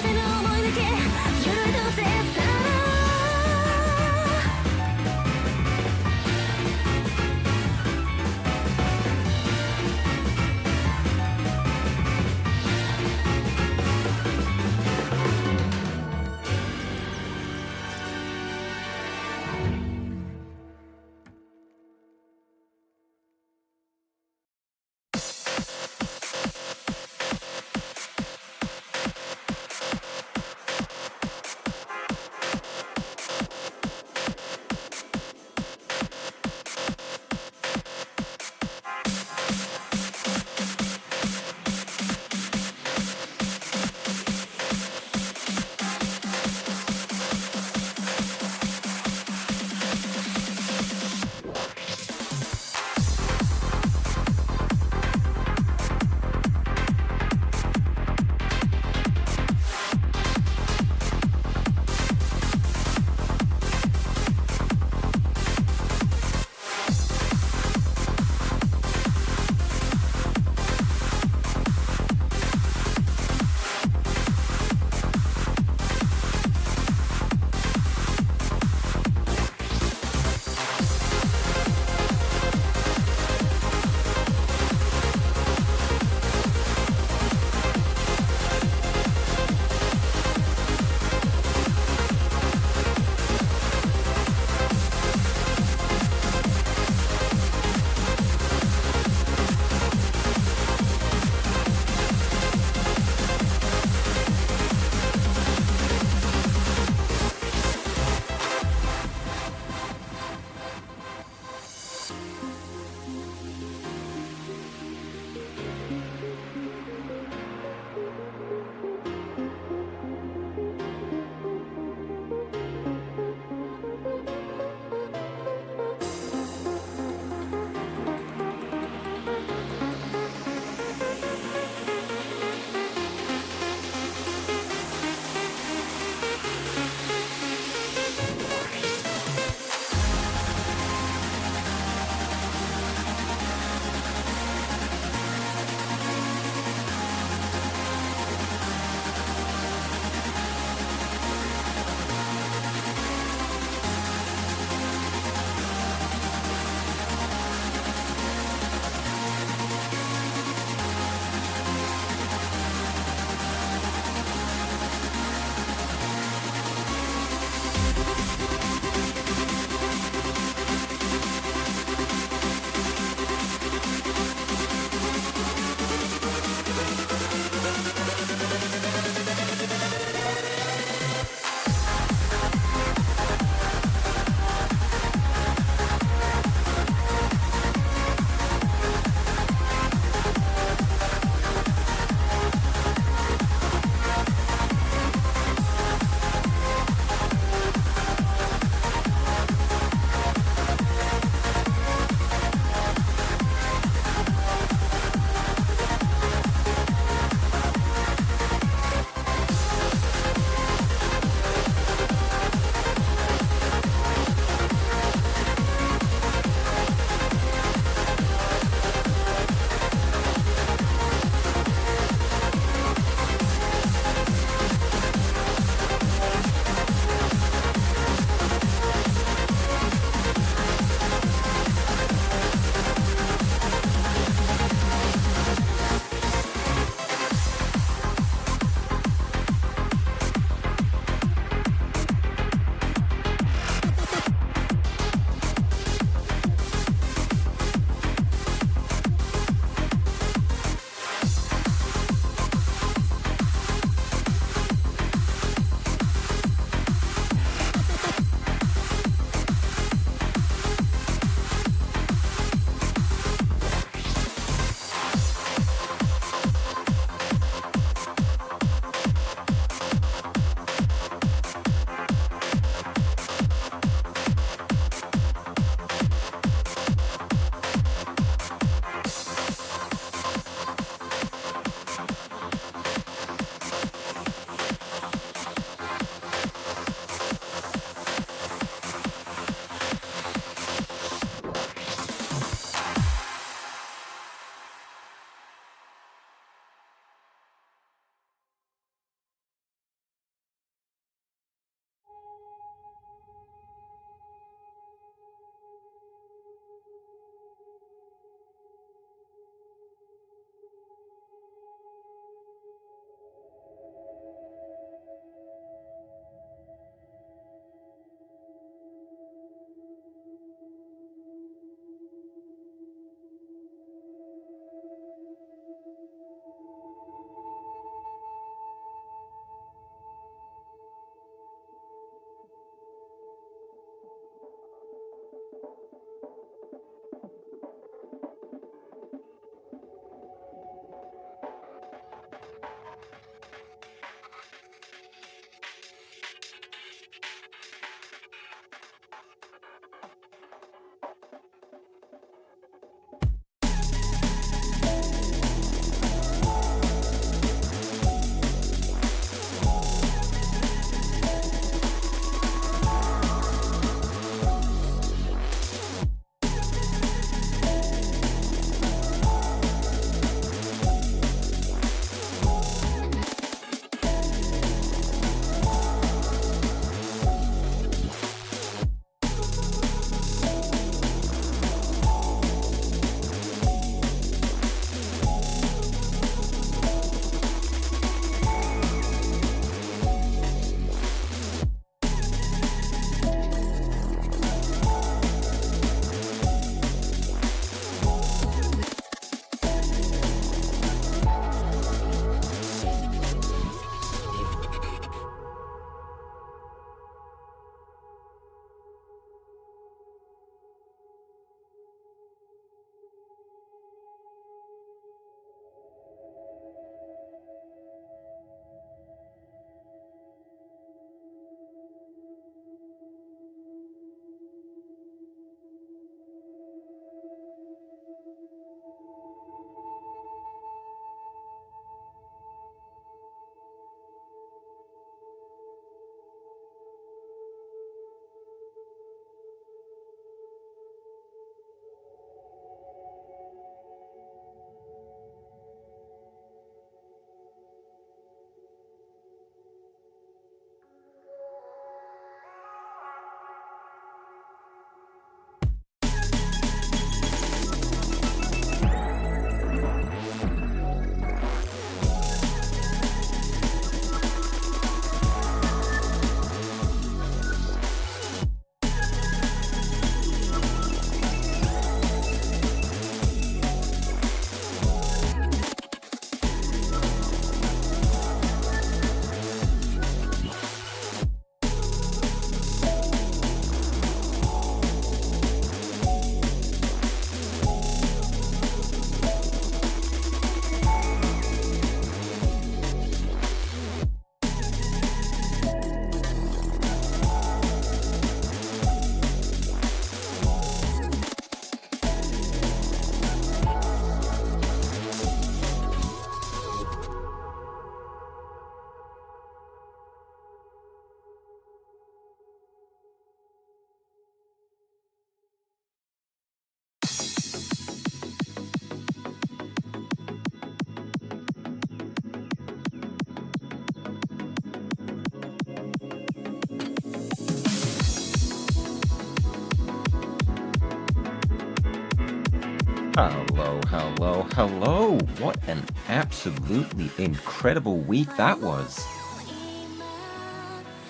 Hello, hello, hello. What an absolutely incredible week that was.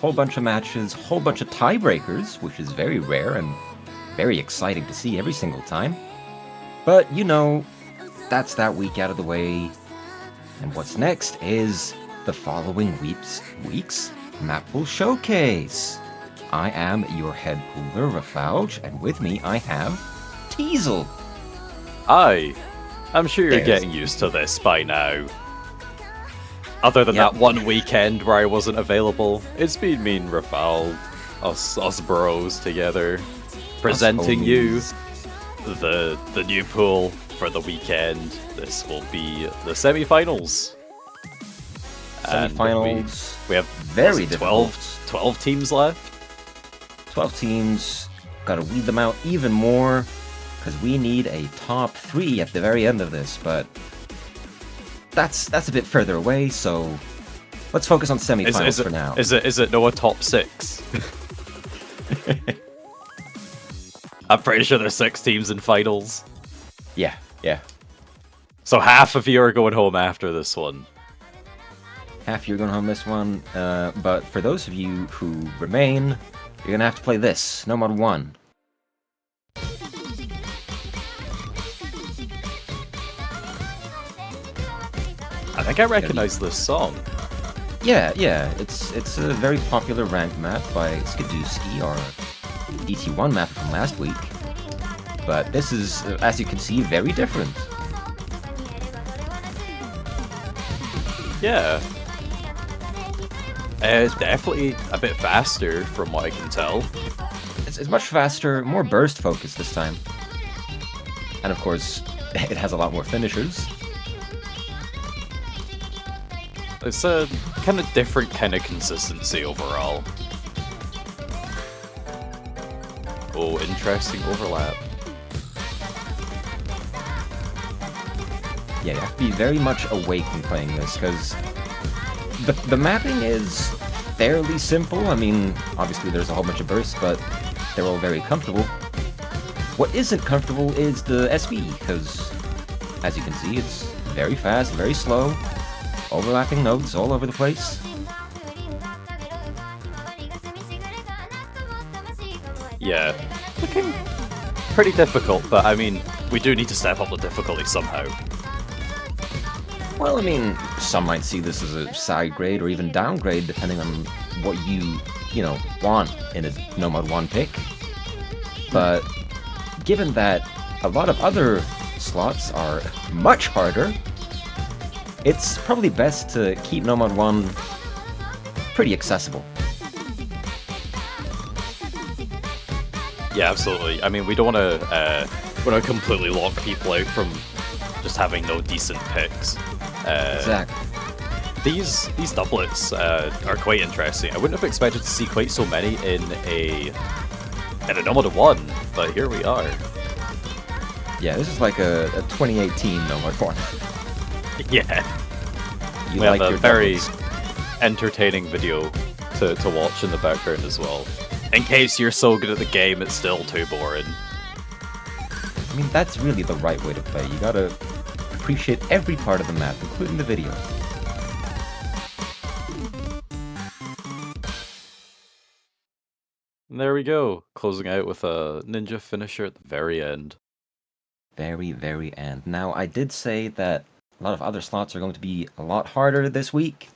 Whole bunch of matches, whole bunch of tiebreakers, which is very rare and very exciting to see every single time. But, you know, that's that week out of the way. And what's next is the following week's Map Pool Showcase. I am your head pooler, Rafauj, and with me I have Teasel. Hi. I'm sure you're Yes. getting used to this by now. Other than that one weekend where I wasn't available, it's been me and Rafal, us bros together, presenting you the new pool for the weekend. This will be the semi-finals. And Semi-finals. We have very 12 teams left. 12 teams. Gotta weed them out even more, because we need a top 3 at the very end of this, but that's a bit further away, so let's focus on semi-finals for now. Is it no a top 6? I'm pretty sure there's 6 teams in finals. Yeah. So half of you are going home after this one. Half you're going home this one, but for those of you who remain, you're gonna have to play this, no mod 1. I think I recognize this song. Yeah, it's a very popular ranked map by Skidooski, our ET1 map from last week. But this is, as you can see, very different. Yeah. It's definitely a bit faster from what I can tell. It's much faster, more burst focused this time. And of course, it has a lot more finishers. It's a kind of different kind of consistency overall. Oh, interesting overlap. Yeah, you have to be very much awake when playing this, because the mapping is fairly simple. I mean, obviously there's a whole bunch of bursts, but they're all very comfortable. What isn't comfortable is the SV, because as you can see, it's very fast, very slow, overlapping nodes all over the place. Yeah, looking pretty difficult, but I mean, we do need to step up the difficulty somehow. Well, I mean, some might see this as a side grade or even downgrade, depending on what you want in a No Mod 1 pick. But given that a lot of other slots are much harder, it's probably best to keep No Mod 1 pretty accessible. Yeah, absolutely. I mean, we don't want to completely lock people out from just having no decent picks. Exactly. These doublets are quite interesting. I wouldn't have expected to see quite so many in a No Mod 1, but here we are. Yeah, this is like a 2018 No Mod 1. Yeah. You we like have a your very doublets. entertaining video to watch in the background as well. In case you're so good at the game, it's still too boring. I mean, that's really the right way to play. You gotta appreciate every part of the map, including the video. And there we go, closing out with a ninja finisher at the very end. Very, very end. Now, I did say that a lot of other slots are going to be a lot harder this week.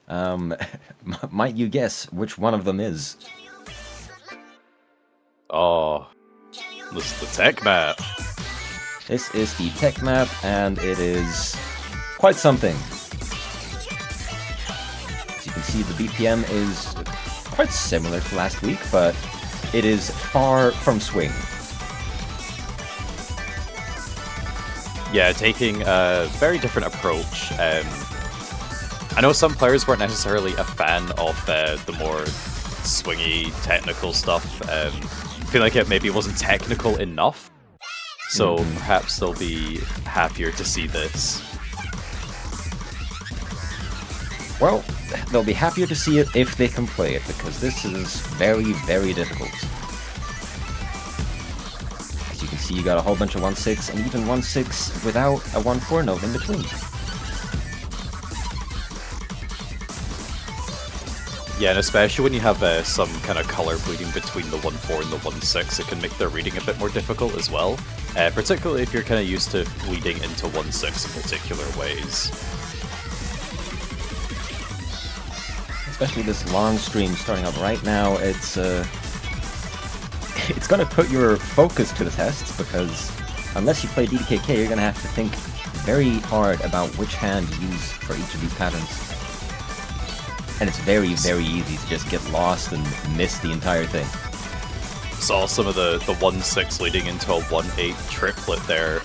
Might you guess which one of them is? Oh, this is the tech map. This is the tech map, and it is quite something. As you can see, the BPM is quite similar to last week, but it is far from swing. Yeah, taking a very different approach. I know some players weren't necessarily a fan of the more swingy technical stuff. I feel like it maybe wasn't technical enough. So perhaps they'll be happier to see this. Well, they'll be happier to see it if they can play it, because this is very, very difficult. As you can see you got a whole bunch of 1-6 and even 1-6 without a 1-4 note in between. Yeah, and especially when you have some kind of color bleeding between the 1-4 and the 1-6, it can make their reading a bit more difficult as well. Particularly if you're kind of used to leading into 1-6 in particular ways. Especially this long stream starting up right now, it's going to put your focus to the test, because unless you play DDKK, you're going to have to think very hard about which hand to use for each of these patterns. And it's very, very easy to just get lost and miss the entire thing. Saw some of the 1-6 leading into a 1-8 triplet there,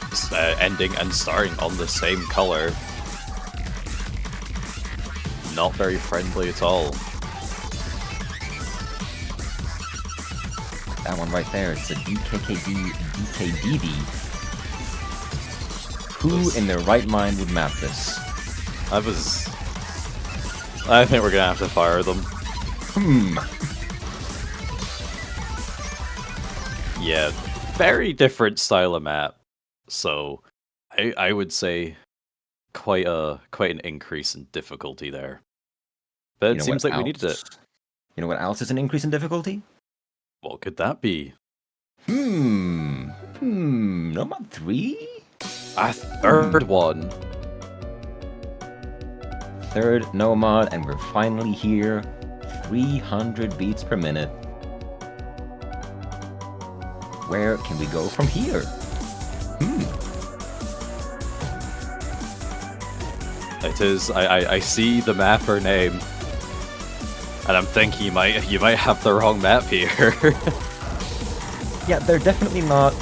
ending and starting on the same color. Not very friendly at all. That one right there, it's a DKKD, DKDD. Who in their right mind would map this? I think we're gonna have to fire them. Yeah, very different style of map. So, I would say quite an increase in difficulty there. But it seems like we needed it. You know what else is an increase in difficulty? What could that be? Nomad 3? A third one. Third Nomad, and we're finally here. 300 beats per minute. Where can we go from here? It is. I see the mapper name, and I'm thinking you might have the wrong map here. Yeah, they're definitely not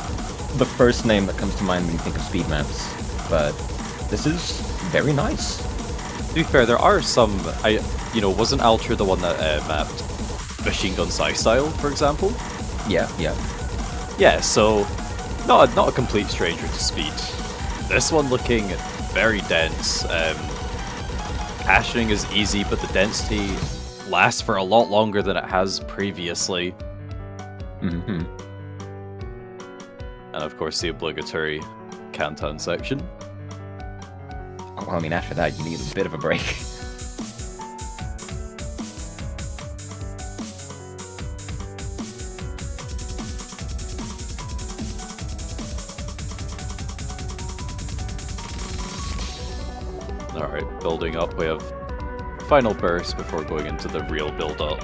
the first name that comes to mind when you think of speed maps, but this is very nice. To be fair, there are some. Wasn't Ultra the one that mapped Machine Gun Psy Style, for example? Yeah. Yeah, so not a complete stranger to speed. This one looking very dense. Caching is easy, but the density lasts for a lot longer than it has previously. Mm-hmm. And of course, the obligatory Kantan section. Well, I mean, after that, you need a bit of a break. Alright, building up. We have final burst before going into the real build-up.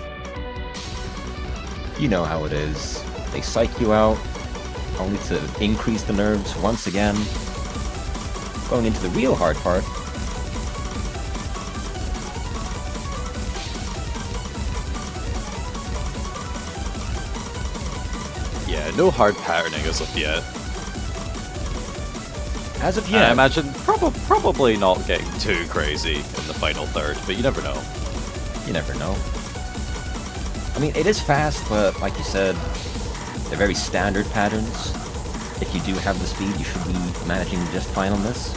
You know how it is. They psych you out, only to increase the nerves once again. Going into the real hard part. Yeah, no hard patterning as of yet. As of yet. I imagine probably not getting too crazy in the final third, but you never know. You never know. I mean, it is fast, but like you said, they're very standard patterns. If you do have the speed, you should be managing just fine on this.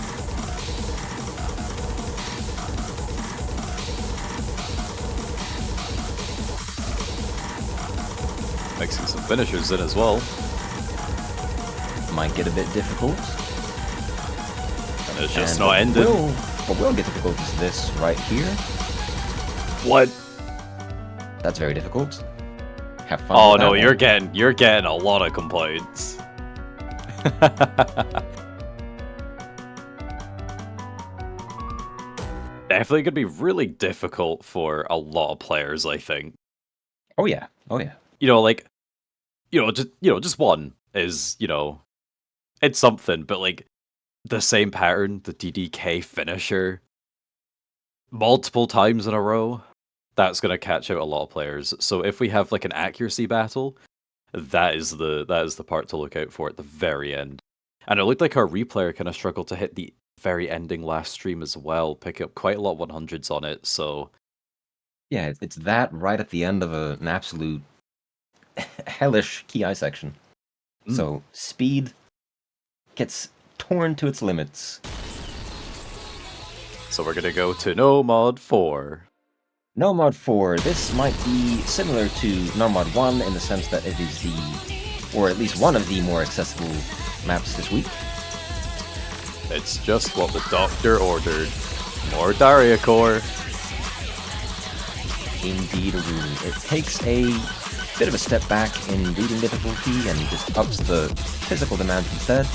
Mixing some finishers in as well. Might get a bit difficult. And it's just not ending. What will get difficult is this right here. What? That's very difficult. Have fun. Oh with no, that you're getting a lot of complaints. Definitely gonna be really difficult for a lot of players, I think. Oh yeah. Just one is, it's something, but like the same pattern, the DDK finisher, multiple times in a row, that's gonna catch out a lot of players. So if we have like an accuracy battle, that is the part to look out for at the very end. And it looked like our replayer kind of struggled to hit the very ending last stream as well, picking up quite a lot of 100s on it. So yeah, it's that right at the end of an absolute hellish ki section. So speed gets torn to its limits. So we're gonna go to Nomad 4. Nomad 4, this might be similar to Nomad 1 in the sense that it is the or at least one of the more accessible maps this week. It's just what the doctor ordered. More Daria core. Indeed, it takes a bit of a step back in reading difficulty and just ups the physical demands instead.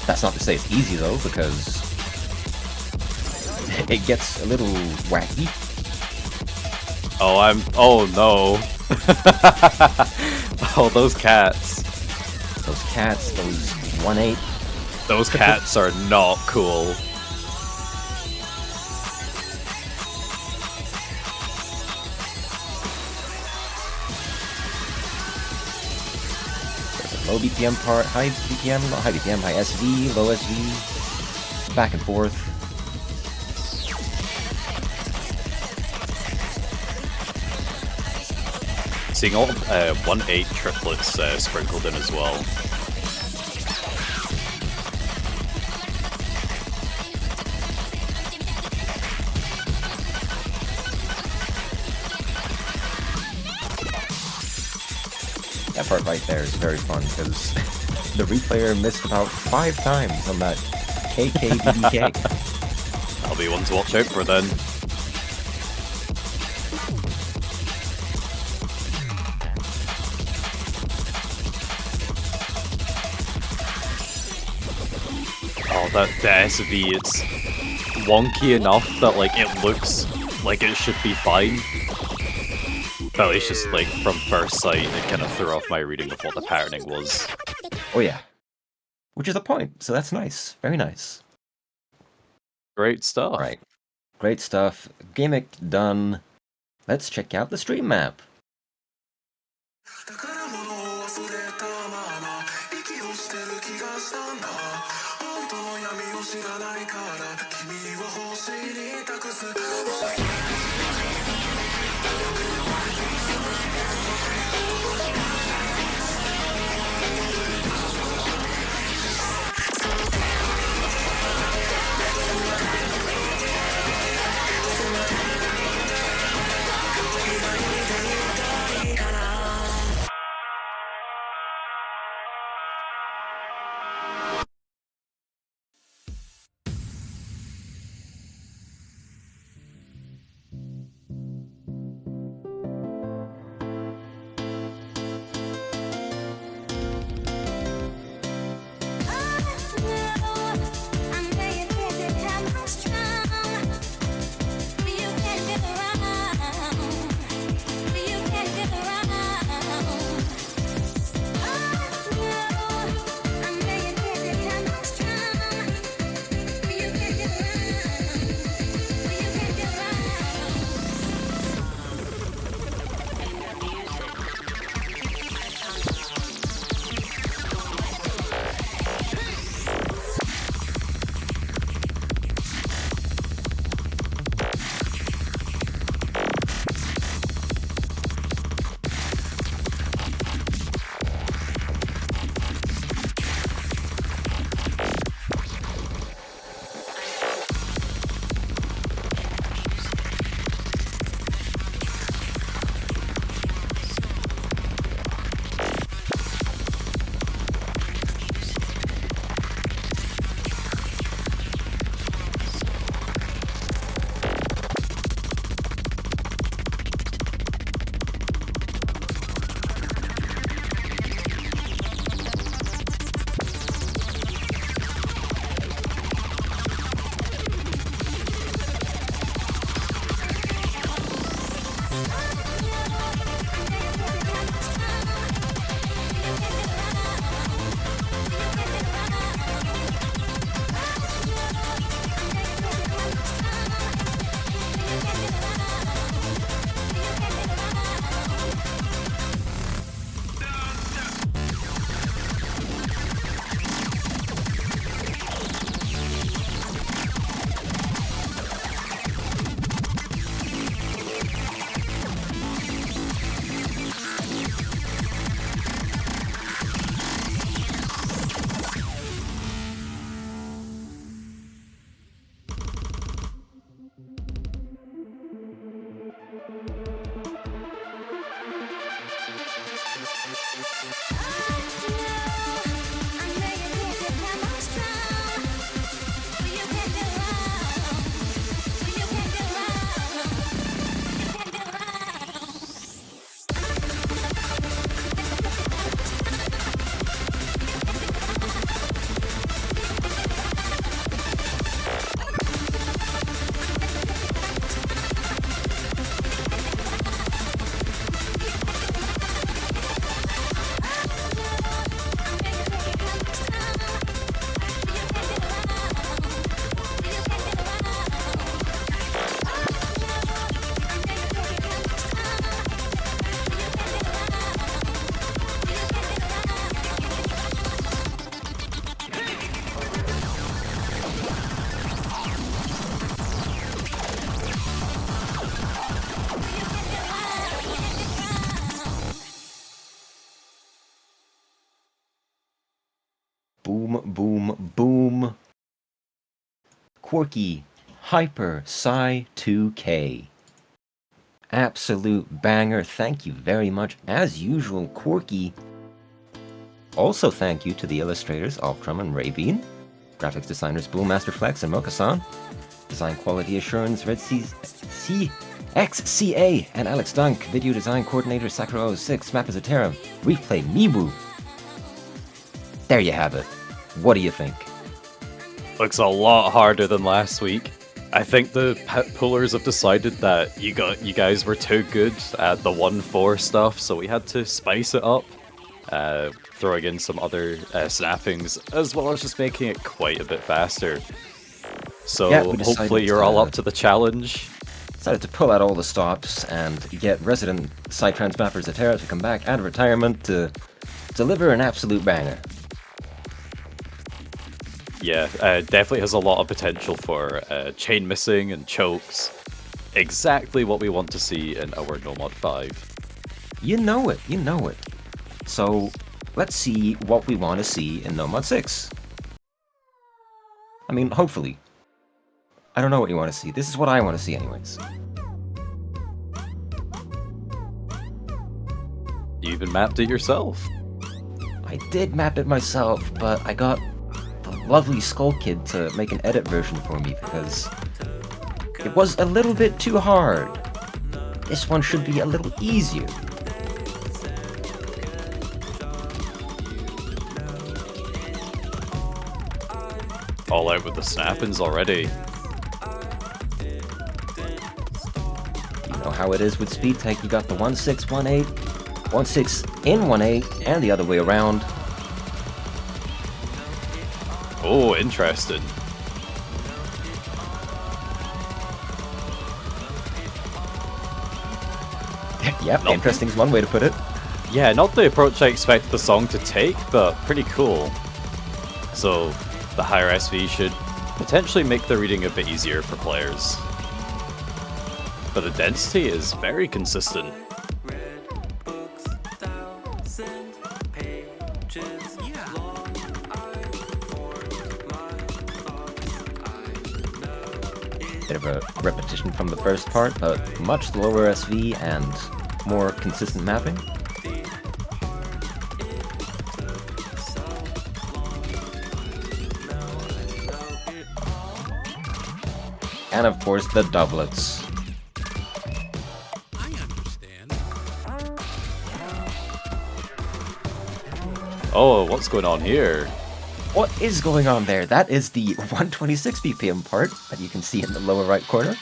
That's not to say it's easy though, because it gets a little wacky. Oh no. Oh, those cats. Those cats, those 1-8. Those cats are not cool. Low BPM part, high BPM, not high BPM, high SV, low SV, back and forth. Seeing all 1-8 triplets sprinkled in as well. That part right there is very fun, because the replayer missed about 5 times on that KKBBK. That'll be one to watch out for then. Oh, the SV, it's wonky enough that like it looks like it should be fine. But it's just like from first sight, it kind of threw off my reading of what the patterning was. Oh yeah. Which is the point, so that's nice. Very nice. Great stuff. Right. Great stuff. Gimmick done. Let's check out the stream map. 宝物を忘れたまま息をしてる気がしたんだ本当の闇を知らないから君を星に託す Right. boom, boom, boom. Quirky Hyper Psy 2K. Absolute banger. Thank you very much. As usual, Quirky. Also thank you to the illustrators, Altrum and Raybean. Graphics designers, Boommaster Flex and Mokasan. Design quality assurance, Red XCA and Alex Dunk. Video design coordinator, Sakura06. Map is a Terra. Replay, Mibu. There you have it. What do you think? Looks a lot harder than last week. I think the pullers have decided that you guys were too good at the 1-4 stuff, so we had to spice it up, throwing in some other snappings, as well as just making it quite a bit faster. So Yeah, hopefully you're all up to the challenge. Decided to pull out all the stops and get resident Psytrance mapper Zatera to come back out of retirement to deliver an absolute banger. Yeah, definitely has a lot of potential for chain missing and chokes. Exactly what we want to see in our No Mod 5. You know it, you know it. So, let's see what we want to see in No Mod 6. I mean, hopefully. I don't know what you want to see. This is what I want to see anyways. You even mapped it yourself. I did map it myself, but I got the lovely Skull Kid to make an edit version for me because it was a little bit too hard. This one should be a little easier. All out with the snappings already. You know how it is with speed tech. You got the 1618, 16 in 18, and the other way around. Oh, interesting. Yep, interesting is one way to put it. Yeah, not the approach I expected the song to take, but pretty cool. So, the higher SV should potentially make the reading a bit easier for players. But the density is very consistent. Bit of a repetition from the first part, but much lower SV and more consistent mapping. And of course the doublets. Oh, what's going on here? What is going on there? That is the 126 BPM part that you can see in the lower right corner.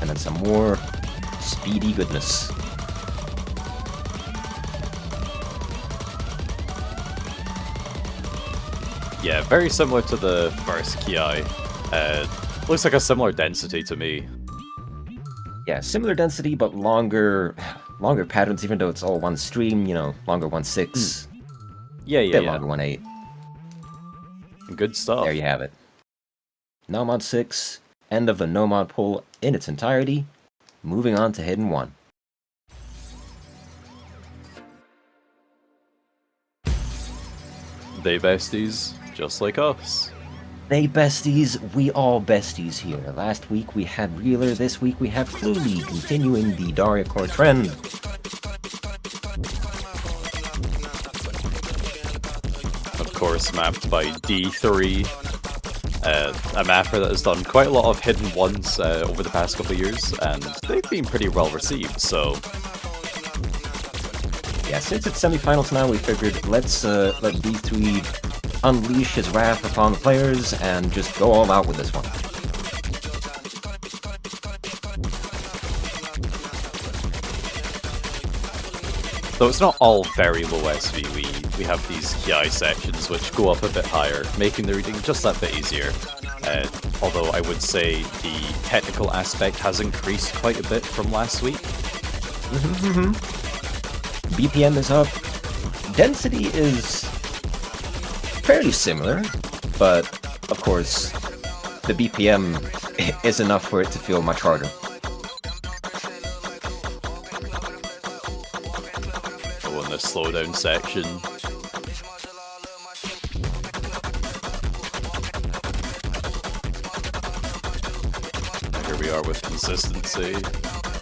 And then some more speedy goodness. Yeah, very similar to the first Ki. Looks like a similar density to me. Yeah, similar density, but longer patterns, even though it's all one stream, you know, longer 1.6. Yeah, Bit longer 1.8. Good stuff. There you have it. No Mod 6, end of the No Mod poll in its entirety. Moving on to Hidden 1. They besties, just like us. They besties, we all besties here. Last week we had Reeler, this week we have Cluey, continuing the Daria Core trend. Of course, mapped by D3, a mapper that has done quite a lot of hidden ones over the past couple of years, and they've been pretty well received, so... Yeah, since it's semifinals now, we figured let's let D3 unleash his wrath upon the players and just go all out with this one. Though it's not all very low SV, we have these Ki sections which go up a bit higher, making the reading just that bit easier. Although I would say the technical aspect has increased quite a bit from last week. BPM is up. Density is fairly similar, but of course, the BPM is enough for it to feel much harder. slowdown section. Here we are with consistency.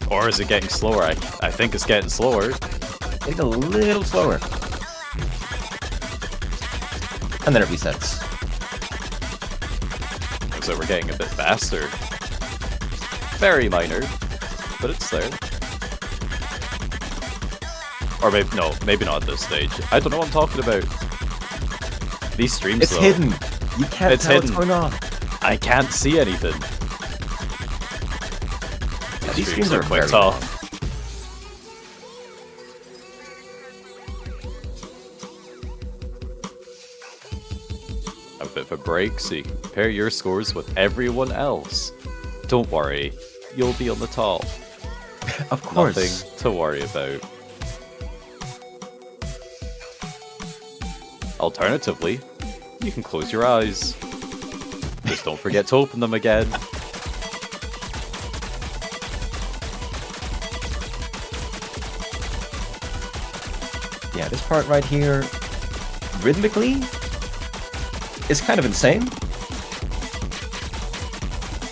Or is it getting slower? I think it's getting slower. It's a little slower. And then it resets. So we're getting a bit faster. Very minor, but it's there. Or maybe not at this stage. I don't know what I'm talking about. These streams, It's though, hidden. You can't it's tell hidden. what's going on. I can't see anything. These Streams streams are quite very tough. A bit of a break so you can compare your scores with everyone else. Don't worry, you'll be on the top. Of course. Nothing to worry about. Alternatively, you can close your eyes. Just don't forget to open them again. Yeah, this part right here, rhythmically, is kind of insane.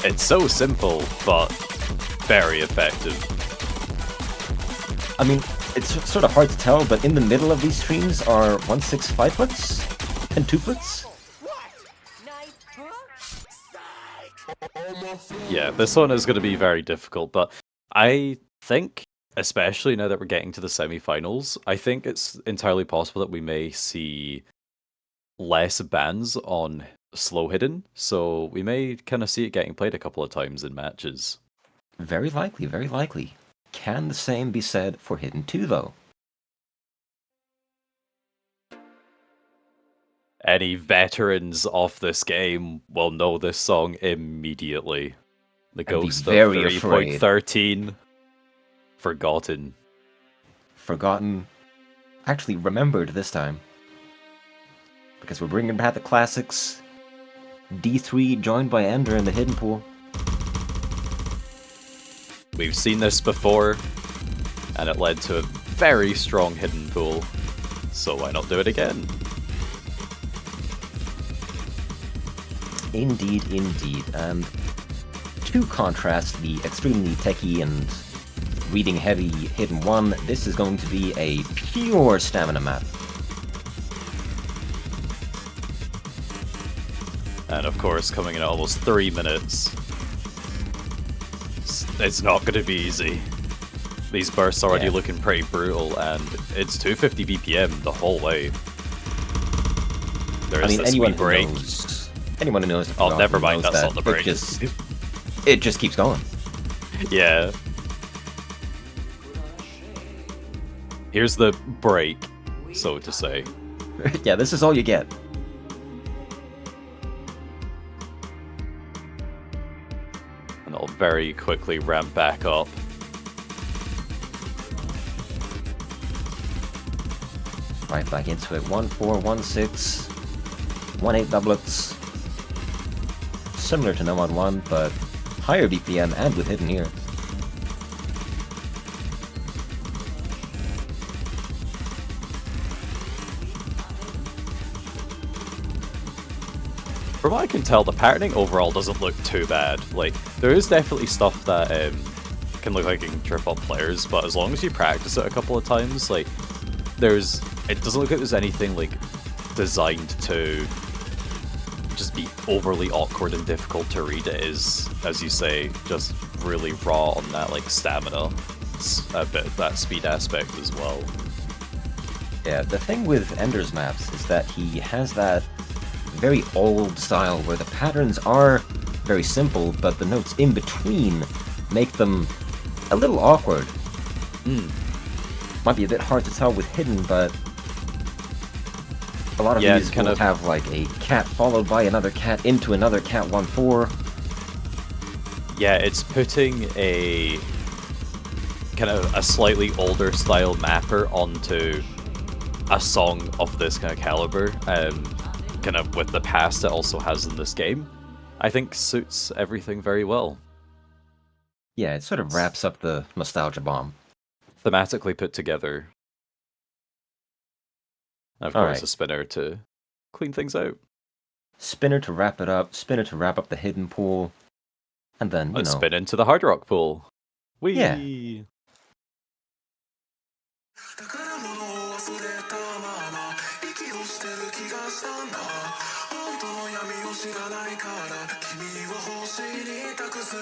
It's so simple, but very effective. I mean, it's sort of hard to tell, but in the middle of these streams are 1/6 5-puts and 2-puts. Yeah, this one is going to be very difficult, but I think, especially now that we're getting to the semi-finals, I think it's entirely possible that we may see less bans on slow hidden, so we may kind of see it getting played a couple of times in matches. Very likely, very likely. Can the same be said for Hidden 2, though? Any veterans of this game will know this song immediately. The And be Ghost of very afraid. 3.13. Forgotten. Forgotten. Actually remembered this time. Because we're bringing back the classics. D3 joined by Ender in the hidden pool. We've seen this before, and it led to a very strong hidden pool. So why not do it again? Indeed, indeed. And to contrast the extremely techy and reading heavy Hidden 1, this is going to be a pure stamina map. And of course, coming in at almost 3 minutes, it's not going to be easy. These bursts already looking pretty brutal, and it's 250 BPM the whole way. There's this wee break. Anyone who knows. Oh, never mind, that's not the break. It just keeps going. Yeah. Here's the break, so to say. Yeah, this is all you get. And it'll very quickly ramp back up. Right back into it. 1-4, 1-6, 1-8 doublets. Similar to No on 1, but higher BPM and with hidden here. From what I can tell, the patterning overall doesn't look too bad. Like, there is definitely stuff that can look like it can trip up players, but as long as you practice it a couple of times, like, it doesn't look like there's anything, like, designed to just be overly awkward and difficult to read. It is, as you say, just really raw on that, like, stamina. It's a bit of that speed aspect as well. Yeah, the thing with Ender's maps is that he has that very old style where the patterns are very simple, but the notes in between make them a little awkward. Might be a bit hard to tell with hidden, but a lot of these will have like a cat followed by another cat into another cat 1-4. Yeah, it's putting a kind of a slightly older style mapper onto a song of this kind of caliber. Kind of with the past it also has in this game, I think suits everything very well. Yeah, it sort of wraps up the nostalgia bomb. Thematically put together. And of All course, right. a spinner to clean things out. Spinner to wrap it up, spinner to wrap up the hidden pool, and then, you Let's know, spin into the Hard Rock pool. Whee! Yeah. 宝物を忘れたまま息をしてる気がしたんだ本当の闇を知らないから君を星に託す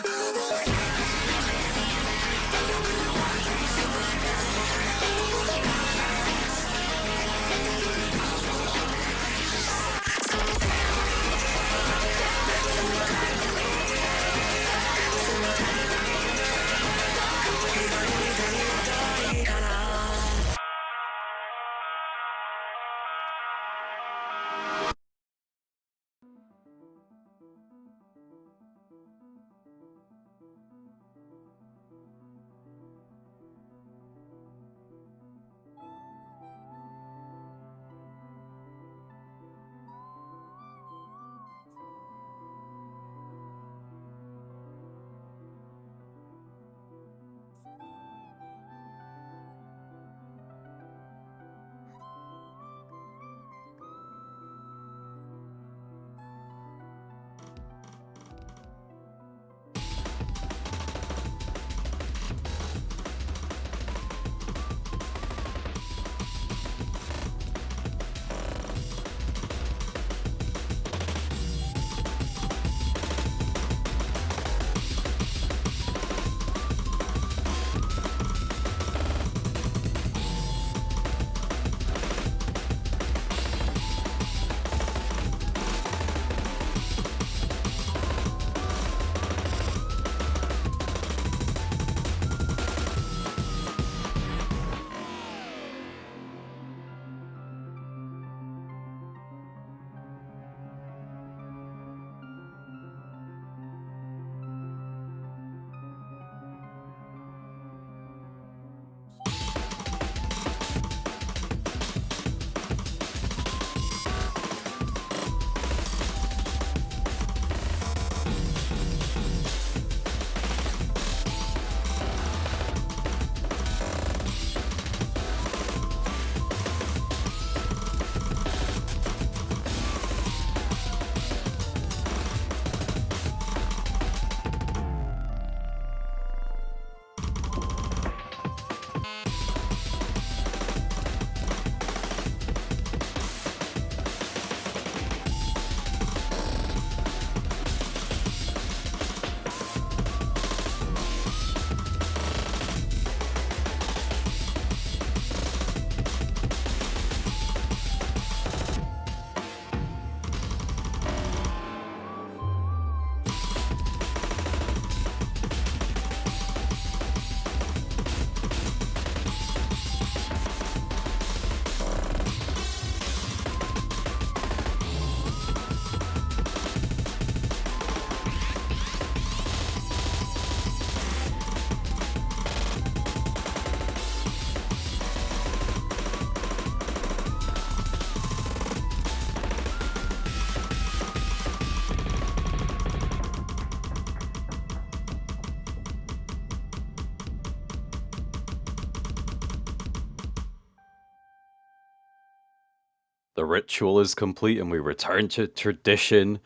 The ritual is complete and we return to tradition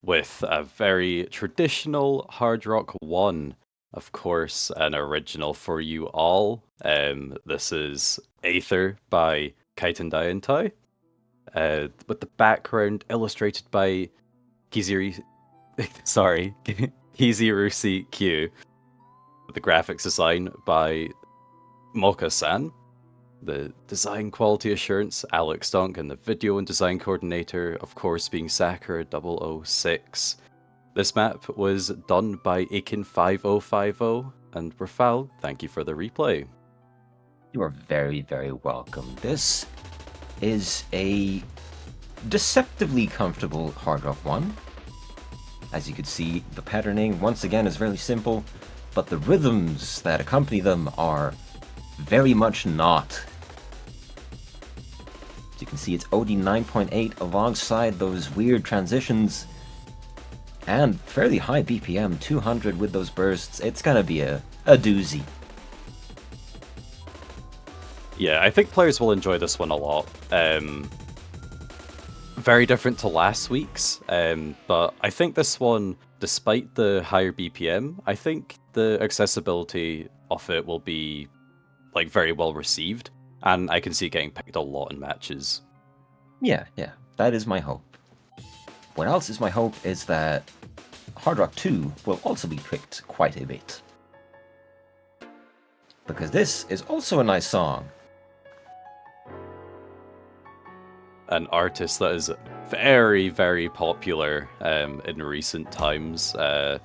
with a very traditional Hard Rock 1. Of course, an original for you all. This is Aether by Kaiten Dayentai, with the background illustrated by Kizirusi Q. The graphics design by Moka-san. The design quality assurance, Alex Donk, and the video and design coordinator, of course, being Sakura006. This map was done by Akin5050, and Rafal, thank you for the replay. You are very, very welcome. This is a deceptively comfortable Hard Rock 1. As you can see, the patterning, once again, is very simple, but the rhythms that accompany them are very much not. As you can see, it's OD 9.8 alongside those weird transitions and fairly high BPM, 200 with those bursts. It's gonna be a doozy. Yeah, I think players will enjoy this one a lot. Very different to last week's, but I think this one, despite the higher BPM, I think the accessibility of it will be like very well received, and I can see it getting picked a lot in matches. Yeah, that is my hope. What else is my hope is that Hard Rock 2 will also be picked quite a bit. Because this is also a nice song. An artist that is very, very popular in recent times. I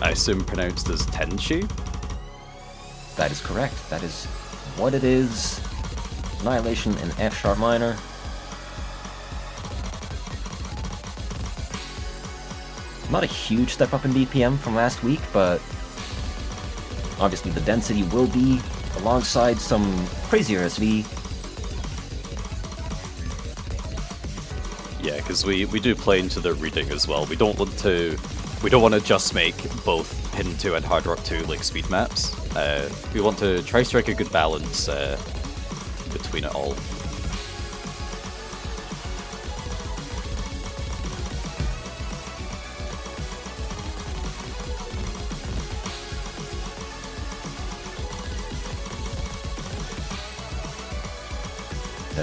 assume pronounced as Tenchi. That is correct. That is what it is. Annihilation in F sharp minor. Not a huge step up in BPM from last week, but obviously the density will be alongside some crazier SV. Yeah, because we do play into the reading as well. We don't want to just make both Hidden 2 and Hard Rock 2 like speed maps. We want to try strike a good balance between it all.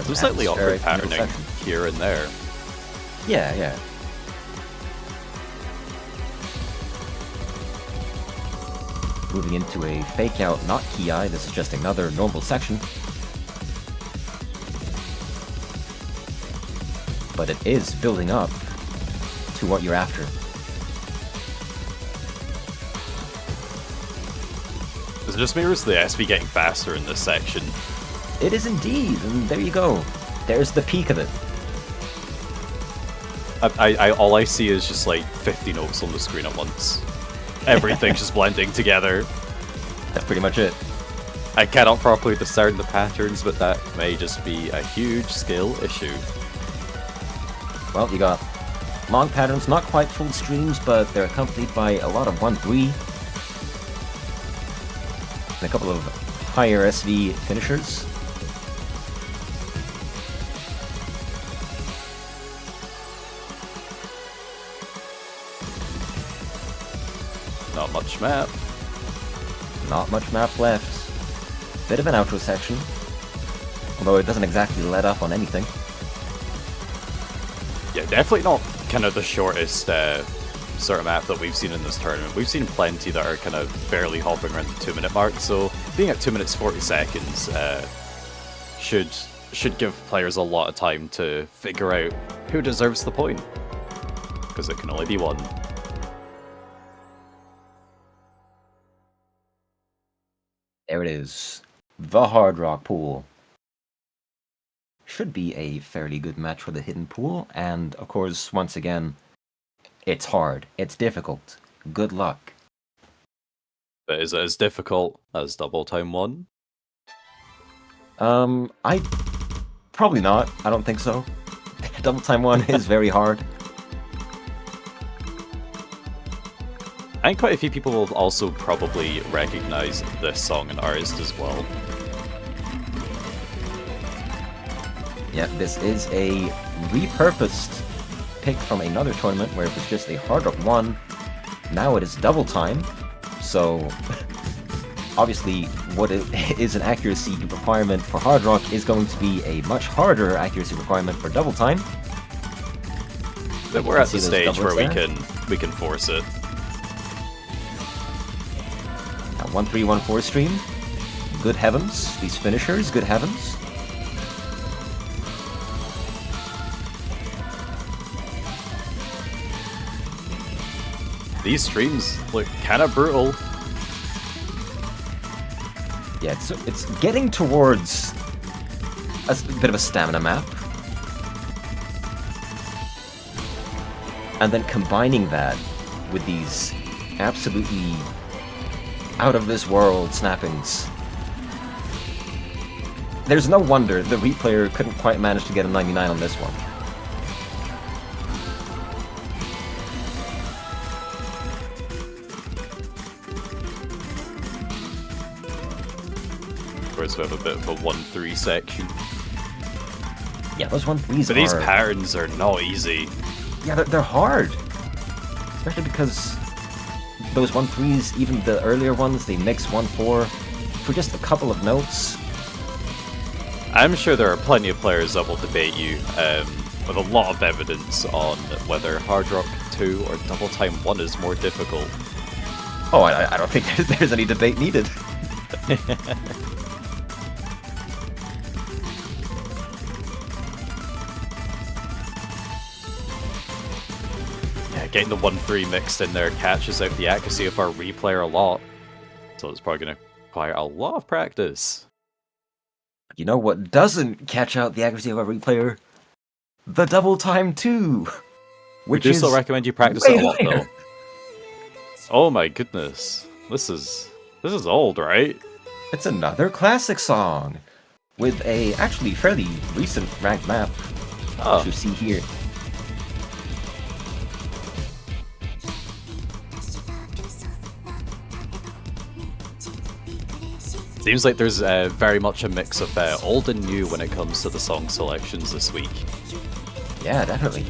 Some slightly awkward patterning here and there. Yeah. Moving into a fake out, not Ki, this is just another normal section. But it is building up to what you're after. Is it just me or is the SV getting faster in this section? It is indeed, and there you go. There's the peak of it. All I see is just like 50 notes on the screen at once. Everything's just blending together. That's pretty much it. I cannot properly discern the patterns, but that may just be a huge skill issue. Well, you got long patterns, not quite full streams, but they're accompanied by a lot of 1-3. And a couple of higher SV finishers. Not much map. Not much map left. Bit of an outro section. Although it doesn't exactly let up on anything. Yeah, definitely not kind of the shortest sort of map that we've seen in this tournament. We've seen plenty that are kind of barely hovering around the 2-minute mark, so being at 2 minutes 40 seconds should give players a lot of time to figure out who deserves the point. Because it can only be one. There it is. The Hard Rock pool. Should be a fairly good match for the hidden pool, and of course, once again, it's hard. It's difficult. Good luck. But is it as difficult as Double Time 1? Probably not. I don't think so. Double Time 1 is very hard. I think quite a few people will also probably recognize this song and artist as well. Yeah, this is a repurposed pick from another tournament where it was just a Hard Rock 1. Now it is Double Time. So, obviously, what is an accuracy requirement for Hard Rock is going to be a much harder accuracy requirement for Double Time. But we're at the stage where we can force it. 1-3-1-4 stream. Good heavens. These finishers, good heavens. These streams look kind of brutal. Yeah, it's getting towards a bit of a stamina map. And then combining that with these absolutely out-of-this-world snappings. There's no wonder the replayer couldn't quite manage to get a 99 on this one. Of course, we have a bit of a 1-3 section. Yeah, those 1-3s But these patterns are not easy. Yeah, they're hard. Especially because those 1-3s, even the earlier ones, they mix 1-4 for just a couple of notes. I'm sure there are plenty of players that will debate you with a lot of evidence on whether Hard Rock 2 or Double Time 1 is more difficult. Oh, I don't think there's any debate needed. Yeah, getting the 1-3 mixed in there catches out the accuracy of our replayer a lot. So it's probably going to require a lot of practice. You know what doesn't catch out the accuracy of a replayer? The Double Time 2! We do still recommend you practice it a lot, though. Oh my goodness. This is old, right? It's another classic song with a actually fairly recent ranked map, which you see here. Seems like there's very much a mix of old and new when it comes to the song selections this week. Yeah, definitely.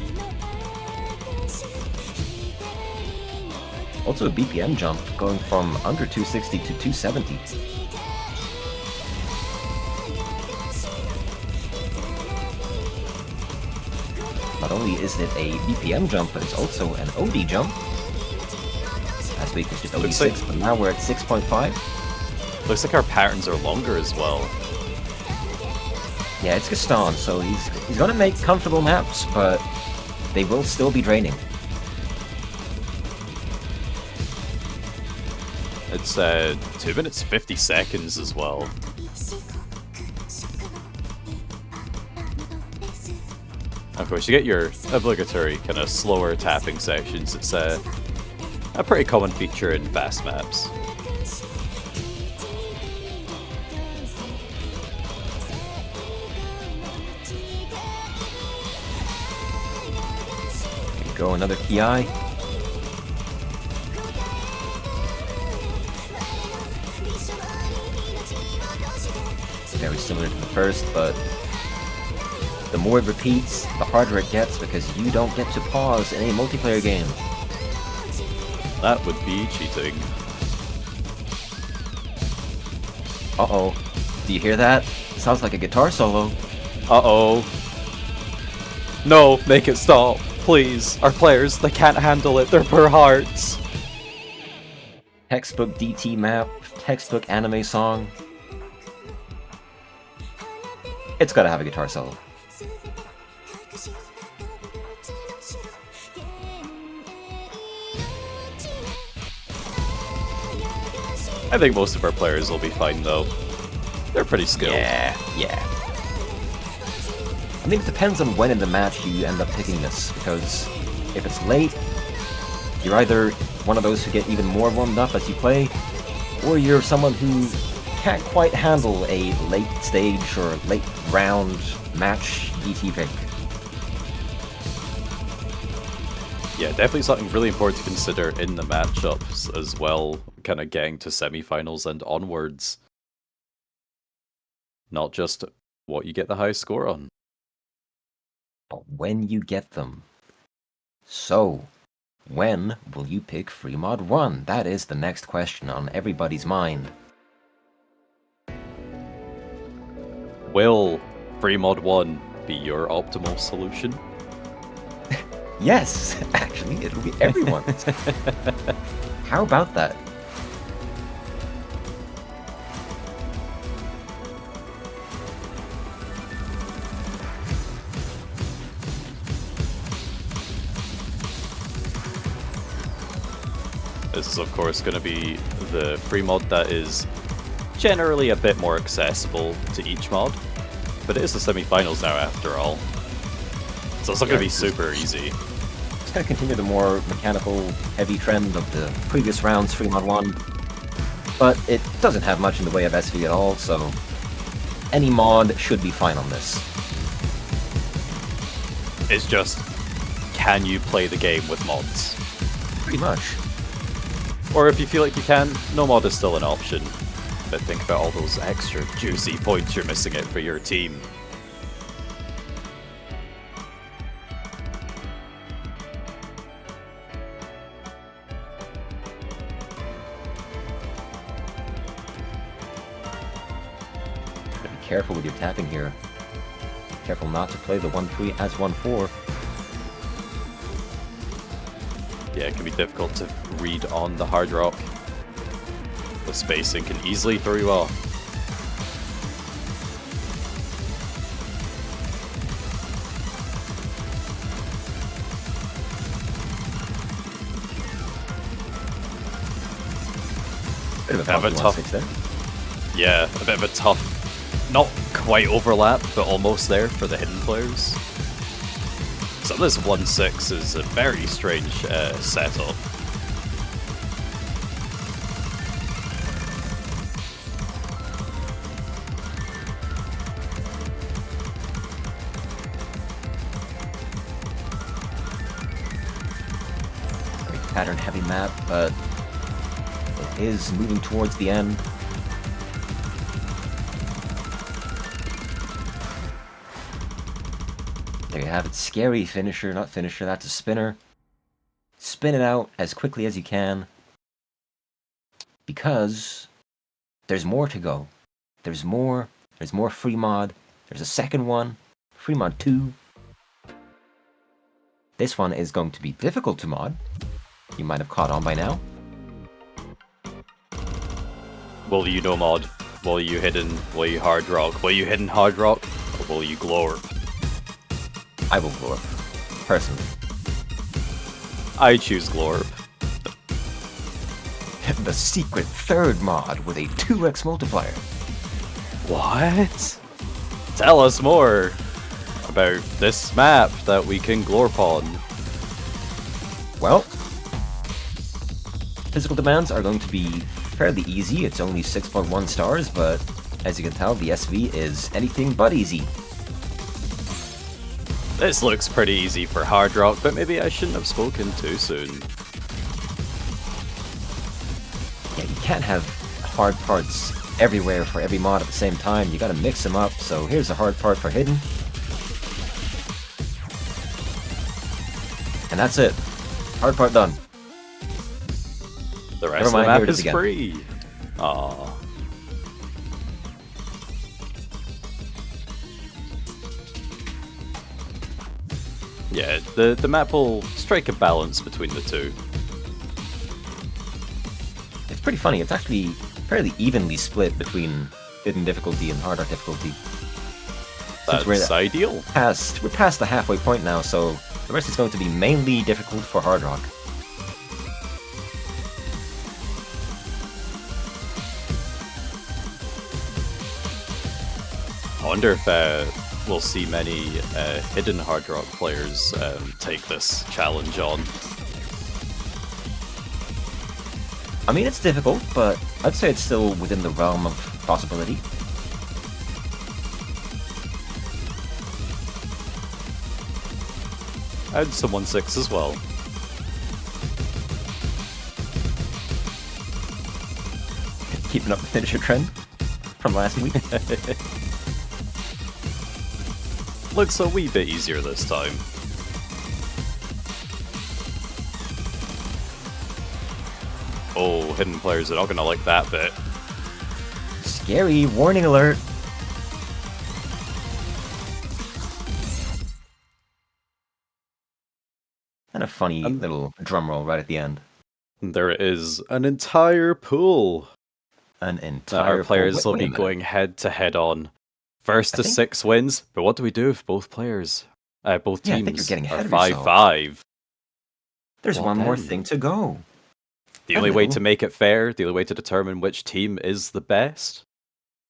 Also a BPM jump, going from under 260 to 270. Not only is it a BPM jump, but it's also an OD jump. Last week was just OD6, but now we're at 6.5. Looks like our patterns are longer as well. Yeah, it's Gaston, so he's gonna make comfortable maps, but they will still be draining. It's 2 minutes 50 seconds as well. Of course, you get your obligatory kind of slower tapping sections. It's a pretty common feature in fast maps. Go another Ki. Very similar to the first, but the more it repeats, the harder it gets because you don't get to pause in a multiplayer game. That would be cheating. Uh-oh. Do you hear that? Sounds like a guitar solo. Uh-oh. No, make it stop. Please. Our players, they can't handle it. They're poor hearts. Textbook DT map, textbook anime song. It's gotta have a guitar solo. I think most of our players will be fine, though. They're pretty skilled. Yeah. I mean, it depends on when in the match you end up picking this, because if it's late, you're either one of those who get even more warmed up as you play, or you're someone who can't quite handle a late stage or late round match DT pick. Yeah, definitely something really important to consider in the matchups as well, kind of getting to semifinals and onwards. Not just what you get the highest score on. But when you get them. So, when will you pick Free Mod 1? That is the next question on everybody's mind. Will Free Mod 1 be your optimal solution? Yes, actually, it'll be everyone's. How about that? This is, of course, going to be the free mod that is generally a bit more accessible to each mod, but it is the semi-finals now after all, so it's not going to be super easy. It's going to continue the more mechanical, heavy trend of the previous rounds, Free Mod 1, but it doesn't have much in the way of SV at all, so any mod should be fine on this. It's just, can you play the game with mods? Pretty much. Or if you feel like you can, no mod is still an option. But think about all those extra juicy points you're missing out for your team. Gotta be careful with your tapping here. Careful not to play the 1-3 as 1-4. Yeah, it can be difficult to read on the hard rock. The spacing can easily throw you off. Bit of a Have a funky tough- 1-6 there. Yeah, a bit of a tough, not quite overlap, but almost there for the hidden players. So this 1-6 is a very strange setup. Very pattern heavy map, but it is moving towards the end. There you have it. Scary finisher, not finisher, that's a spinner. Spin it out as quickly as you can. Because there's more to go. There's more free mod. There's a second one, free mod 2. This one is going to be difficult to mod. You might have caught on by now. Will you no mod? Will you hidden? Will you hard rock? Will you hidden hard rock? Or will you glorp? I will glorp, personally. I choose glorp. The secret third mod with a 2x multiplier. What? Tell us more about this map that we can glorp on. Well, physical demands are going to be fairly easy. It's only 6.1 stars, but as you can tell, the SV is anything but easy. This looks pretty easy for hard rock, but maybe I shouldn't have spoken too soon. Yeah, you can't have hard parts everywhere for every mod at the same time. You gotta mix them up, so here's a hard part for hidden. And that's it. Hard part done. The Never rest of mind, the here map it is is again. free. Aww. Yeah, the map will strike a balance between the two. It's pretty funny. It's actually fairly evenly split between hidden difficulty and hard art difficulty. Since That's ideal. we're past the halfway point now, so the rest is going to be mainly difficult for hard rock. I wonder if we'll see many hidden hard rock players take this challenge on. I mean, it's difficult, but I'd say it's still within the realm of possibility. I'd some 1-6 as well. Keeping up the finisher trend from last week. Looks a wee bit easier this time. Oh, hidden players are not gonna like that bit. Scary warning alert. And a funny little drum roll right at the end. There is an entire pool An that entire our players full- will wait a be minute. going head to head on. First I to think- 6 wins, but what do we do if both players, both Yeah, I teams think you're getting ahead are of yourself. 5-5? There's Well one more then. thing to go. The only way to Hello. make it fair, the only way to determine which team is the best,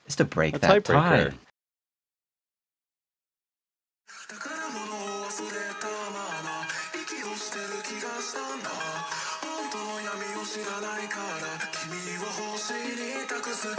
It's to break a that tiebreaker. tie. 宝物を忘れたまま息をしてる気がしたんだ本当の闇を知らないから君を星に託す 「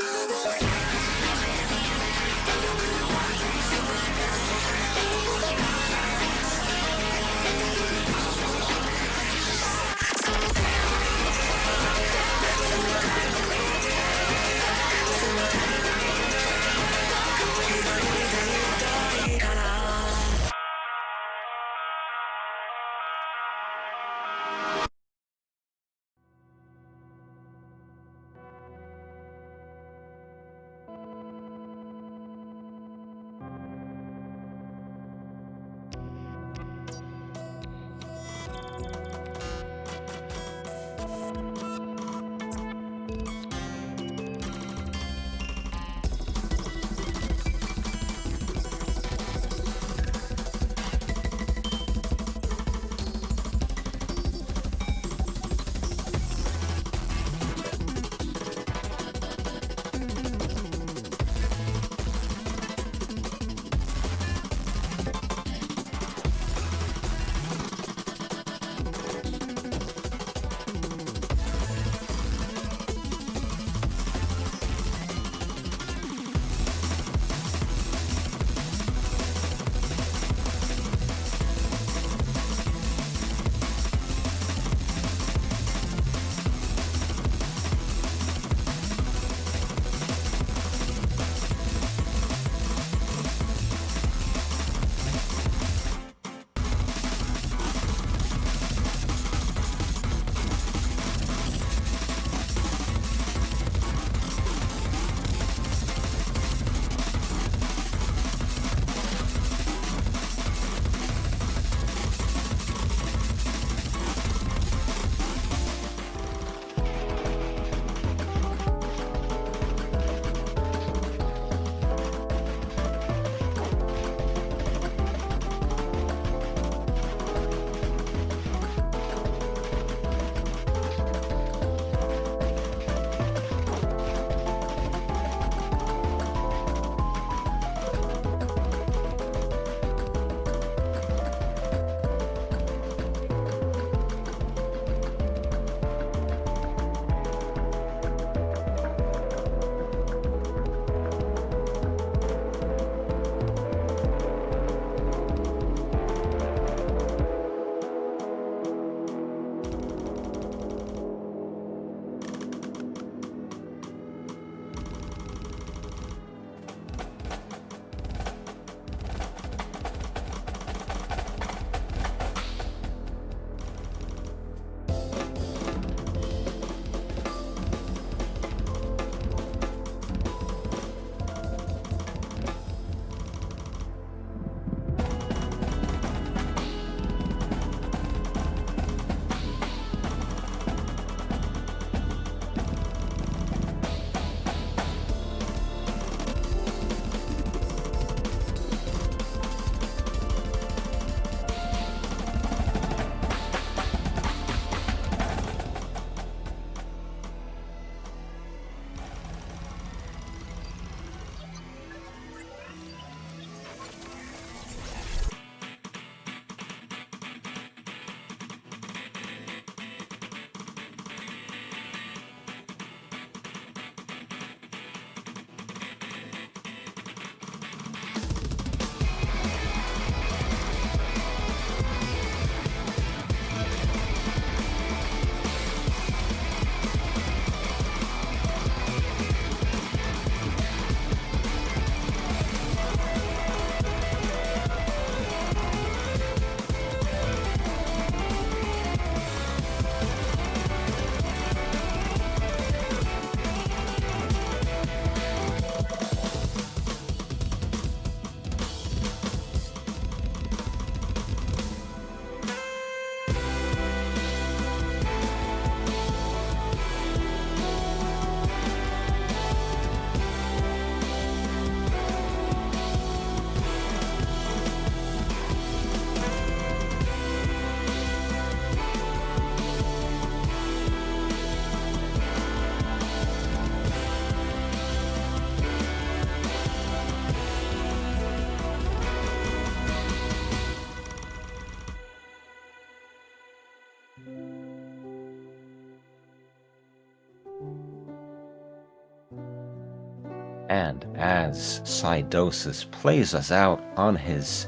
And as Sidosis plays us out on his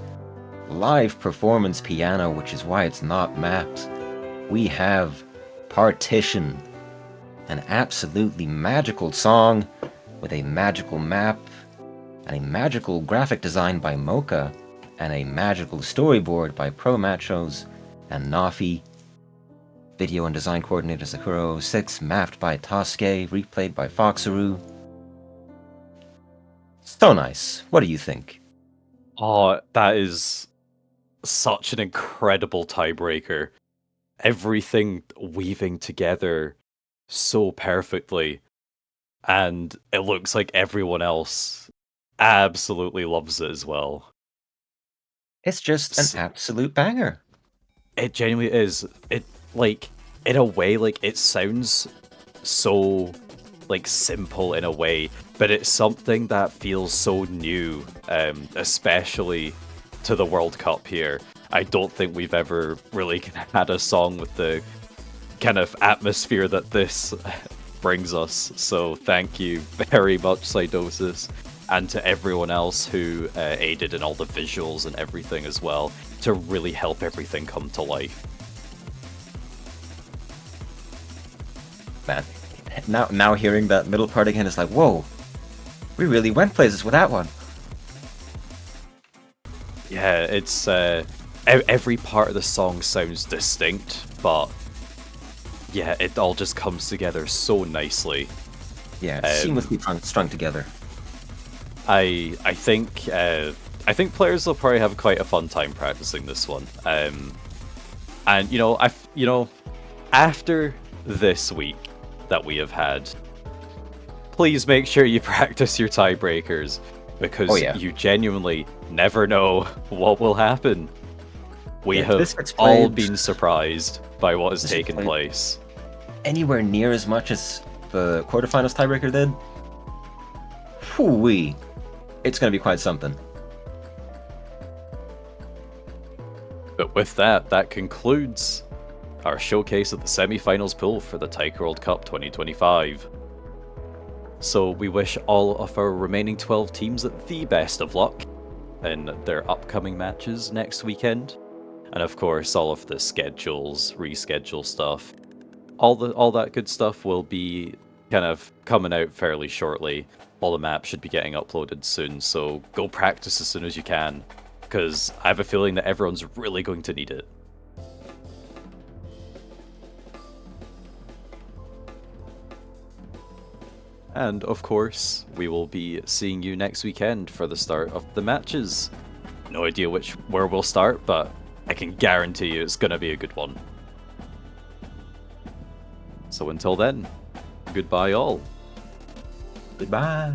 live performance piano, which is why it's not mapped, we have Partition, an absolutely magical song with a magical map and a magical graphic design by Mocha and a magical storyboard by Pro Machos and Nafi. Video and design coordinator Sakura06, mapped by Tasuke, replayed by Foxaru. So nice. What do you think? Oh, that is such an incredible tiebreaker. Everything weaving together so perfectly. And it looks like everyone else absolutely loves it as well. It's just an absolute banger. It genuinely is. It, like, in a way, like, it sounds so, like, simple in a way, but it's something that feels so new, especially to the World Cup here. I don't think we've ever really had a song with the kind of atmosphere that this brings us. So thank you very much, Sidosis, and to everyone else who aided in all the visuals and everything as well to really help everything come to life. Man, now hearing that middle part again is like, whoa, we really went places with that one. Yeah, it's every part of the song sounds distinct, but yeah, it all just comes together so nicely. Yeah, it's seamlessly strung together. I think players will probably have quite a fun time practicing this one. And after this week that we have had, please make sure you practice your tiebreakers because you genuinely never know what will happen. We have all been surprised by what has taken place. Anywhere near as much as the quarterfinals tiebreaker did? Whoo-wee. It's going to be quite something. But with that, that concludes our showcase of the semi-finals pool for the Taiko World Cup 2025. So we wish all of our remaining 12 teams the best of luck in their upcoming matches next weekend. And of course, all of the schedules, reschedule stuff, all that good stuff will be kind of coming out fairly shortly. All the maps should be getting uploaded soon, so go practice as soon as you can, because I have a feeling that everyone's really going to need it. And of course, we will be seeing you next weekend for the start of the matches. No idea where we'll start, but I can guarantee you it's going to be a good one. So until then, goodbye all. Goodbye.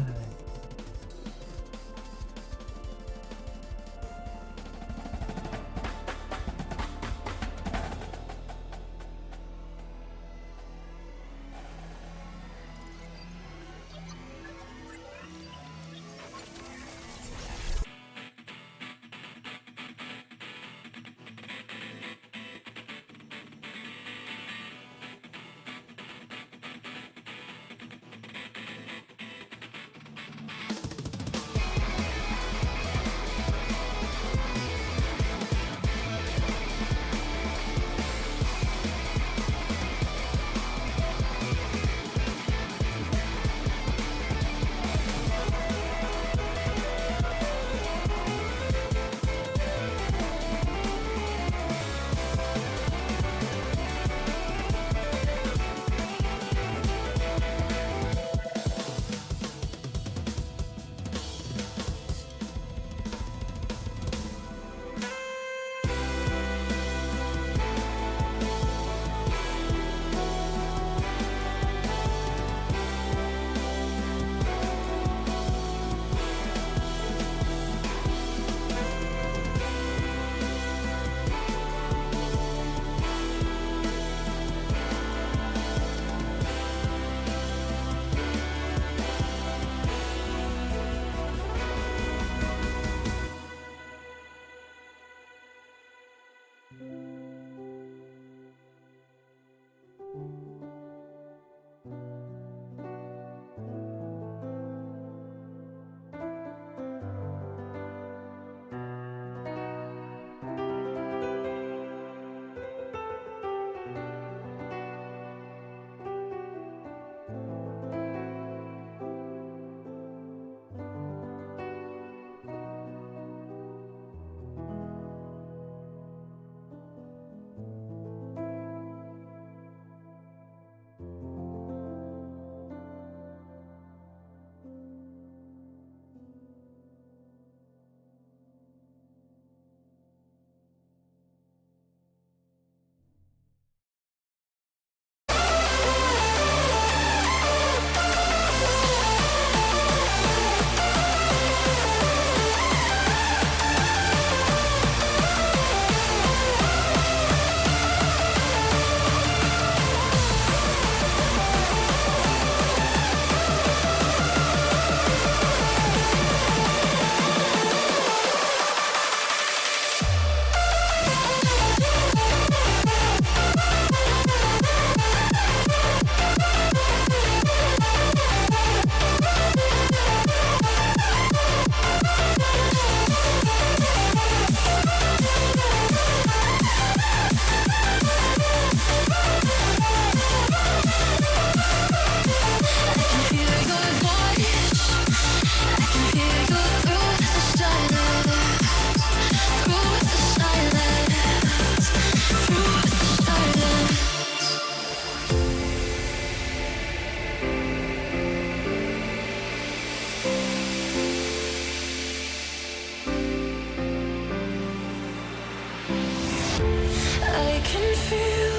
I can feel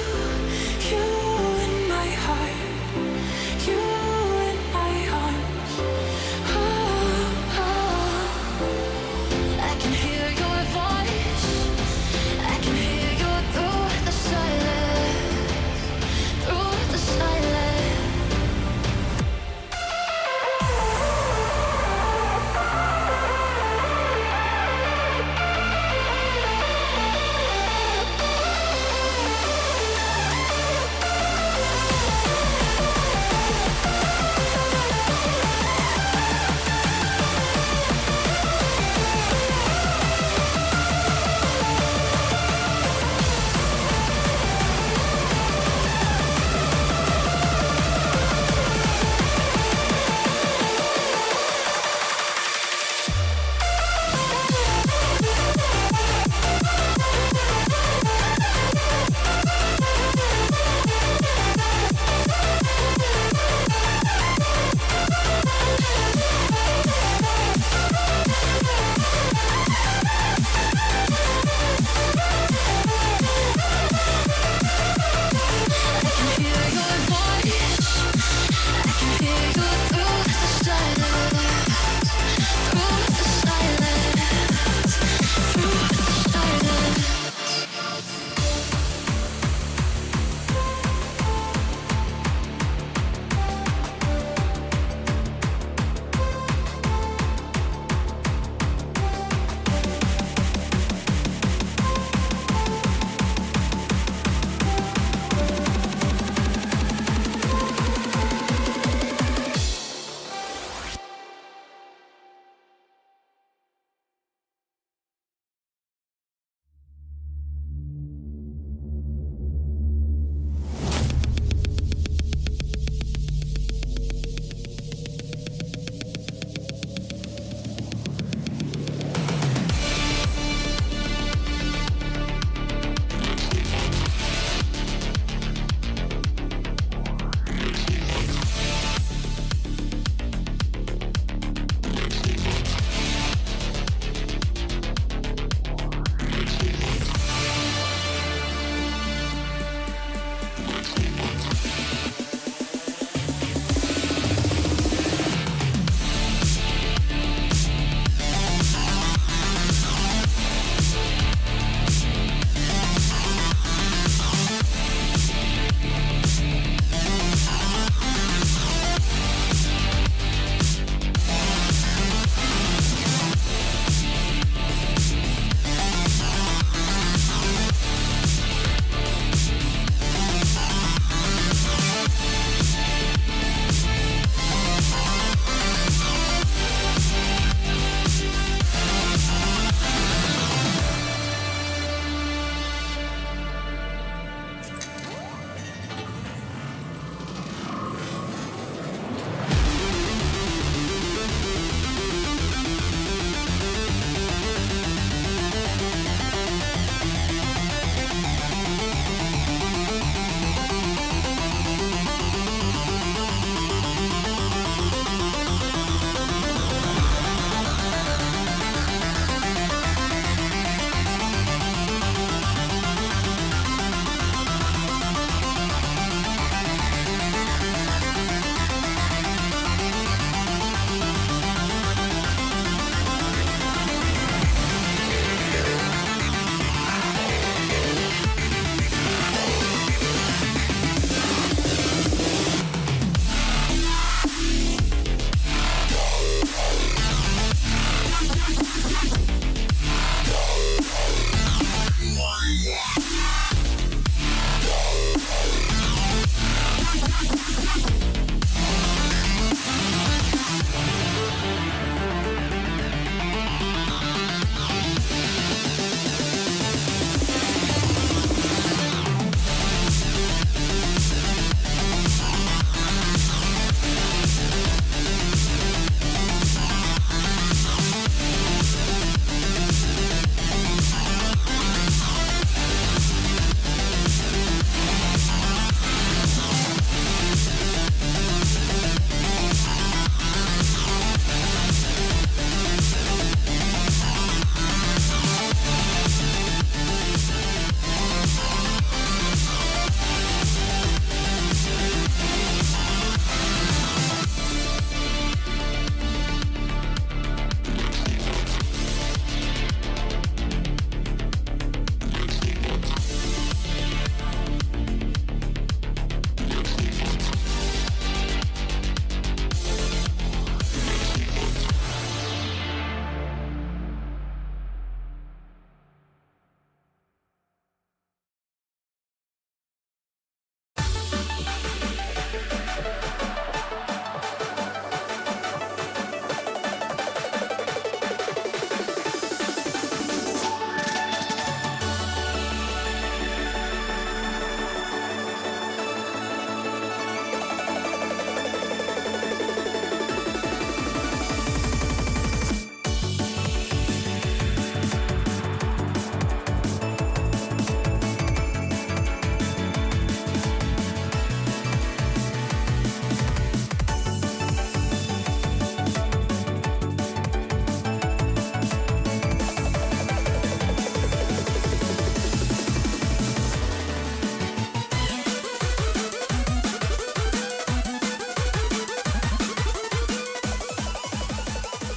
you in my heart, you in my arms. Oh, I can hear your voice, I can hear you through the silence, through the silence.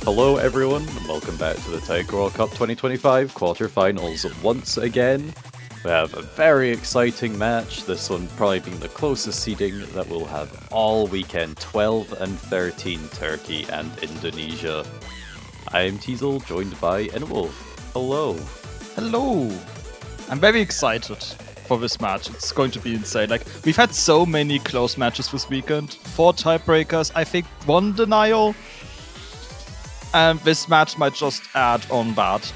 Hello everyone, and welcome back to the Taiko World Cup 2025 quarterfinals. Once again, we have a very exciting match, this one probably being the closest seeding that we'll have all weekend, 12 and 13, Turkey and Indonesia. I am Teasel, joined by Enwolf. Hello. Hello! I'm very excited for this match. It's going to be insane. Like, we've had so many close matches this weekend. 4 tiebreakers, I think 1 denial. And this match might just add on that.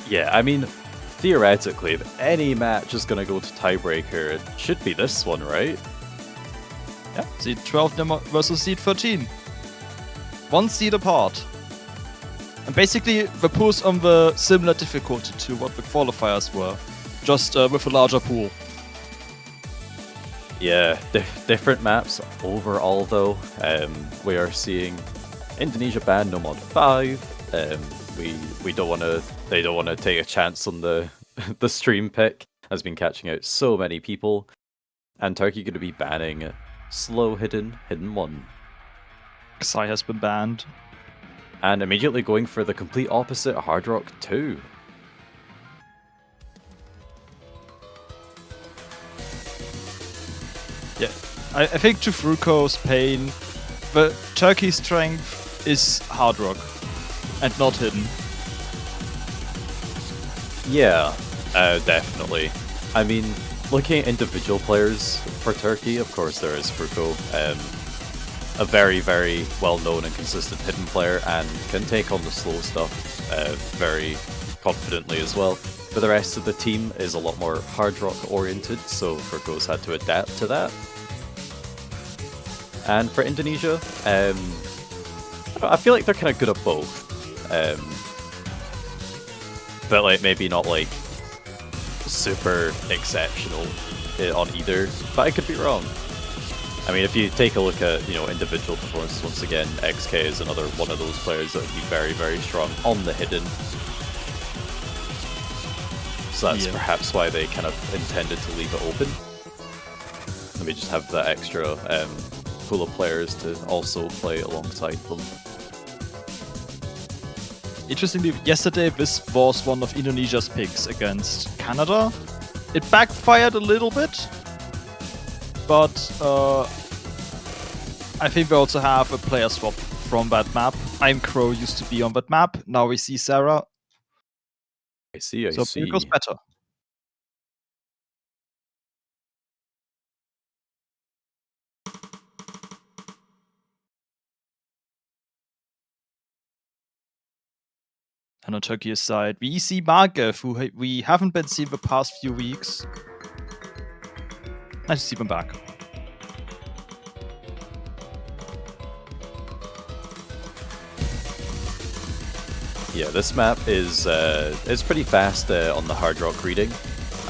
Yeah, I mean, theoretically, if any match is going to go to tiebreaker, it should be this one, right? Yeah, seed 12 versus seed 13. 1 seed apart. And basically, the pool's on the similar difficulty to what the qualifiers were, just with a larger pool. Yeah, different maps overall though. We are seeing Indonesia ban no mod 5. We don't want to. They don't want to take a chance on the the stream pick. Has been catching out so many people, and Turkey going to be banning slow hidden 1, Xai has been banned. and immediately going for the complete opposite Hard Rock 2. Yeah, I think to Fruko's pain, the Turkey strength is hard rock and not hidden. Yeah, definitely. I mean, looking at individual players for Turkey, of course there is Fruko, a very, very well-known and consistent hidden player, and can take on the slow stuff very confidently as well. But the rest of the team is a lot more hard rock oriented, so Fruko's had to adapt to that. And for Indonesia, I feel like they're kind of good at both. But like maybe not like super exceptional on either, but I could be wrong. I mean, if you take a look at, individual performances, once again, XK is another one of those players that would be very, very strong on the hidden. So that's perhaps why they kind of intended to leave it open. Let me just have that extra pool of players to also play alongside them. Interestingly, yesterday this was one of Indonesia's picks against Canada. It backfired a little bit, but I think we also have a player swap from that map. I'm Crow used to be on that map. Now we see Sarah. I see. So it goes better. And on Turkey's side, we see Margev, who we haven't been seeing the past few weeks. Nice to see him back. Yeah, this map is pretty fast on the hard rock reading.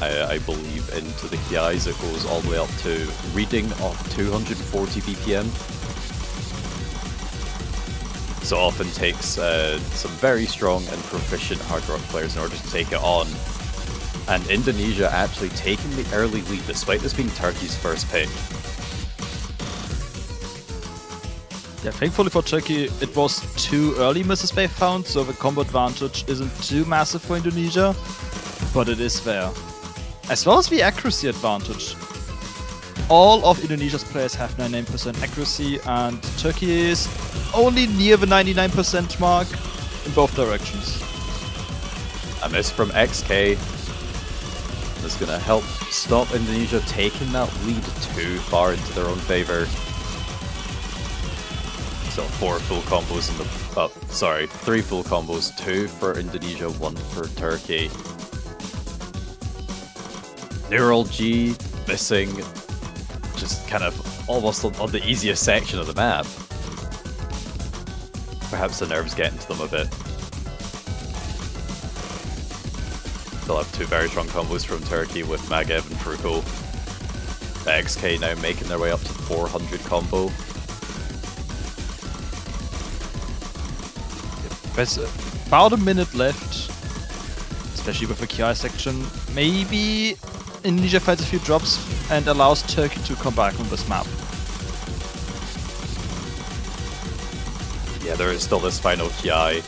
I believe into the KIs it goes all the way up to reading of 240 BPM. So often takes some very strong and proficient hard rock players in order to take it on. And Indonesia actually taking the early lead despite this being Turkey's first pick. Yeah, thankfully for Turkey, it was 2 early misses they found, so the combo advantage isn't too massive for Indonesia, but it is there. As well as the accuracy advantage. All of Indonesia's players have 99% accuracy, and Turkey is only near the 99% mark in both directions. A miss from XK is going to help stop Indonesia taking that lead too far into their own favor. So 4 full combos in the... 3 full combos, 2 for Indonesia, 1 for Turkey. Neural G missing, just kind of almost on the easiest section of the map. Perhaps the nerves getting to them a bit. They'll have 2 very strong combos from Turkey with Magev and Fruko. The XK now making their way up to 400 combo. There's about a minute left, especially with the KI section. Maybe Indonesia finds a few drops and allows Turkey to come back on this map. Yeah, there is still this final Ki.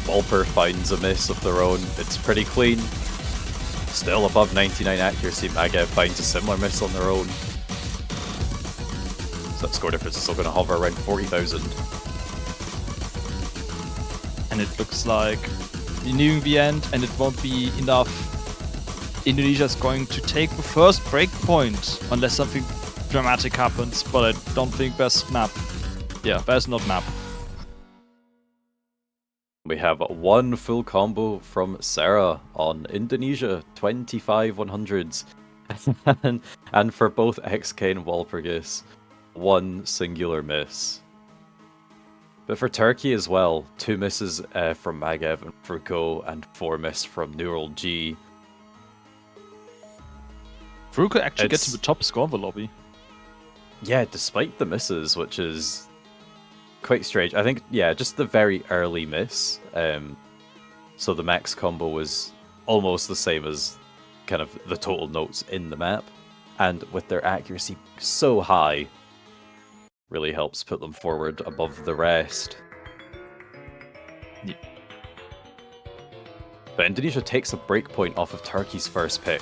Walper finds a miss of their own. It's pretty clean. Still above 99 accuracy. Magev finds a similar miss on their own. So that score difference is still going to hover around 40,000. And it looks like we're nearing the end, and it won't be enough. Indonesia is going to take the first break point unless something dramatic happens, but I don't think there's map. Yeah, there's not map. We have one full combo from Sarah on Indonesia, 25 100s. and for both XK and Walpurgis, one singular miss. But for Turkey as well, 2 misses from Magev and Fruko, and 4 miss from Neural G. Fruko actually gets to the top score of the lobby. Yeah, despite the misses, which is quite strange. I think, yeah, just the very early miss. So the max combo was almost the same as kind of the total notes in the map. And with their accuracy so high, really helps put them forward above the rest. Yeah. But Indonesia takes a breakpoint off of Turkey's first pick.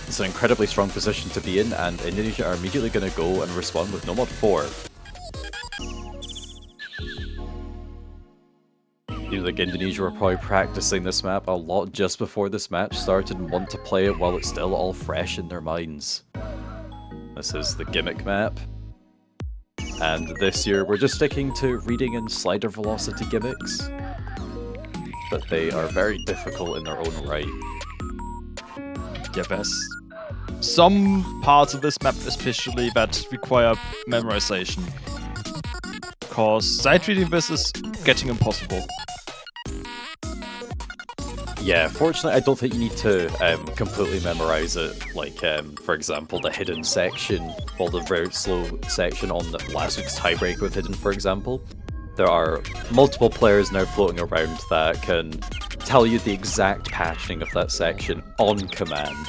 It's an incredibly strong position to be in, and Indonesia are immediately going to go and respond with Nomad 4. You think Indonesia were probably practicing this map a lot just before this match started and want to play it while it's still all fresh in their minds. This is the gimmick map. And this year we're just sticking to reading and slider velocity gimmicks. But they are very difficult in their own right. Yeah, there's some parts of this map especially that require memorization. Because sight reading this is getting impossible. Yeah, fortunately I don't think you need to completely memorize it, like for example the hidden section, or the very slow section on last week's tiebreak with hidden, for example. There are multiple players now floating around that can tell you the exact patterning of that section on command.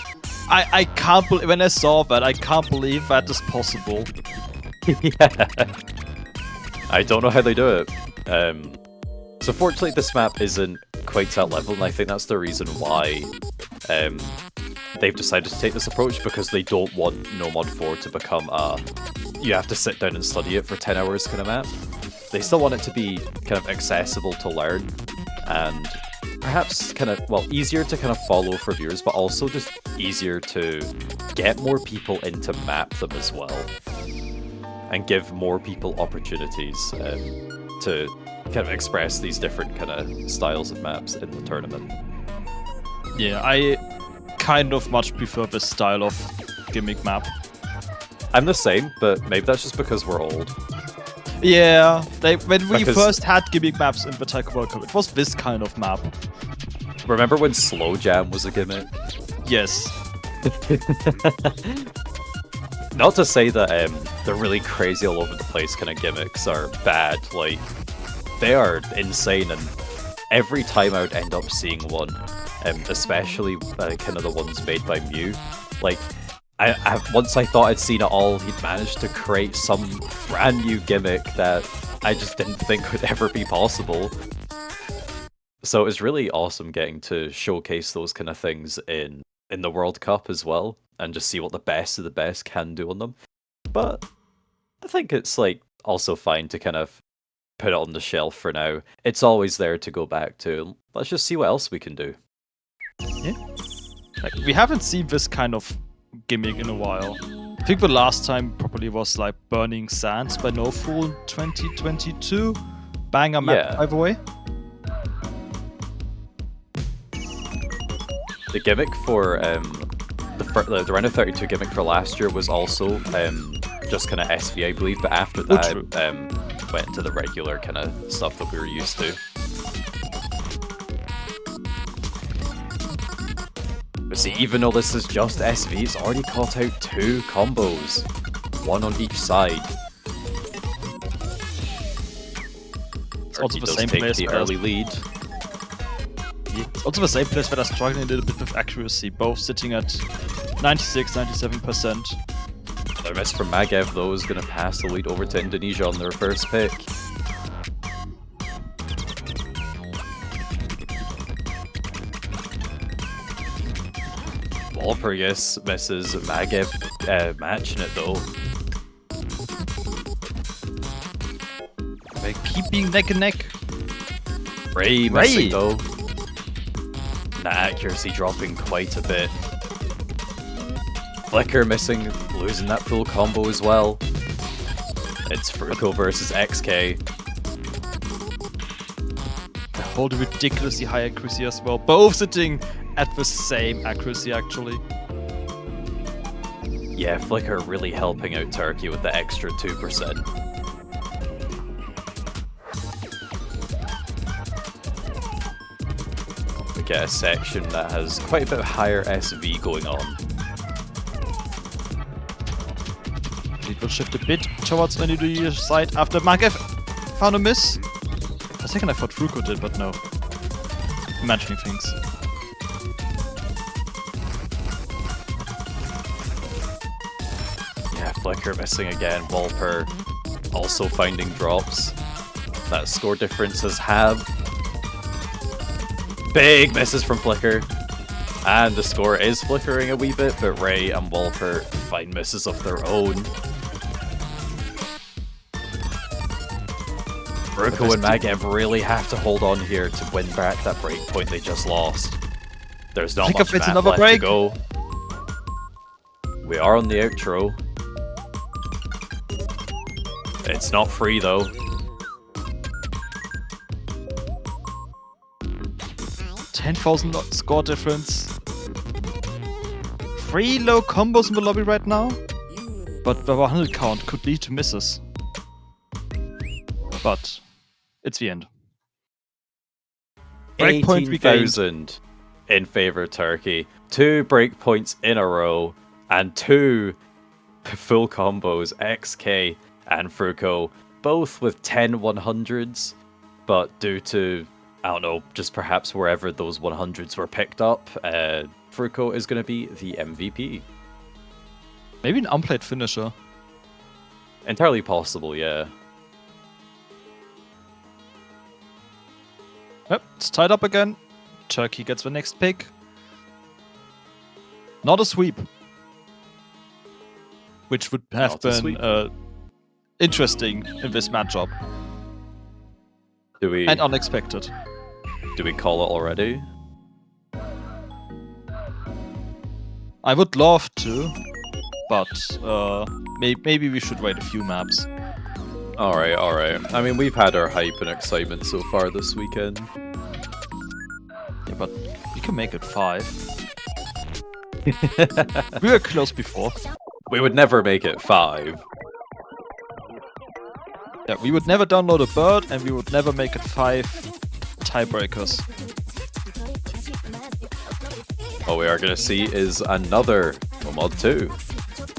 I can't believe, when I saw that, I can't believe that is possible. Yeah. I don't know how they do it. So fortunately this map isn't quite to that level, and I think that's the reason why they've decided to take this approach, because they don't want Nomad 4 to become you have to sit down and study it for 10 hours kind of map. They still want it to be kind of accessible to learn, and perhaps kind of, well, easier to kind of follow for viewers, but also just easier to get more people into map them as well, and give more people opportunities to kind of express these different kind of styles of maps in the tournament. Yeah, I kind of much prefer this style of gimmick map. I'm the same, but maybe that's just because we're old. Yeah, when we first had gimmick maps in the Taiko World Cup, it was this kind of map. Remember when Slow Jam was a gimmick? Yes. Not to say that the really crazy all over the place kind of gimmicks are bad, like, they are insane, and every time I would end up seeing one, especially kind of the ones made by Mew, like, once I thought I'd seen it all, he'd managed to create some brand new gimmick that I just didn't think would ever be possible. So it was really awesome getting to showcase those kind of things in the World Cup as well, and just see what the best of the best can do on them. But I think it's like also fine to kind of put it on the shelf for now. It's always there to go back to. Let's just see what else we can do. Yeah. Like, we haven't seen this kind of gimmick in a while. I think the last time probably was like Burning Sands by No Fool in 2022. Banger map, by the way. The gimmick for the round of 32 gimmick for last year was also just kind of SV, I believe, but after that went into the regular kind of stuff that we were used to. But see, even though this is just SV, it's already caught out 2 combos, 1 on each side. It's also the does same take place the early lead. It's also the same place that are struggling a little bit with accuracy, both sitting at 96-97%. Another miss from Magev, though, is going to pass the lead over to Indonesia on their first pick. Walpurgis misses Magev matching it, though. They keep being neck and neck. Ray missing, though. And the accuracy dropping quite a bit. Flicker missing, losing that full combo as well. It's Fruko versus XK. They hold a ridiculously high accuracy as well. Both sitting at the same accuracy, actually. Yeah, Flicker really helping out Turkey with the extra 2%. We get a section that has quite a bit higher SV going on. It will shift a bit towards Indonesia's side after Magev found a miss. For a second I thought Fruko did, but no. Imagining things. Yeah, Flicker missing again. Walper also finding drops. That score differences have. Big misses from Flicker. And the score is flickering a wee bit, but Ray and Walper find misses of their own. Fruko and Magev really have to hold on here to win back that break point they just lost. There's not much map another left break. to go. We are on the outro. It's not free though. $10,000 score difference. 3 low combos in the lobby right now. But the 100 count could lead to misses. But it's the end. Breakpoint regained. 18,000 in favor of Turkey. 2 breakpoints in a row. And 2 full combos, XK and Fruko. Both with 10 100s. But due to, I don't know, just perhaps wherever those 100s were picked up, Fruko is going to be the MVP. Maybe an unplayed finisher. Entirely possible, yeah. Yep, it's tied up again. Turkey gets the next pick. Not a sweep. Which would have Not a sweep. been interesting in this matchup. And unexpected. Do we call it already? I would love to, but maybe we should wait a few maps. Alright, alright. I mean, we've had our hype and excitement so far this weekend. Yeah, but we can make it 5. We were close before. We would never make it 5. Yeah, we would never download a bird, and we would never make it 5 tiebreakers. What we are going to see is another Mod 2.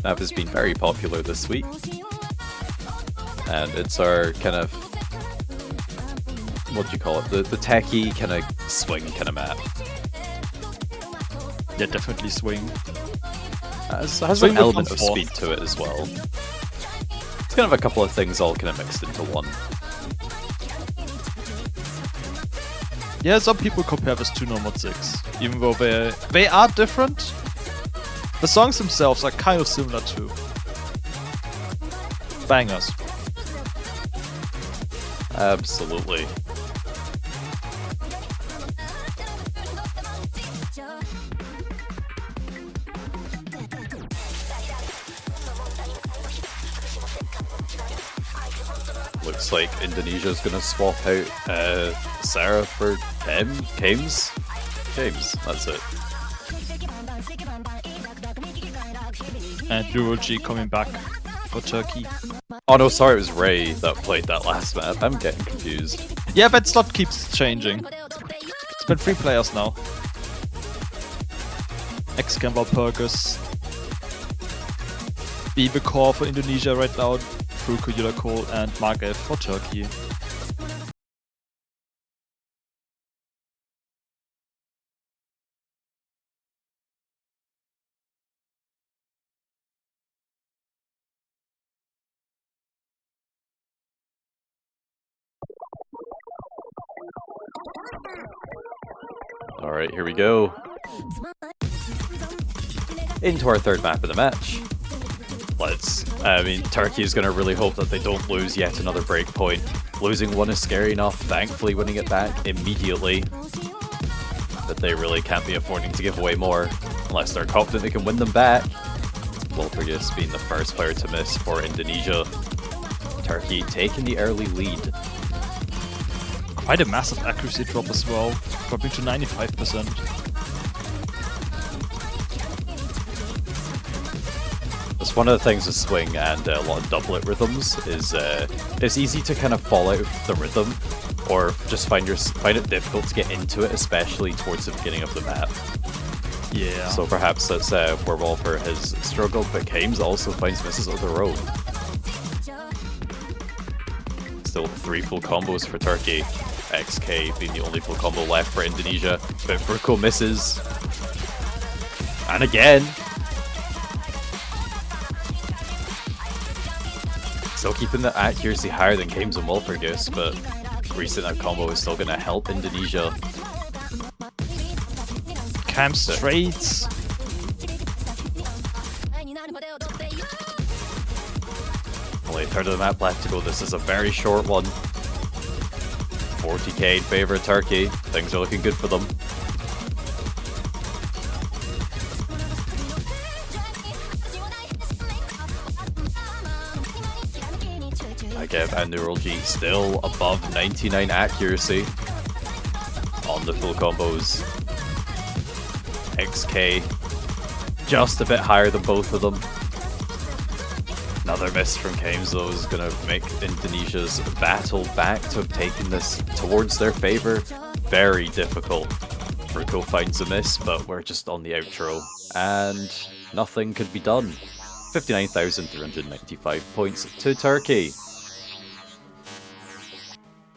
That has been very popular this week. And it's our kind of, what do you call it? The techie kind of swing kind of map. Yeah, definitely swing. Has Swing an with element of 1-4. speed to it as well. It's kind of a couple of things all kind of mixed into one. Yeah, some people compare this to No Mod 6, even though they are different. The songs themselves are kind of similar too. Bangers. Absolutely. Looks like Indonesia's gonna swap out Sarah for Kames. Kames, that's it. And Eurog coming back for Turkey. Oh no, sorry, it was Ray that played that last map. I'm getting confused. Yeah, that slot keeps changing. It's been 3 players now. X-Campbell Perkus. Be the core for Indonesia right now. Fruko Yudakol and Magev for Turkey. Alright, here we go. Into our third map of the match. Turkey is going to really hope that they don't lose yet another breakpoint. Losing one is scary enough, thankfully winning it back immediately. But they really can't be affording to give away more, unless they're confident they can win them back. Wolpergus being the first player to miss for Indonesia. Turkey taking the early lead. Quite a massive accuracy drop as well, dropping to 95%. That's one of the things with swing and a lot of doublet rhythms is it's easy to kind of fall out of the rhythm, or just find it difficult to get into it, especially towards the beginning of the map. Yeah. So perhaps that's where Wolper has struggled, but Kames also finds misses of their own. Still 3 full combos for Turkey. XK being the only full combo left for Indonesia, but Fruko misses. And again. Still keeping the accuracy higher than Kames and Wolpergus, but resetting that combo is still going to help Indonesia. Cam straight. Only a third of the map left to go. This is a very short one. 40k in favor of Turkey. Things are looking good for them. Magev and Neural G still above 99 accuracy on the full combos. XK just a bit higher than both of them. Another miss from Kames though is going to make Indonesia's battle back to taking this towards their favor very difficult. Fruko finds a miss, but we're just on the outro and nothing could be done. 59,395 points to Turkey.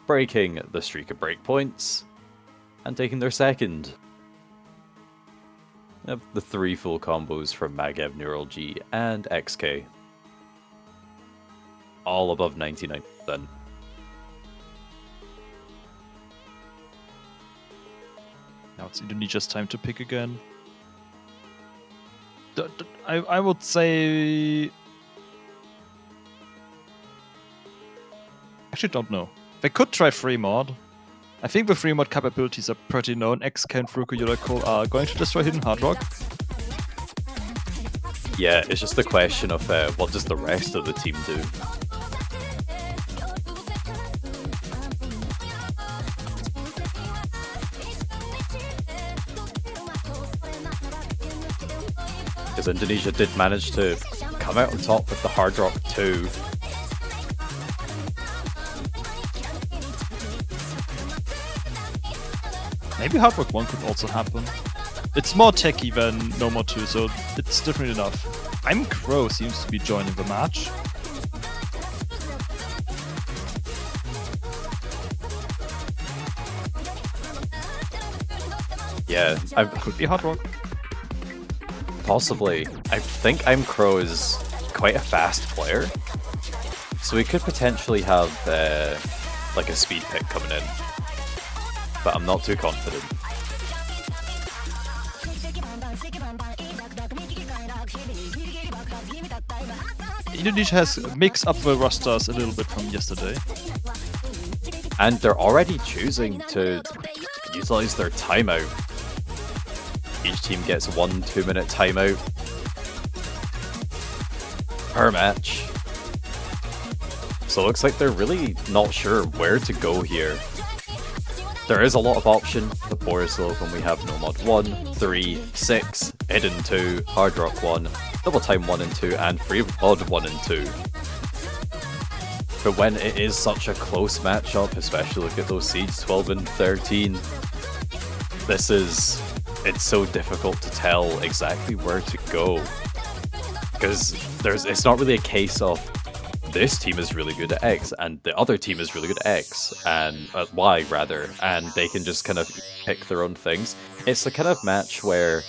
Breaking the streak of breakpoints and taking their second. Of the 3 full combos from Magev, Neural G, and XK. All above 99%. Now it's Indonesia's time to pick again. I would say... Actually don't know. They could try free mod. I think the free mod capabilities are pretty known. XK and Fruko Yuriko are going to destroy Hidden Hard Rock. Yeah, it's just the question of what does the rest of the team do? Because Indonesia did manage to come out on top with the Hard Rock 2. Maybe Hard Rock 1 could also happen. It's more techy than No More 2, so it's different enough. I'm Crow seems to be joining the match. Yeah, Could be Hard Rock. Possibly. I think I'm Crow is quite a fast player, so we could potentially have like a speed pick coming in, but I'm not too confident. Indonesia has mixed up the rosters a little bit from yesterday. And they're already choosing to utilize their timeout. Each team gets 1 2-minute timeout per match. So it looks like they're really not sure where to go here. There is a lot of option. The Boris Open we have No Mod 1, 3, 6, Hidden 2, Hard Rock 1, Double Time 1 and 2, and Free Mod 1 and 2. But when it is such a close matchup, especially look at those seeds 12 and 13, it's so difficult to tell exactly where to go. Because it's not really a case of this team is really good at X and the other team is really good at X and at Y rather, and they can just kind of pick their own things. It's the kind of match where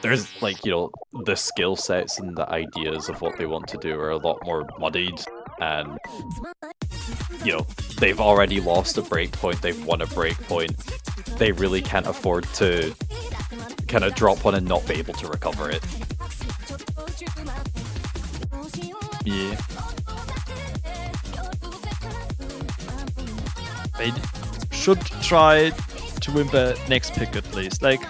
there's like, you know, the skill sets and the ideas of what they want to do are a lot more muddied, and they've already lost a breakpoint, they've won a breakpoint. They really can't afford to kind of drop one and not be able to recover it. Yeah. They should try to win the next pick at least. Like,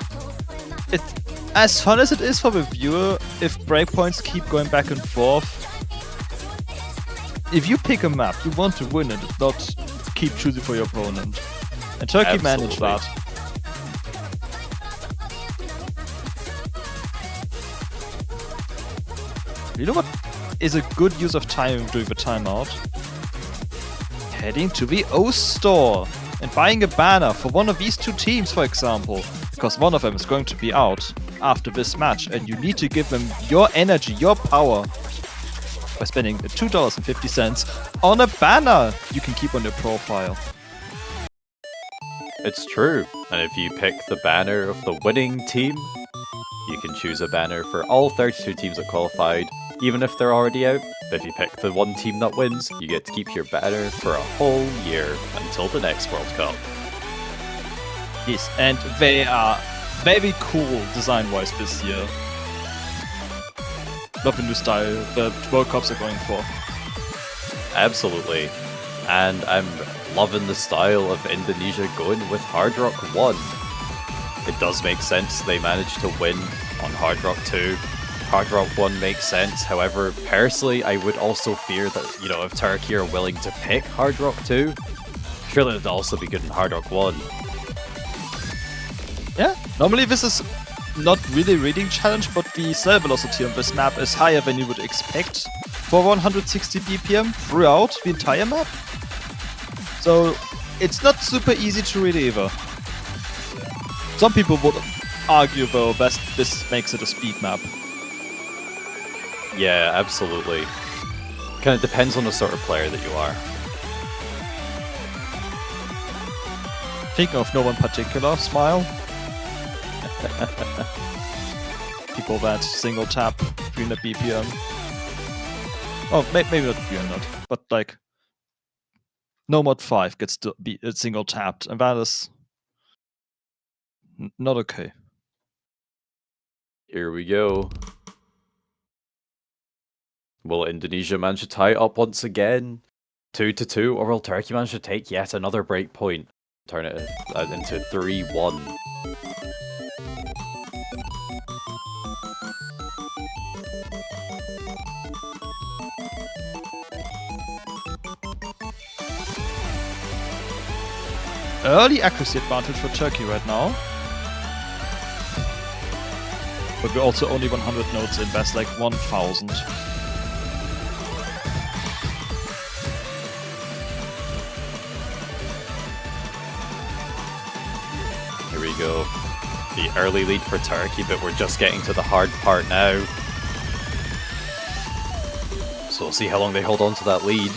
as fun as it is for the viewer, if breakpoints keep going back and forth, if you pick a map, you want to win it, not keep choosing for your opponent. And Turkey managed that. You know what is a good use of time during the timeout? Heading to the O store and buying a banner for one of these two teams, for example. Because one of them is going to be out after this match, and you need to give them your energy, your power, by spending $2.50 on a banner you can keep on your profile. It's true. And if you pick the banner of the winning team, you can choose a banner for all 32 teams that qualified, even if they're already out. If you pick the one team that wins, you get to keep your banner for a whole year until the next World Cup. Yes, and they are very cool design-wise this year. Love the new style the World Cups are going for. Absolutely. And I'm loving the style of Indonesia going with Hard Rock 1. It does make sense they managed to win on Hard Rock 2. Hard Rock 1 makes sense, however, personally, I would also fear that, if Turkey are willing to pick Hard Rock 2, surely it'd also be good in Hard Rock 1. Yeah, normally this is not really reading challenge, but the cell velocity on this map is higher than you would expect for 160 BPM throughout the entire map. So it's not super easy to read either. Some people would argue though that this makes it a speed map. Yeah, absolutely. Kind of depends on the sort of player that you are. Thinking of no one particular, Smile. People that single tap 300 BPM. Oh, maybe not 300, but like no mod 5 gets to be single tapped, and that is not okay. Here we go. Will Indonesia manage to tie it up once again? 2-2, or will Turkey manage to take yet another break point? Turn it into 3-1. Early accuracy advantage for Turkey right now. But we're also only 100 nodes in, that's like 1000. Here we go. The early lead for Turkey, but we're just getting to the hard part now. So we'll see how long they hold on to that lead.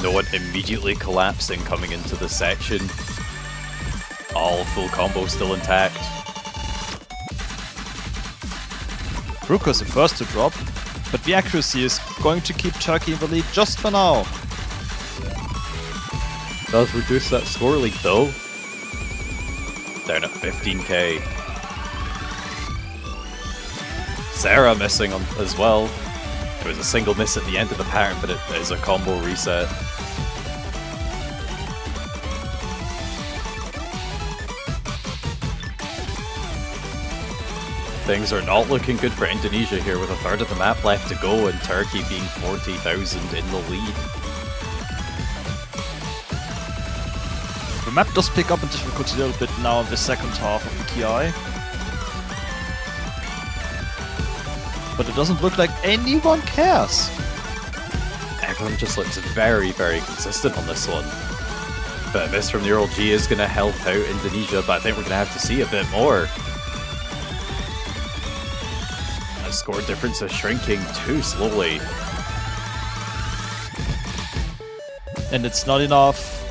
No one immediately collapsing coming into the section. All full combo still intact. Ruko's the first to drop, but the accuracy is going to keep Turkey in the lead just for now. Does reduce that score lead though. Down at 15k. Sarah missing on as well. It was a single miss at the end of the pattern, but it is a combo reset. Things are not looking good for Indonesia here with a third of the map left to go and Turkey being 40,000 in the lead. The map does pick up in difficulty a little bit now in the second half of the TI. But it doesn't look like anyone cares. Everyone just looks very, very consistent on this one. But a miss from the Earl G is going to help out Indonesia, but I think we're going to have to see a bit more. The score difference is shrinking too slowly. And it's not enough.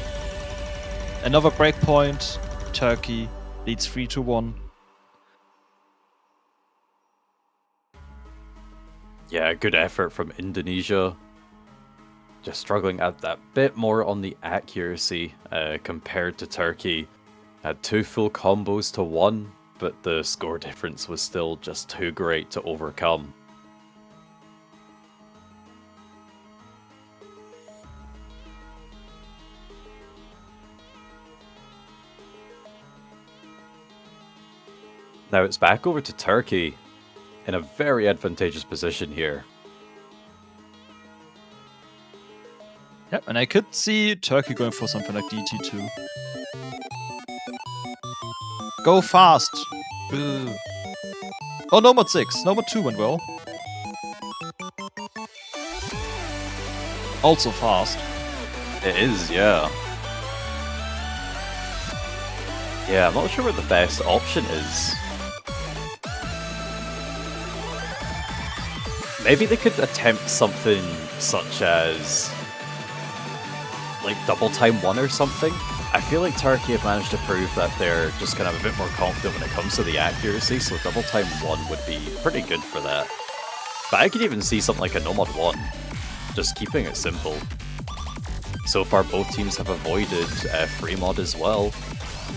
Another breakpoint. Turkey leads 3-1. Yeah, good effort from Indonesia. Just struggling at that bit more on the accuracy compared to Turkey. Had 2 full combos to 1, but the score difference was still just too great to overcome. Now it's back over to Turkey in a very advantageous position here. Yep, and I could see Turkey going for something like DT2. Go fast! Ooh. Oh, no mod 6. No mod 2 went well. Also fast. It is, yeah. Yeah, I'm not sure what the best option is. Maybe they could attempt something such as like double time 1 or something. I feel like Turkey have managed to prove that they're just kind of a bit more confident when it comes to the accuracy, so double time 1 would be pretty good for that. But I could even see something like a no mod 1, just keeping it simple. So far both teams have avoided free mod as well.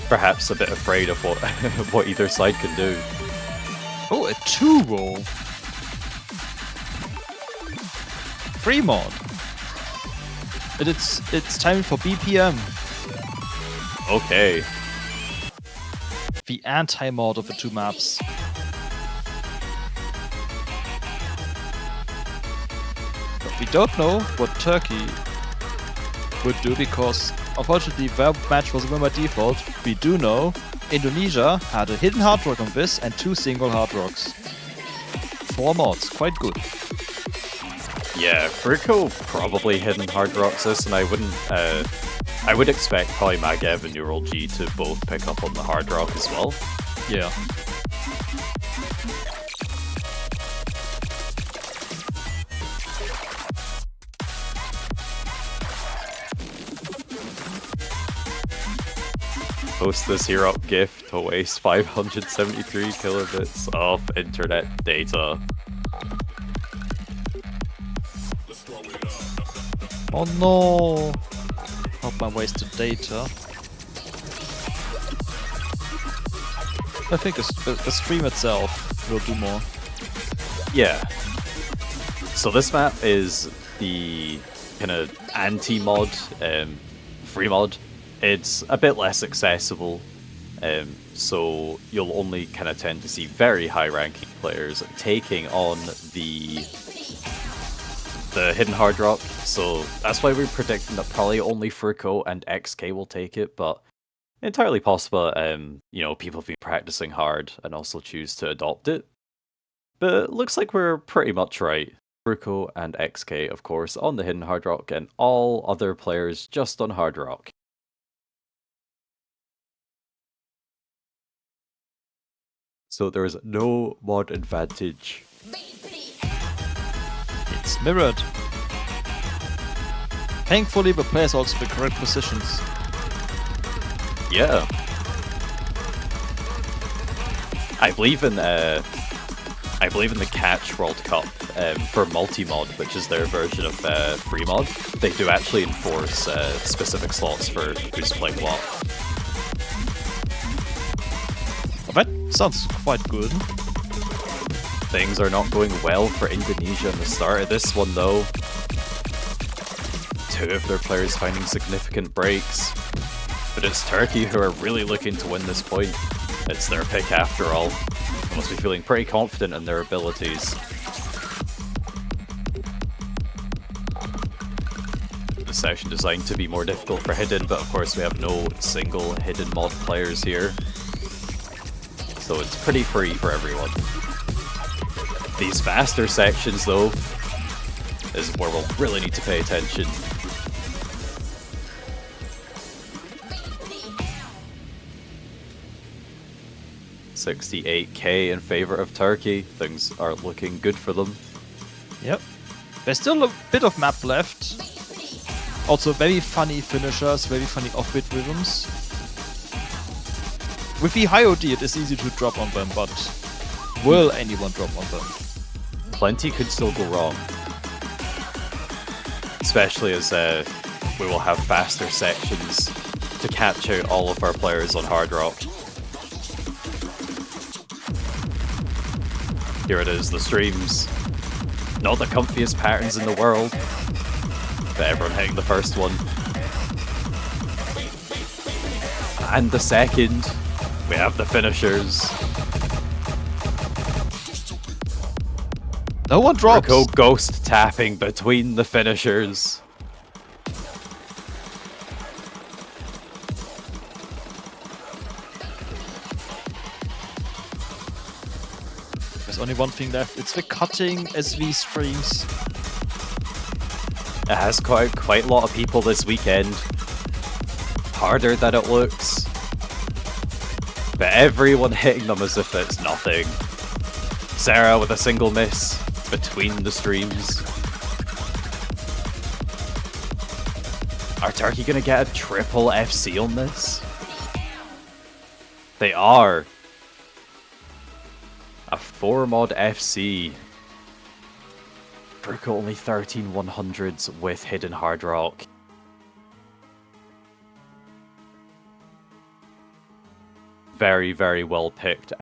Perhaps a bit afraid of what what either side can do. Oh, a 2 roll. Free mod. And it's time for BPM. Okay. The anti-mod of the 2 maps. But we don't know what Turkey would do because unfortunately their match was a win by default. We do know Indonesia had a hidden hard rock on this and 2 single hard rocks. 4 mods, quite good. Yeah, Fruko probably hidden hard rocks this, and I would expect probably Magev and Neural G to both pick up on the hard rock as well. Yeah. Post this here up GIF to waste 573 kilobits of internet data. Oh no! Not my wasted data. I think the stream itself will do more. Yeah. So this map is the kind of anti-mod, free mod. It's a bit less accessible, so you'll only kind of tend to see very high-ranking players taking on the hidden hard rock. So that's why we're predicting that probably only Fruko and XK will take it, but entirely possible. You know, people have been practicing hard and also choose to adopt it. But it looks like we're pretty much right. Fruko and XK, of course, on the hidden hard rock, and all other players just on hard rock. So there is no mod advantage. It's mirrored. Thankfully, the players also the correct positions. Yeah. I believe in the Catch World Cup for multi-mod, which is their version of free mod. They do actually enforce specific slots for who's playing what. Well, that sounds quite good. Things are not going well for Indonesia in the start of this one, though. 2 of their players finding significant breaks. But it's Turkey who are really looking to win this point. It's their pick after all. They must be feeling pretty confident in their abilities. The session designed to be more difficult for hidden, but of course we have no single hidden mod players here. So it's pretty free for everyone. These faster sections, though, is where we'll really need to pay attention. $68k in favor of Turkey. Things are looking good for them. Yep. There's still a bit of map left. Also very funny finishers, very funny offbeat rhythms. With the high OD it is easy to drop on them, but will anyone drop on them? plenty could still go wrong. Especially as we will have faster sections to catch out all of our players on Hard Rock. Here it is, the streams. Not the comfiest patterns in the world, but everyone hitting the first one. And the second, we have the finishers. No one drops. Go ghost tapping between the finishers. There's only one thing left. It's the cutting SV streams. It has quite a lot of people this weekend. Harder than it looks. But everyone hitting them as if it's nothing. Sarah with a single miss between the streams. Are Turkey gonna get a triple FC on this? They are. A 4-mod FC. Brook only 13 100s with Hidden Hard Rock. Very, very well picked.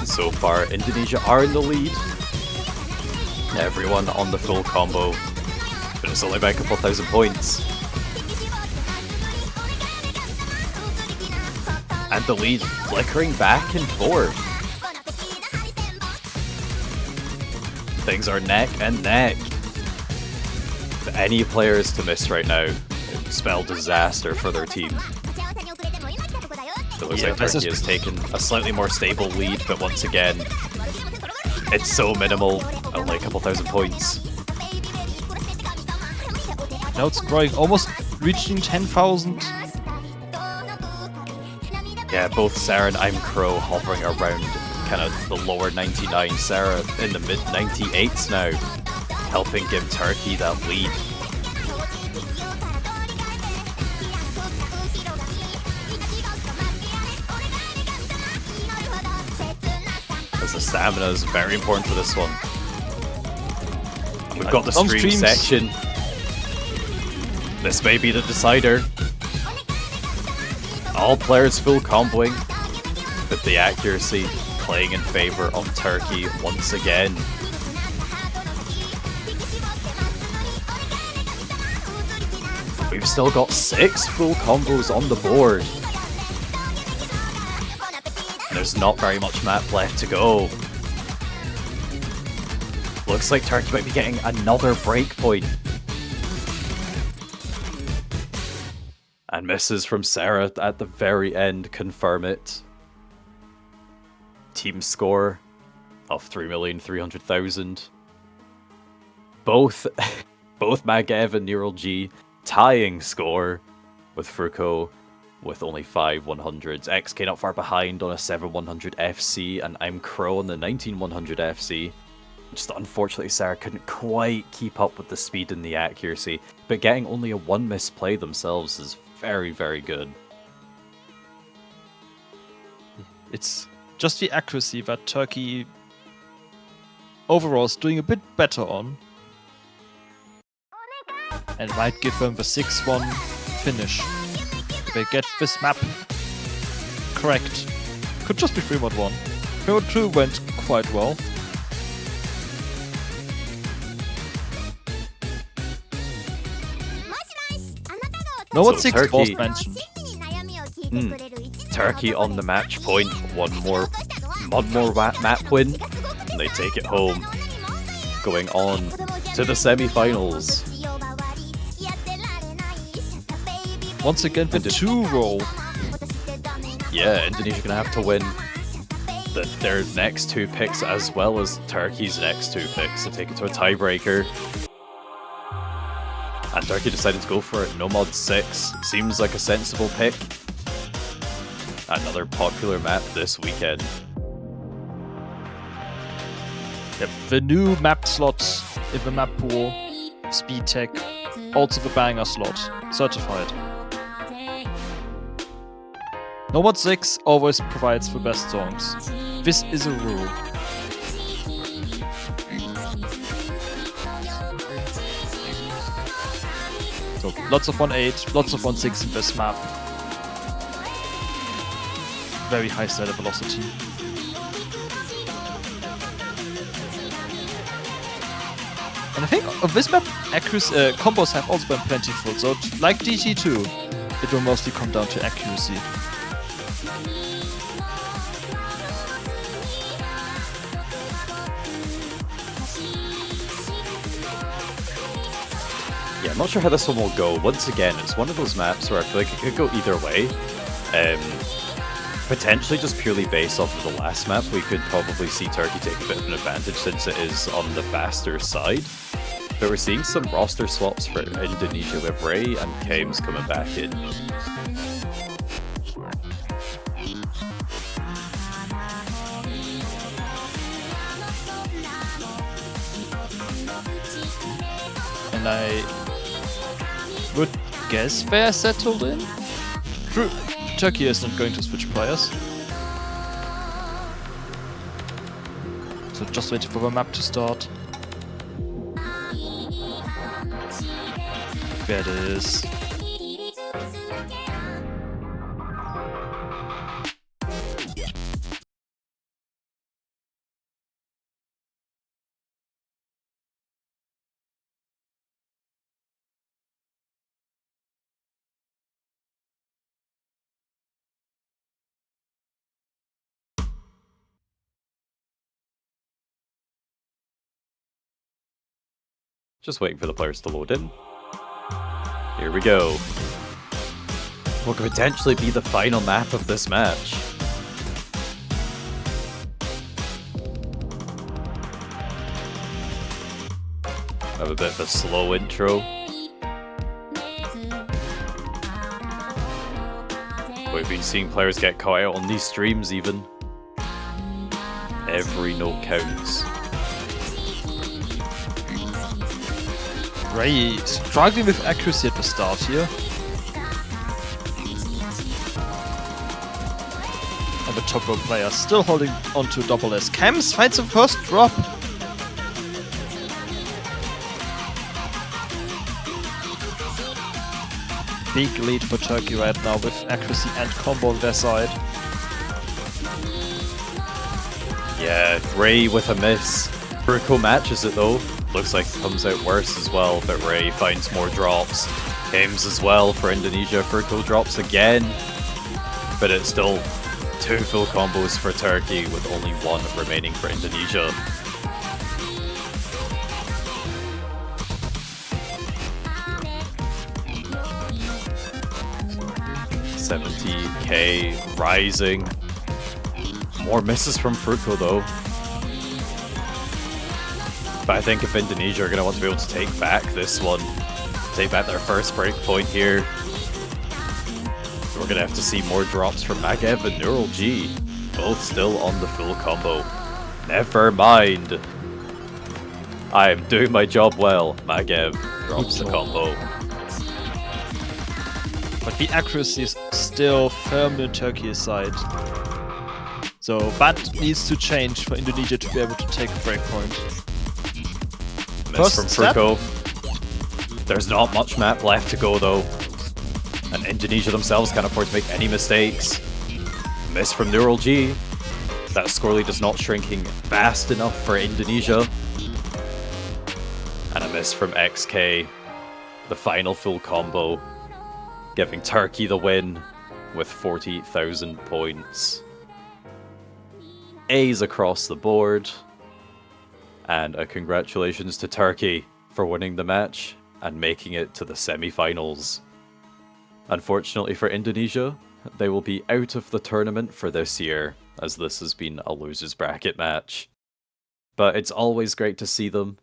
So far, Indonesia are in the lead. Everyone on the full combo, but it's only by a couple thousand points. And the lead flickering back and forth. Things are neck and neck. If any players to miss right now, it would spell disaster for their team. It looks Yeah, like this Turkey is- has taken a slightly more stable lead, but once again, it's so minimal, only a couple thousand points. Now it's growing, almost reaching 10,000. Yeah, both Sarah and I'm Crow hovering around kind of the lower 99. Sarah in the mid 98s now, helping give Turkey that lead. As the stamina is very important for this one. And we've got the On stream streams. section. This may be the decider. All players full comboing, but the accuracy playing in favor of Turkey once again. We've still got 6 full combos on the board. There's not very much map left to go. Looks like Turkey might be getting another breakpoint. And misses from Sarah at the very end confirm it. Team score of 3,300,000. Both Magev and Neural G tying score with Furko with only 5 100s. XK not far behind on a 7-100 FC, and I'm Crow on the 19-100 FC. Just unfortunately, Sarah couldn't quite keep up with the speed and the accuracy, but getting only a 1 misplay themselves is very, very good. It's just the accuracy that Turkey overall is doing a bit better on. And might give them the 6-1 finish. If they get this map correct. Could just be 3-1. 3-2 went quite well. No one 6 Turkey- was mentioned. Turkey on the match point, one more map win, and they take it home. Going on to the semi-finals. Once again, the 2-roll. Yeah, Indonesia gonna have to win their next 2 picks as well as Turkey's next 2 picks to take it to a tiebreaker. And Turkey decided to go for it. No Mod 6 seems like a sensible pick. Another popular map this weekend. Yep, the new map slot in the map pool, Speed Tech, also the banger slot, certified. No Mod 6 always provides the best songs. This is a rule. So lots of 1.8, lots of 1.6 in this map. Very high slider velocity. And I think of this map, accuracy, combos have also been plentiful, so like DT2, it will mostly come down to accuracy. Yeah, I'm not sure how this one will go. Once again, it's one of those maps where I feel like it could go either way. Potentially just purely based off of the last map, we could probably see Turkey take a bit of an advantage since it is on the faster side. But we're seeing some roster swaps for Indonesia with Ray and Kames coming back in. And I would guess they're settled in. True. Turkey is not going to switch players. So just waiting for the map to start. There it is. Just waiting for the players to load in. Here we go. will potentially be the final map of this match. Have a bit of a slow intro. We've been seeing players get caught out on these streams even. Every note counts. Ray struggling with accuracy at the start here. And the top row player still holding onto double S. Cam's finds the first drop. Big lead for Turkey right now with accuracy and combo on their side. Yeah, Ray with a miss. Fruko matches it though. Looks like it comes out worse as well, but Ray finds more drops. Games as well for Indonesia. Fruko drops again. But it's still 2 full combos for Turkey with only 1 remaining for Indonesia. $70K rising. More misses from Fruko though. But I think if Indonesia are going to want to be able to take back this one, take back their first break point here, we're going to have to see more drops from Magev and Neural G. Both still on the full combo. Never mind. I am doing my job well. Magev drops the combo. But the accuracy is still firmly on Turkey's side. So that needs to change for Indonesia to be able to take a breakpoint. Miss from Fruko. There's not much map left to go though. And Indonesia themselves can't afford to make any mistakes. Miss from Neural G. That score lead is not shrinking fast enough for Indonesia. And a miss from XK. The final full combo. Giving Turkey the win with 40,000 points. A's across the board. And a congratulations to Turkey for winning the match and making it to the semi-finals. Unfortunately for Indonesia, they will be out of the tournament for this year, as this has been a losers bracket match. But it's always great to see them.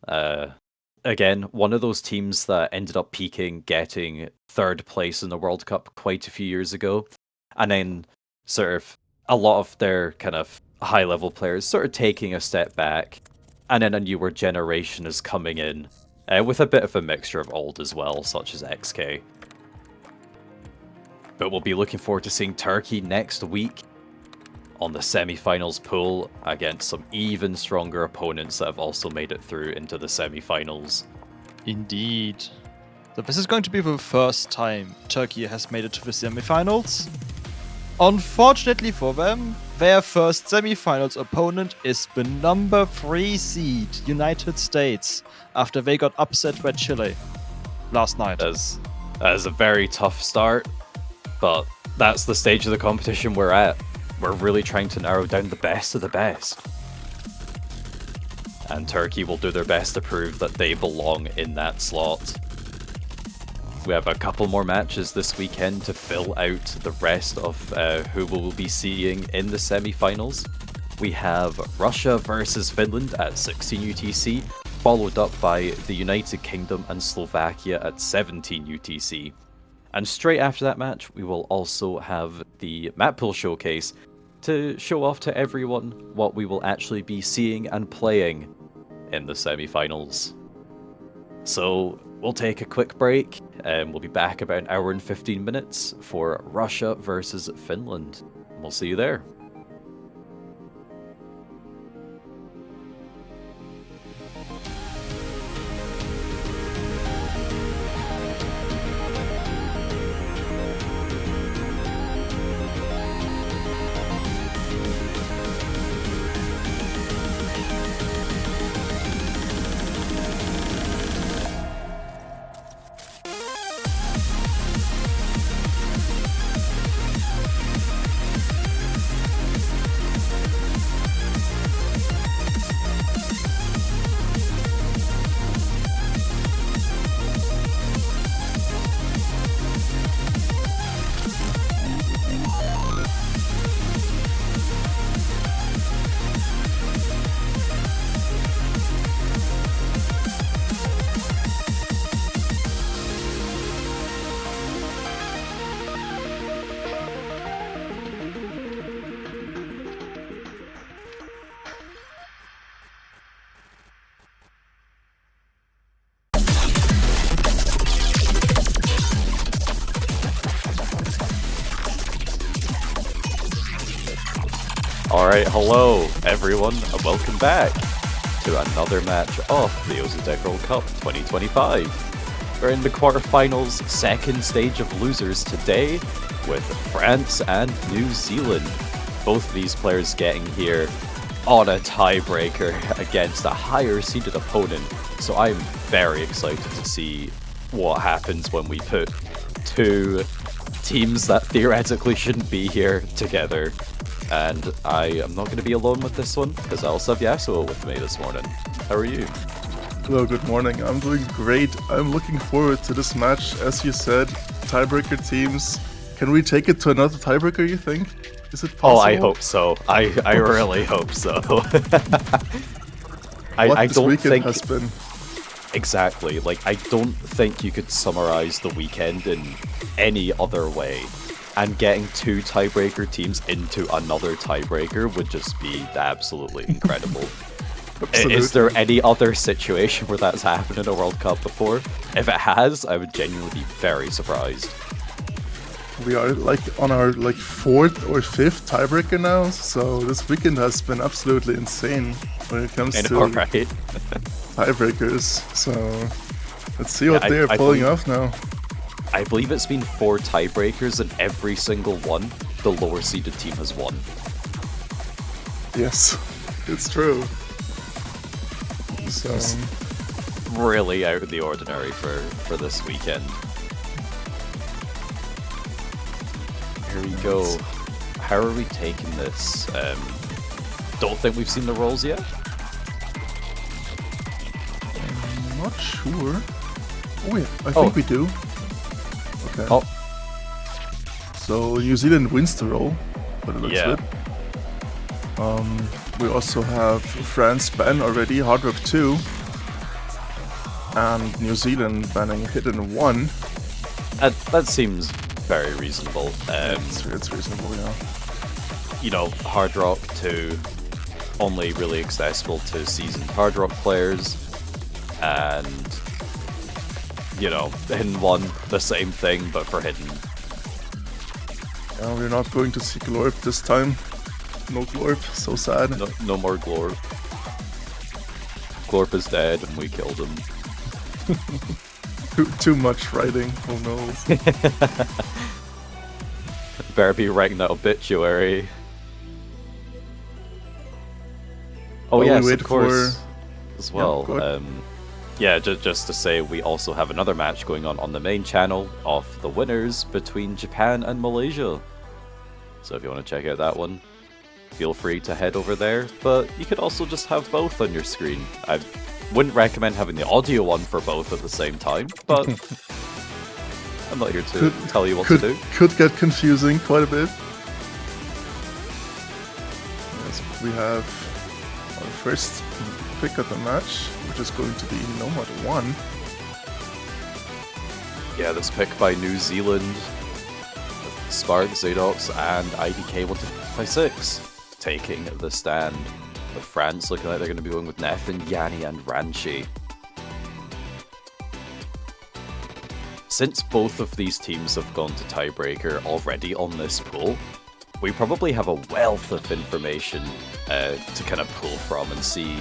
Again, one of those teams that ended up peaking, getting 3rd place in the World Cup quite a few years ago. And then sort of a lot of their kind of high-level players sort of taking a step back. And then a newer generation is coming in, with a bit of a mixture of old as well, such as XK. But we'll be looking forward to seeing Turkey next week on the semi-finals pool against some even stronger opponents that have also made it through into the semi-finals. Indeed. So this is going to be the first time Turkey has made it to the semi-finals. Unfortunately for them, their first semi-finals opponent is the number 3 seed, United States, after they got upset by Chile last night. That is a very tough start, but that's the stage of the competition we're at. We're really trying to narrow down the best of the best. And Turkey will do their best to prove that they belong in that slot. We have a couple more matches this weekend to fill out the rest of who we will be seeing in the semi-finals. We have Russia versus Finland at 16 UTC, followed up by the United Kingdom and Slovakia at 17 UTC. And straight after that match, we will also have the map pool showcase to show off to everyone what we will actually be seeing and playing in the semi-finals. So we'll take a quick break and we'll be back about an hour and 15 minutes for Russia versus Finland. We'll see you there. Alright, hello everyone, and welcome back to another match of the Ozodec World Cup 2025. We're in the quarterfinals, second stage of losers today, with France and New Zealand. Both of these players getting here on a tiebreaker against a higher seeded opponent. So I'm very excited to see what happens when we put two teams that theoretically shouldn't be here together. And I am not going to be alone with this one, because I also have Yasuo with me this morning. How are you? Hello, good morning. I'm doing great. I'm looking forward to this match. As you said, tiebreaker teams. Can we take it to another tiebreaker, you think? Is it possible? Oh, I hope so. I really hope so. I don't think has been. Exactly. Like, I don't think you could summarize the weekend in any other way. And getting two tiebreaker teams into another tiebreaker would just be absolutely incredible. Is there any other situation where that's happened in a World Cup before? If it has, I would genuinely be very surprised. We are like on our fourth or fifth tiebreaker now, so this weekend has been absolutely insane when it comes to tiebreakers. So let's see what they're pulling off now. I believe it's been 4 tiebreakers, and every single one, the lower seeded team has won. Yes, it's true. So it's really out of the ordinary for this weekend. Here we go. How are we taking this? Don't think we've seen the rolls yet? I'm not sure. Oh yeah, I think we do. Okay. Oh. So New Zealand wins the roll, but it looks good. We also have France ban already, Hard Rock 2, and New Zealand banning Hidden 1. That seems very reasonable. It's reasonable, yeah. You know, Hard Rock 2 only really accessible to seasoned Hard Rock players, and you know, Hidden 1, the same thing, but for Hidden. Yeah, we're not going to see Glorp this time. No Glorp, so sad. No more Glorp. Glorp is dead and we killed him. Too much writing, oh no. Better be writing that obituary. Oh yes, of course. As well. Yeah, just to say, we also have another match going on the main channel of the winners between Japan and Malaysia. So if you want to check out that one, feel free to head over there. But you could also just have both on your screen. I wouldn't recommend having the audio one for both at the same time, but I'm not here to tell you what to do. Could get confusing quite a bit. Yes, we have our first pick of the match, which is going to be Nomad 1. Yeah, this pick by New Zealand, Spark, Zadox, and IDK 156 taking the stand. With France looking like they're going to be going with Nethin, Yanni, and Ranchi. Since both of these teams have gone to tiebreaker already on this pool, we probably have a wealth of information to kind of pull from and see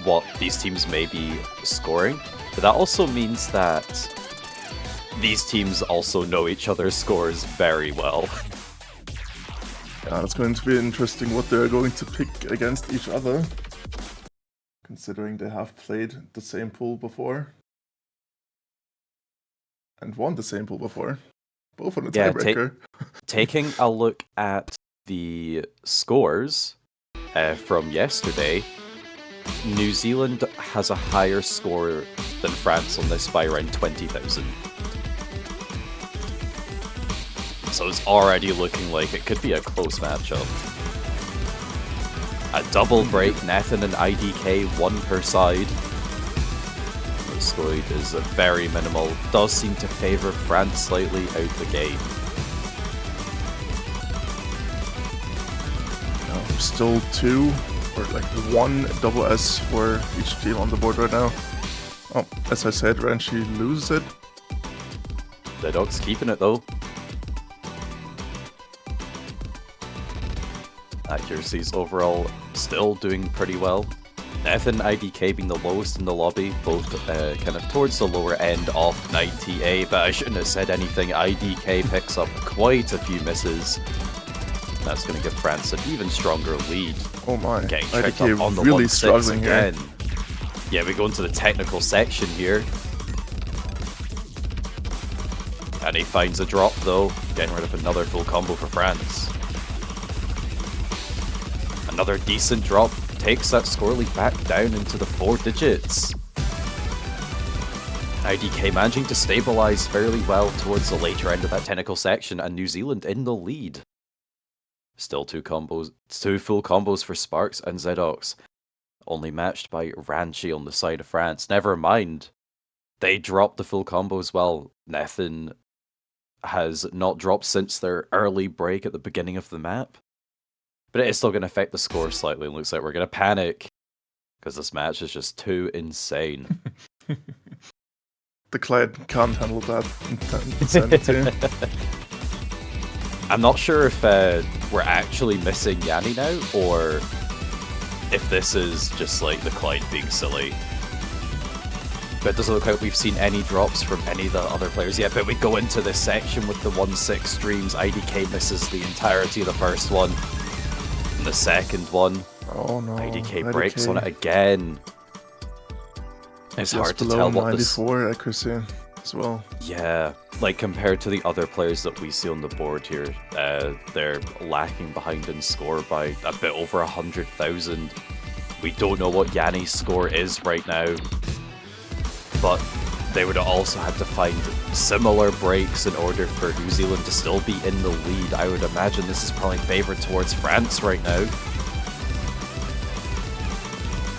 what these teams may be scoring. But that also means that these teams also know each other's scores very well. Yeah, it's going to be interesting what they're going to pick against each other, considering they have played the same pool before. And won the same pool before. Both on a tiebreaker. Taking a look at the scores from yesterday, New Zealand has a higher score than France on this by around 20,000. So it's already looking like it could be a close matchup. A double break, Nethin and IDK, 1 per side. The score is very minimal. Does seem to favour France slightly out the gate. Still 2, or like 1 double S for each team on the board right now. Oh, as I said, Ranchi loses it. The dog's keeping it though. Accuracy's overall still doing pretty well. Nethin and IDK being the lowest in the lobby, both kind of towards the lower end of 98, but I shouldn't have said anything. IDK picks up quite a few misses. That's going to give France an even stronger lead. Oh my, Getting tripped up IDK on the really 1-6 struggling again. here. Yeah, we go into the technical section here. And he finds a drop though, getting rid of another full combo for France. Another decent drop takes that score lead back down into the 4 digits. IDK managing to stabilize fairly well towards the later end of that technical section, and New Zealand in the lead. Still 2 full combos for Sparks and Zedox, only matched by Ranchi on the side of France. Never mind, they dropped the full combo as well. Nethin has not dropped since their early break at the beginning of the map. But it is still going to affect the score slightly, and looks like we're going to panic, because this match is just too insane. The client can't handle that insanity. I'm not sure if we're actually missing Yanni now, or if this is just like the client being silly. But it doesn't look like we've seen any drops from any of the other players yet, but we go into this section with the 1-6 streams. IDK misses the entirety of the first one. And the second one, oh no, IDK breaks on it again. It's hard to tell what this... 94 accuracy as well. Yeah, like compared to the other players that we see on the board here, they're lacking behind in score by a bit over 100,000. We don't know what Yanni's score is right now, but they would have also had to find similar breaks in order for New Zealand to still be in the lead. I would imagine this is probably favored towards France right now,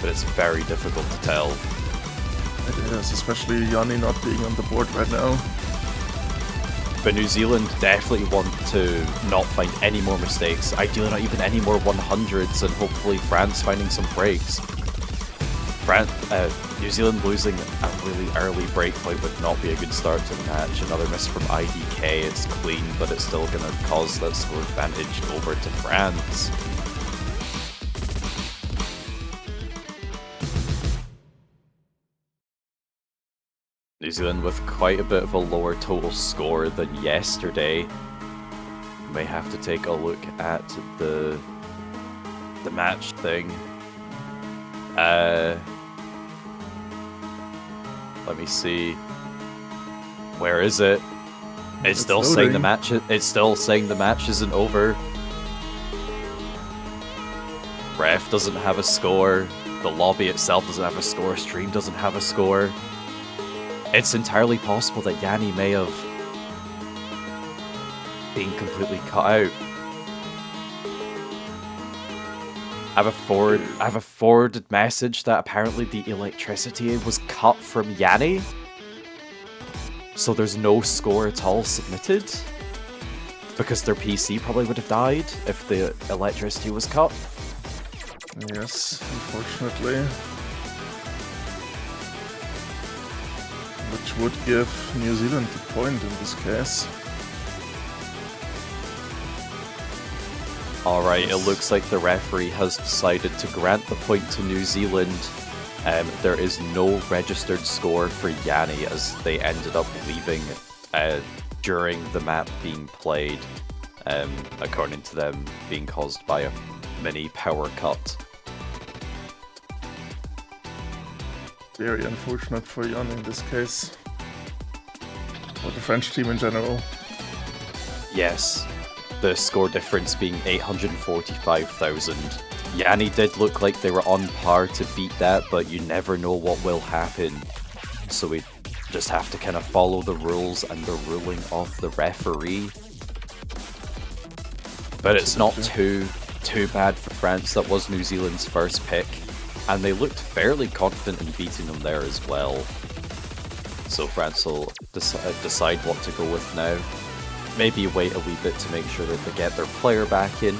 but it's very difficult to tell. It is, especially Yanni not being on the board right now. But New Zealand definitely want to not find any more mistakes, ideally not even any more 100s, and hopefully France finding some breaks. New Zealand losing a really early breakpoint would not be a good start to the match. Another miss from IDK, it's clean, but it's still going to cause that score advantage over to France. New Zealand with quite a bit of a lower total score than yesterday. May have to take a look at the match thing. Let me see. Where is it? It's still saying the match. It's still saying the match isn't over. Ref doesn't have a score. The lobby itself doesn't have a score. Stream doesn't have a score. It's entirely possible that Yanni may have been completely cut out. I have a forwarded message that apparently the electricity was cut from Yanni, so there's no score at all submitted, because their PC probably would have died if the electricity was cut. Yes, unfortunately. Which would give New Zealand the point in this case. Alright, it looks like the referee has decided to grant the point to New Zealand. There is no registered score for Yanni, as they ended up leaving during the map being played, according to them being caused by a mini power cut. Very unfortunate for Yanni in this case. Or the French team in general. Yes. The score difference being 845,000. Yanni did look like they were on par to beat that, but you never know what will happen. So we just have to kind of follow the rules and the ruling of the referee. But it's not too bad for France. That was New Zealand's first pick, and they looked fairly confident in beating them there as well. So France will decide what to go with now. Maybe wait a wee bit to make sure that they get their player back in.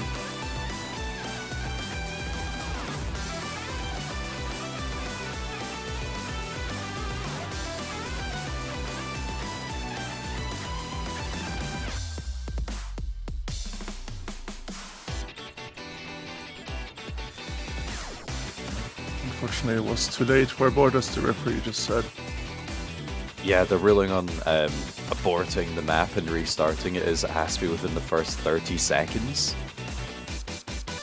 Unfortunately, it was too late for abort, as the referee just said. Yeah, the ruling on aborting the map and restarting it is it has to be within the first 30 seconds.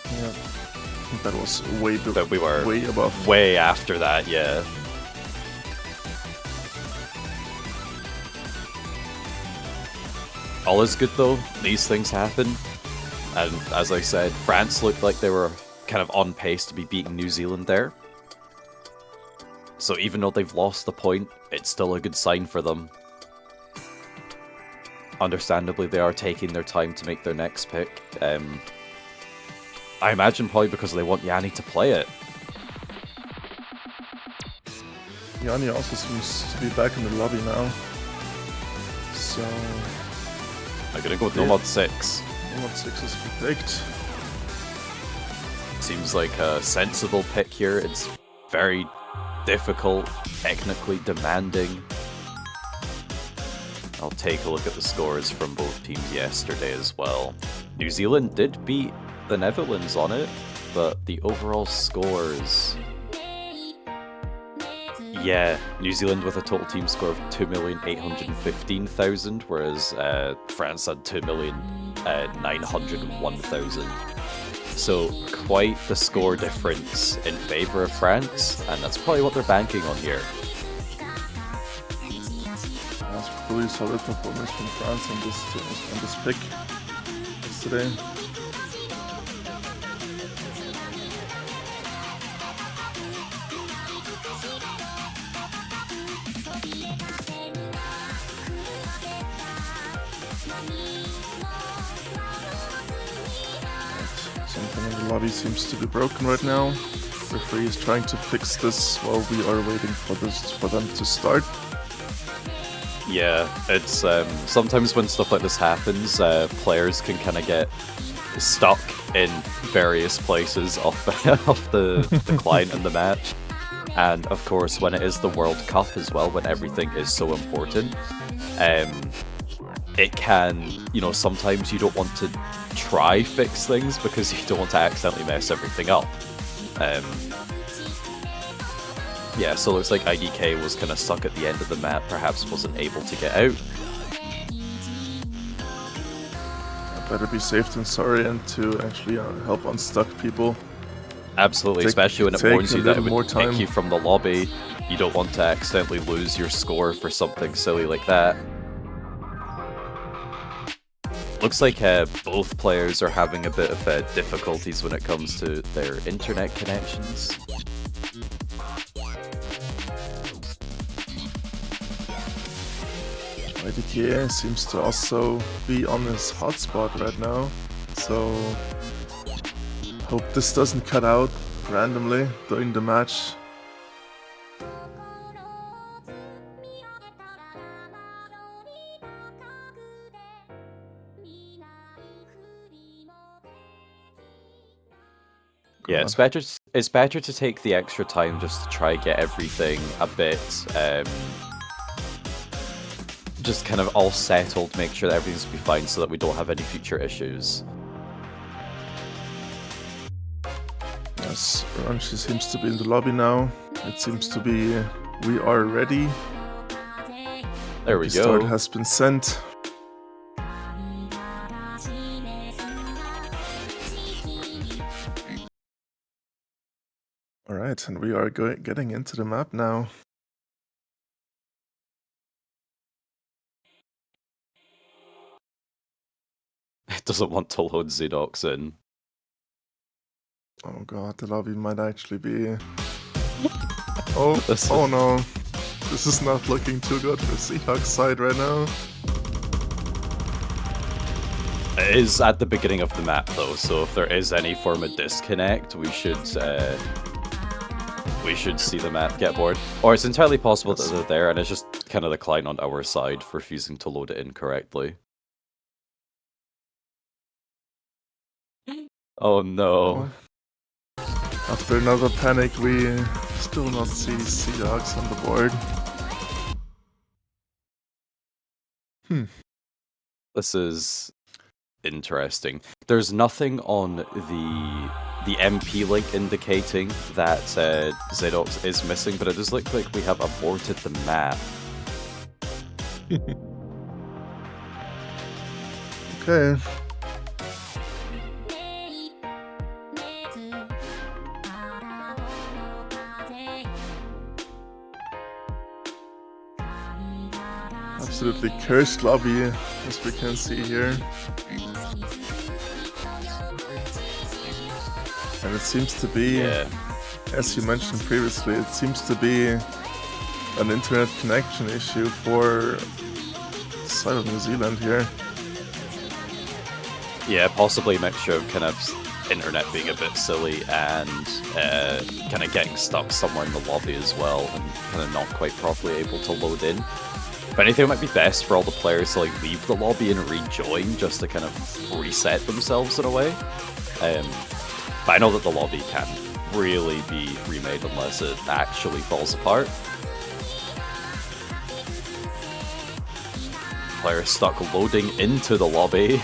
Yeah, I think that was way, But we were way above. Way after that, yeah. All is good though, these things happen. And as I said, France looked like they were kind of on pace to be beating New Zealand there. So even though they've lost the point, it's still a good sign for them. Understandably, they are taking their time to make their next pick. I imagine probably because they want Yanni to play it. Yanni also seems to be back in the lobby now. So... I'm gonna go with Nomad 6. Nomad 6 is picked. Seems like a sensible pick here. It's very difficult, technically demanding. I'll take a look at the scores from both teams yesterday as well. New Zealand did beat the Netherlands on it, but the overall scores... Yeah, New Zealand with a total team score of 2,815,000, whereas France had 2,901,000. So quite the score difference in favour of France, and that's probably what they're banking on here. That's a really solid performance from France on this pick yesterday. Something in the lobby seems to be broken right now. Referee is trying to fix this while we are waiting for them to start. Yeah, it's sometimes when stuff like this happens, players can kind of get stuck in various places off the client and the match. And of course, when it is the World Cup as well, when everything is so important, it can, sometimes you don't want to try fix things because you don't want to accidentally mess everything up. Yeah, so it looks like IDK was kind of stuck at the end of the map, perhaps wasn't able to get out. Better be safe than sorry and to actually help unstuck people. Absolutely, especially when it warns you that it would time. kick you from the lobby. You don't want to accidentally lose your score for something silly like that. Looks like both players are having a bit of difficulties when it comes to their internet connections. IDK seems to also be on his hotspot right now, so hope this doesn't cut out randomly during the match. Yeah, it's better to take the extra time just to try get everything a bit just kind of all settled, make sure that everything's be fine so that we don't have any future issues. Yes, Ranchi seems to be in the lobby now. It seems to be we are ready. There we the go. Start has been sent. Alright, and we are getting into the map now. It doesn't want to load Zedox in. Oh god, the lobby might actually be... Oh no. This is not looking too good for Seahawks side right now. It is at the beginning of the map though, so if there is any form of disconnect, we should see the map get bored. Or it's entirely possible that they're there and it's just kind of the client on our side for refusing to load it in correctly. Oh no. After another panic, we still not see Seahawks on the board. This is interesting. There's nothing on the the MP link indicating that Zedox is missing, but it does look like we have aborted the map. Okay. Absolutely cursed lobby, as we can see here. And it seems to be, as you mentioned previously, it seems to be an internet connection issue for the side of New Zealand here. Yeah, possibly a mixture of kind of internet being a bit silly and kind of getting stuck somewhere in the lobby as well and kind of not quite properly able to load in. If anything, it might be best for all the players to like leave the lobby and rejoin just to kind of reset themselves in a way. But I know that the lobby can't really be remade unless it actually falls apart. Player stuck loading into the lobby.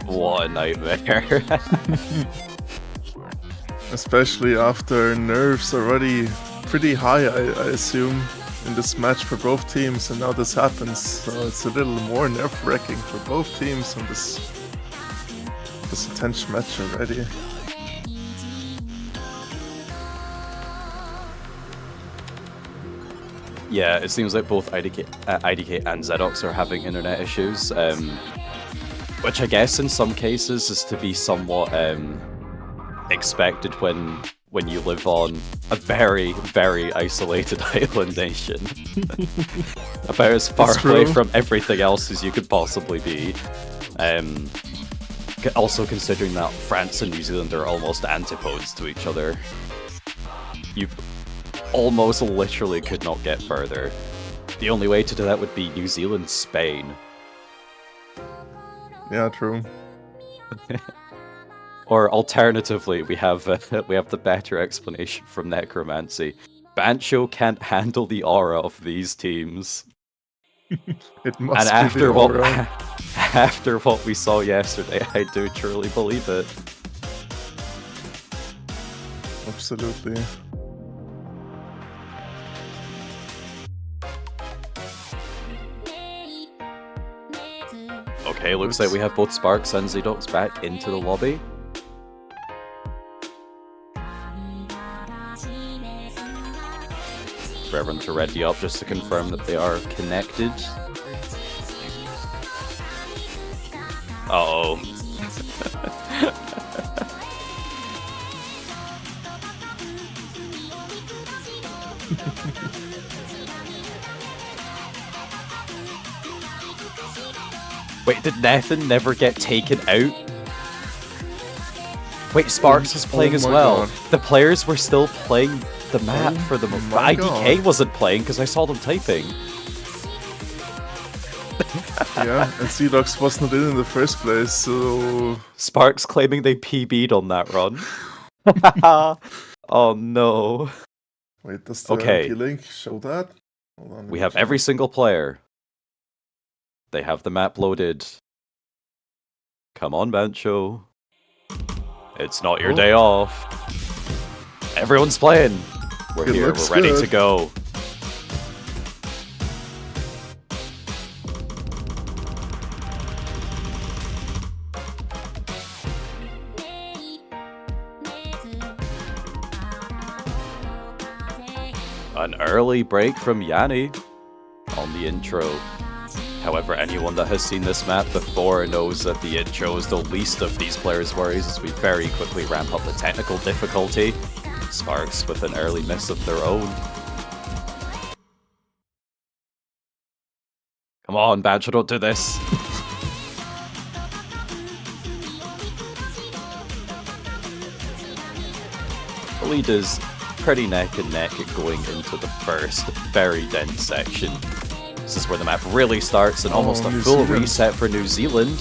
What a nightmare. Especially after nerves already pretty high, I assume, in this match for both teams, and now this happens. So it's a little more nerve-wracking for both teams on this intense match already. Yeah, it seems like both IDK and Zedox are having internet issues, which I guess in some cases is to be somewhat expected when you live on a very, very isolated island nation. About as far away from everything else as you could possibly be. Also considering that France and New Zealand are almost antipodes to each other. You almost literally could not get further. The only way to do that would be New Zealand, Spain. Yeah, true. Or alternatively, we have the better explanation from Necromancy. Bancho can't handle the aura of these teams. It must and be after the what aura. after what we saw yesterday, I do truly believe it. Absolutely. Okay, looks like we have both Sparks and Zedox back into the lobby. For everyone to ready up just to confirm that they are connected. Uh-oh. Wait, did Nathan never get taken out? Wait, Sparks was playing as well. God. The players were still playing the map for the moment. But my IDK God. wasn't playing because I saw them typing. Yeah, and Zedox was not in the first place, so... Sparks claiming they PB'd on that run. Oh no. Wait, does the Okay. MP link show that? Hold on, let We me have check. every single player. They have the map loaded. Come on, Bancho. It's not your day off. Everyone's playing. We're It here, looks we're ready good. to go. An early break from Yanni on the intro. However, anyone that has seen this map before knows that the intro is the least of these players' worries as we very quickly ramp up the technical difficulty. Sparks with an early miss of their own. Come on, Badger, don't do this. The lead is pretty neck and neck going into the first very dense section. This is where the map really starts and almost a New full Zealand. reset for New Zealand.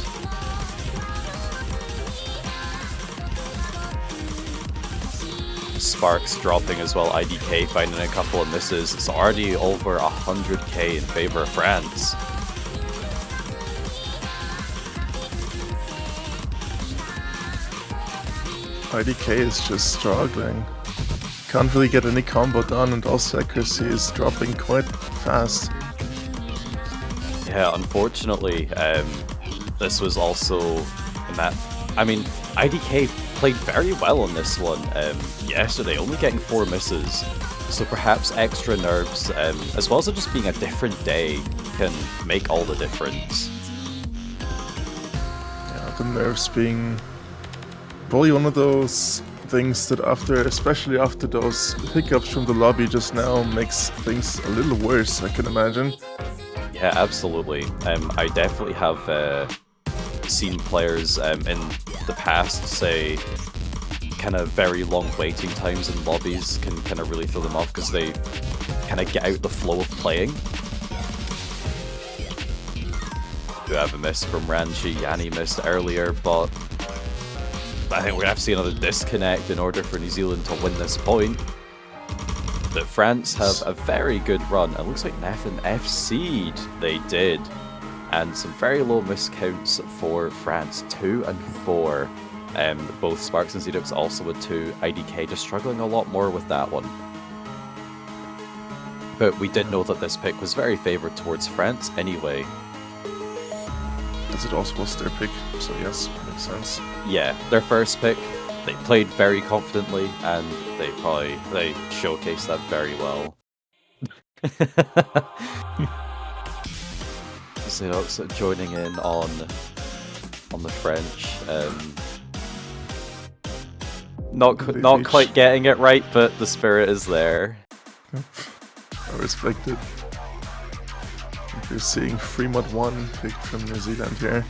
Sparks dropping as well, IDK finding a couple of misses. It's already over 100k in favor of France. IDK is just struggling. Can't really get any combo done, and also accuracy is dropping quite fast. Yeah, unfortunately, this was also a map. I mean, IDK played very well on this one yesterday, only getting 4 misses. So perhaps extra nerves, as well as it just being a different day, can make all the difference. Yeah, the nerves being probably one of those things that especially after those hiccups from the lobby just now, makes things a little worse, I can imagine. Yeah, absolutely. I definitely have seen players in the past say kind of very long waiting times in lobbies can kind of really throw them off because they kind of get out the flow of playing. Do have a miss from Ranchi. Yanni missed earlier, but I think we're going to have to see another disconnect in order for New Zealand to win this point. But France have a very good run. It looks like Nathan FC'd. They did. And some very low miscounts for France, 2 and 4. Both Sparks and Zedux also with 2. IDK just struggling a lot more with that one. But we did know that this pick was very favoured towards France anyway. As it also was their pick, so yes, makes sense. Yeah, their first pick, they played very confidently, and they showcased that very well. Zedux joining in on the French. Not quite getting it right, but the spirit is there. I respect it. You're seeing Fremont 1 picked from New Zealand here.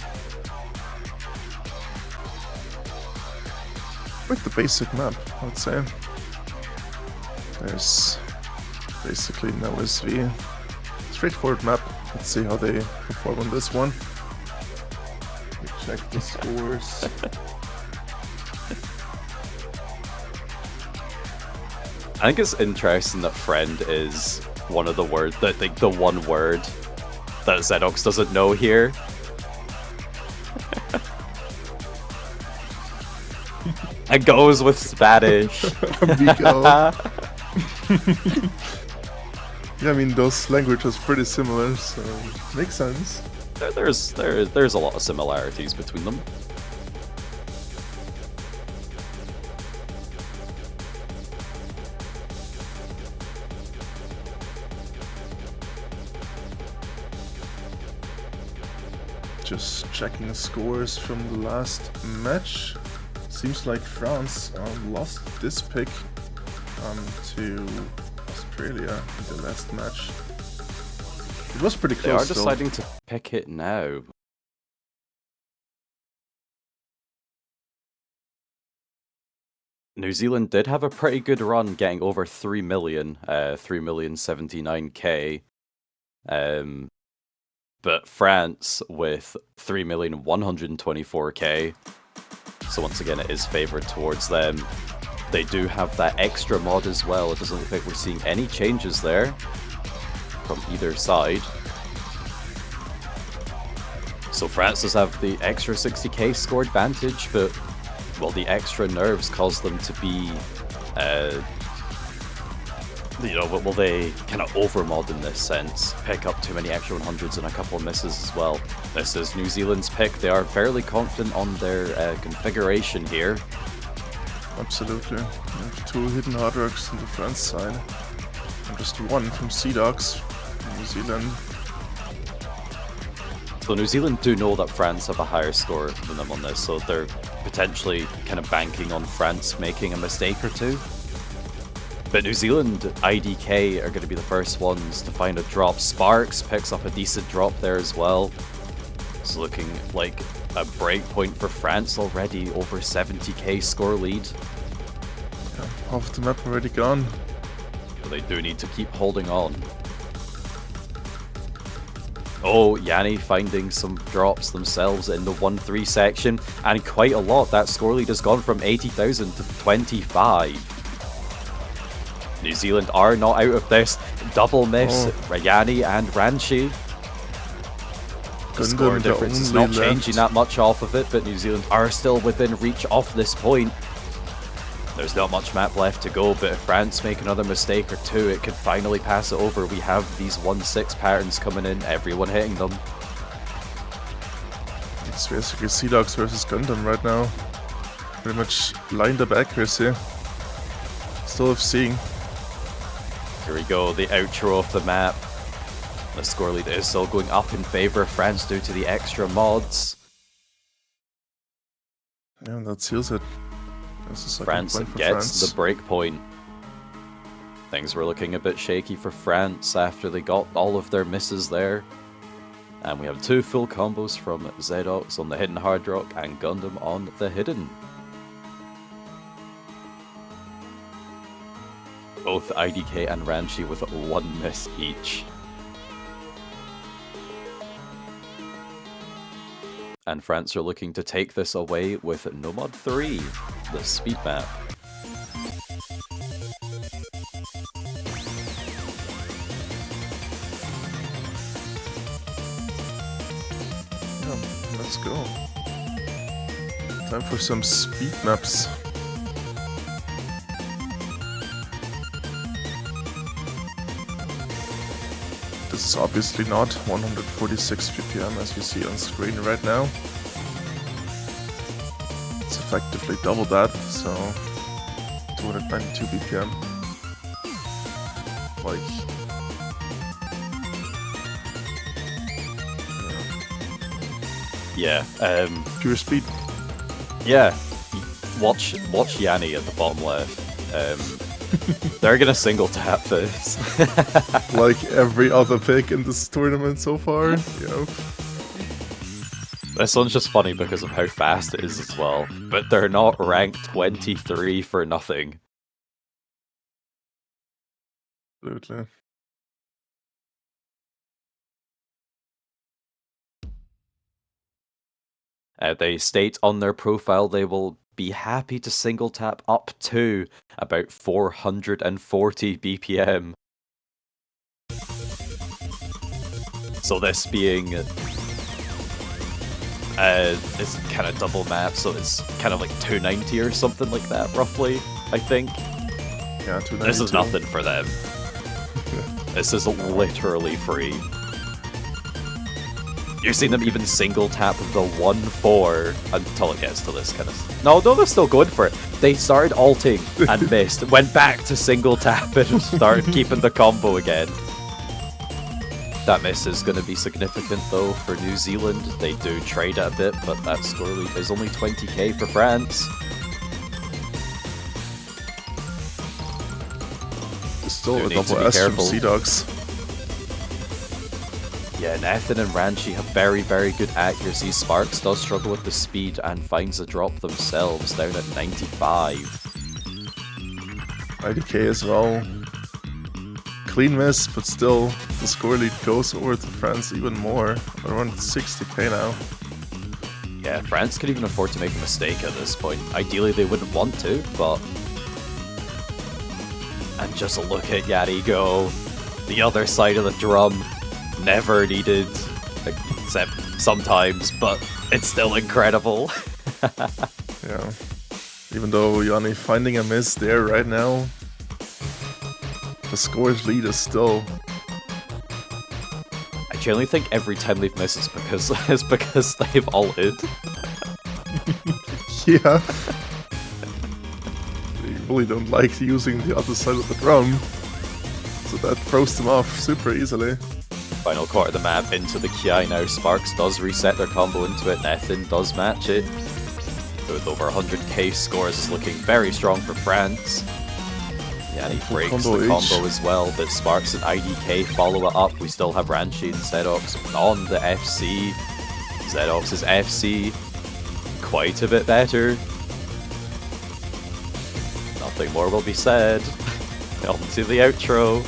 Quite the basic map, I would say. There's basically no SV. Straightforward map. Let's see how they perform on this one. We check the scores. I think it's interesting that friend is one of the words that the one word that Zedux doesn't know here. It goes with Spanish. Amigo. Yeah, I mean those languages are pretty similar, so makes sense. There's a lot of similarities between them. Just checking scores from the last match. Seems like France lost this pick to Australia in the last match. It was pretty They are close. deciding to pick it now. New Zealand did have a pretty good run, getting over 3 million, 3,079,000. But France with 3,124,000. So once again, it is favoured towards them. They do have that extra mod as well. It doesn't look like we're seeing any changes there from either side. So France does have the extra 60k score advantage, but well, the extra nerves cause them to be, will they kind of overmod in this sense, pick up too many extra 100s and a couple of misses as well. This is New Zealand's pick. They are fairly confident on their configuration here. Absolutely. We have 2 hidden hard rocks on the France side, and just 1 from Sea-Dogs from New Zealand. So New Zealand do know that France have a higher score than them on this, so they're potentially kind of banking on France making a mistake or two. But New Zealand IDK are going to be the first ones to find a drop. Sparks picks up a decent drop there as well. It's looking like a break point for France already, over 70k score lead. Yeah, half the map already gone. But they do need to keep holding on. Oh, Yanni finding some drops themselves in the 1-3 section, and quite a lot. That score lead has gone from 80,000 to 25. New Zealand are not out of this. Double miss, Yanni and Ranchi. The score difference is not changing that much off of it, but New Zealand are still within reach of this point. There's not much map left to go, but if France make another mistake or two, it could finally pass it over. We have these 1-6 patterns coming in, everyone hitting them. It's basically Sea Dogs versus Gundam right now. Pretty much lined up accuracy. Still have seeing. Here we go, the outro of the map. The score lead is still going up in favor of France due to the extra mods. Yeah, that seals it. France gets the break point. Things were looking a bit shaky for France after they got all of their misses there. And we have 2 full combos from Zedox on the Hidden Hard Rock and Gundam on the Hidden. Both IDK and Ranchi with 1 miss each. And France are looking to take this away with Nomad 3, the speed map. Yeah, let's go. Time for some speed maps. This is obviously not 146 ppm as you see on screen right now. It's effectively double that, so 292 bpm. Like, yeah, pure speed. Yeah, watch Yanni at the bottom left. They're gonna single tap this. Like every other pick in this tournament so far. Yeah. This one's just funny because of how fast it is as well. But they're not ranked 23 for nothing. Absolutely. They state on their profile they will be happy to single tap up to about 440 BPM. So this being it's kind of double map, so it's kind of like 290 or something like that, roughly, I think. Yeah, 292. This is nothing for them. This is literally free. You've seen them even single tap the 1-4 until it gets to this kind of... No, they're still going for it. They started alting and missed, went back to single tap and started keeping the combo again. That miss is going to be significant though for New Zealand. They do trade it a bit, but that score lead is only 20k for France. There's still a double S from Sea Dogs. Yeah, Nathan and Ranchi have very, very good accuracy. Sparks does struggle with the speed and finds a drop themselves down at 95. IDK as well. Clean miss, but still the score lead goes over to France even more. Around 60k now. Yeah, France could even afford to make a mistake at this point. Ideally they wouldn't want to, but... And just look at Yari go. The other side of the drum. Never needed, except sometimes, but it's still incredible. Yeah. Even though Yanni finding a miss there right now, the score's lead is still... I genuinely think every time they've missed it's because they've ulted. Yeah. They really don't like using the other side of the drum, so that throws them off super easily. Final quarter of the map into the Kiai now. Sparks does reset their combo into it. Nathan does match it. With over 100k scores is looking very strong for France. Yeah, and he breaks the combo as well, but Sparks and IDK follow it up. We still have Ranchi and Zedox on the FC. Zedox's FC quite a bit better. Nothing more will be said. On to the outro.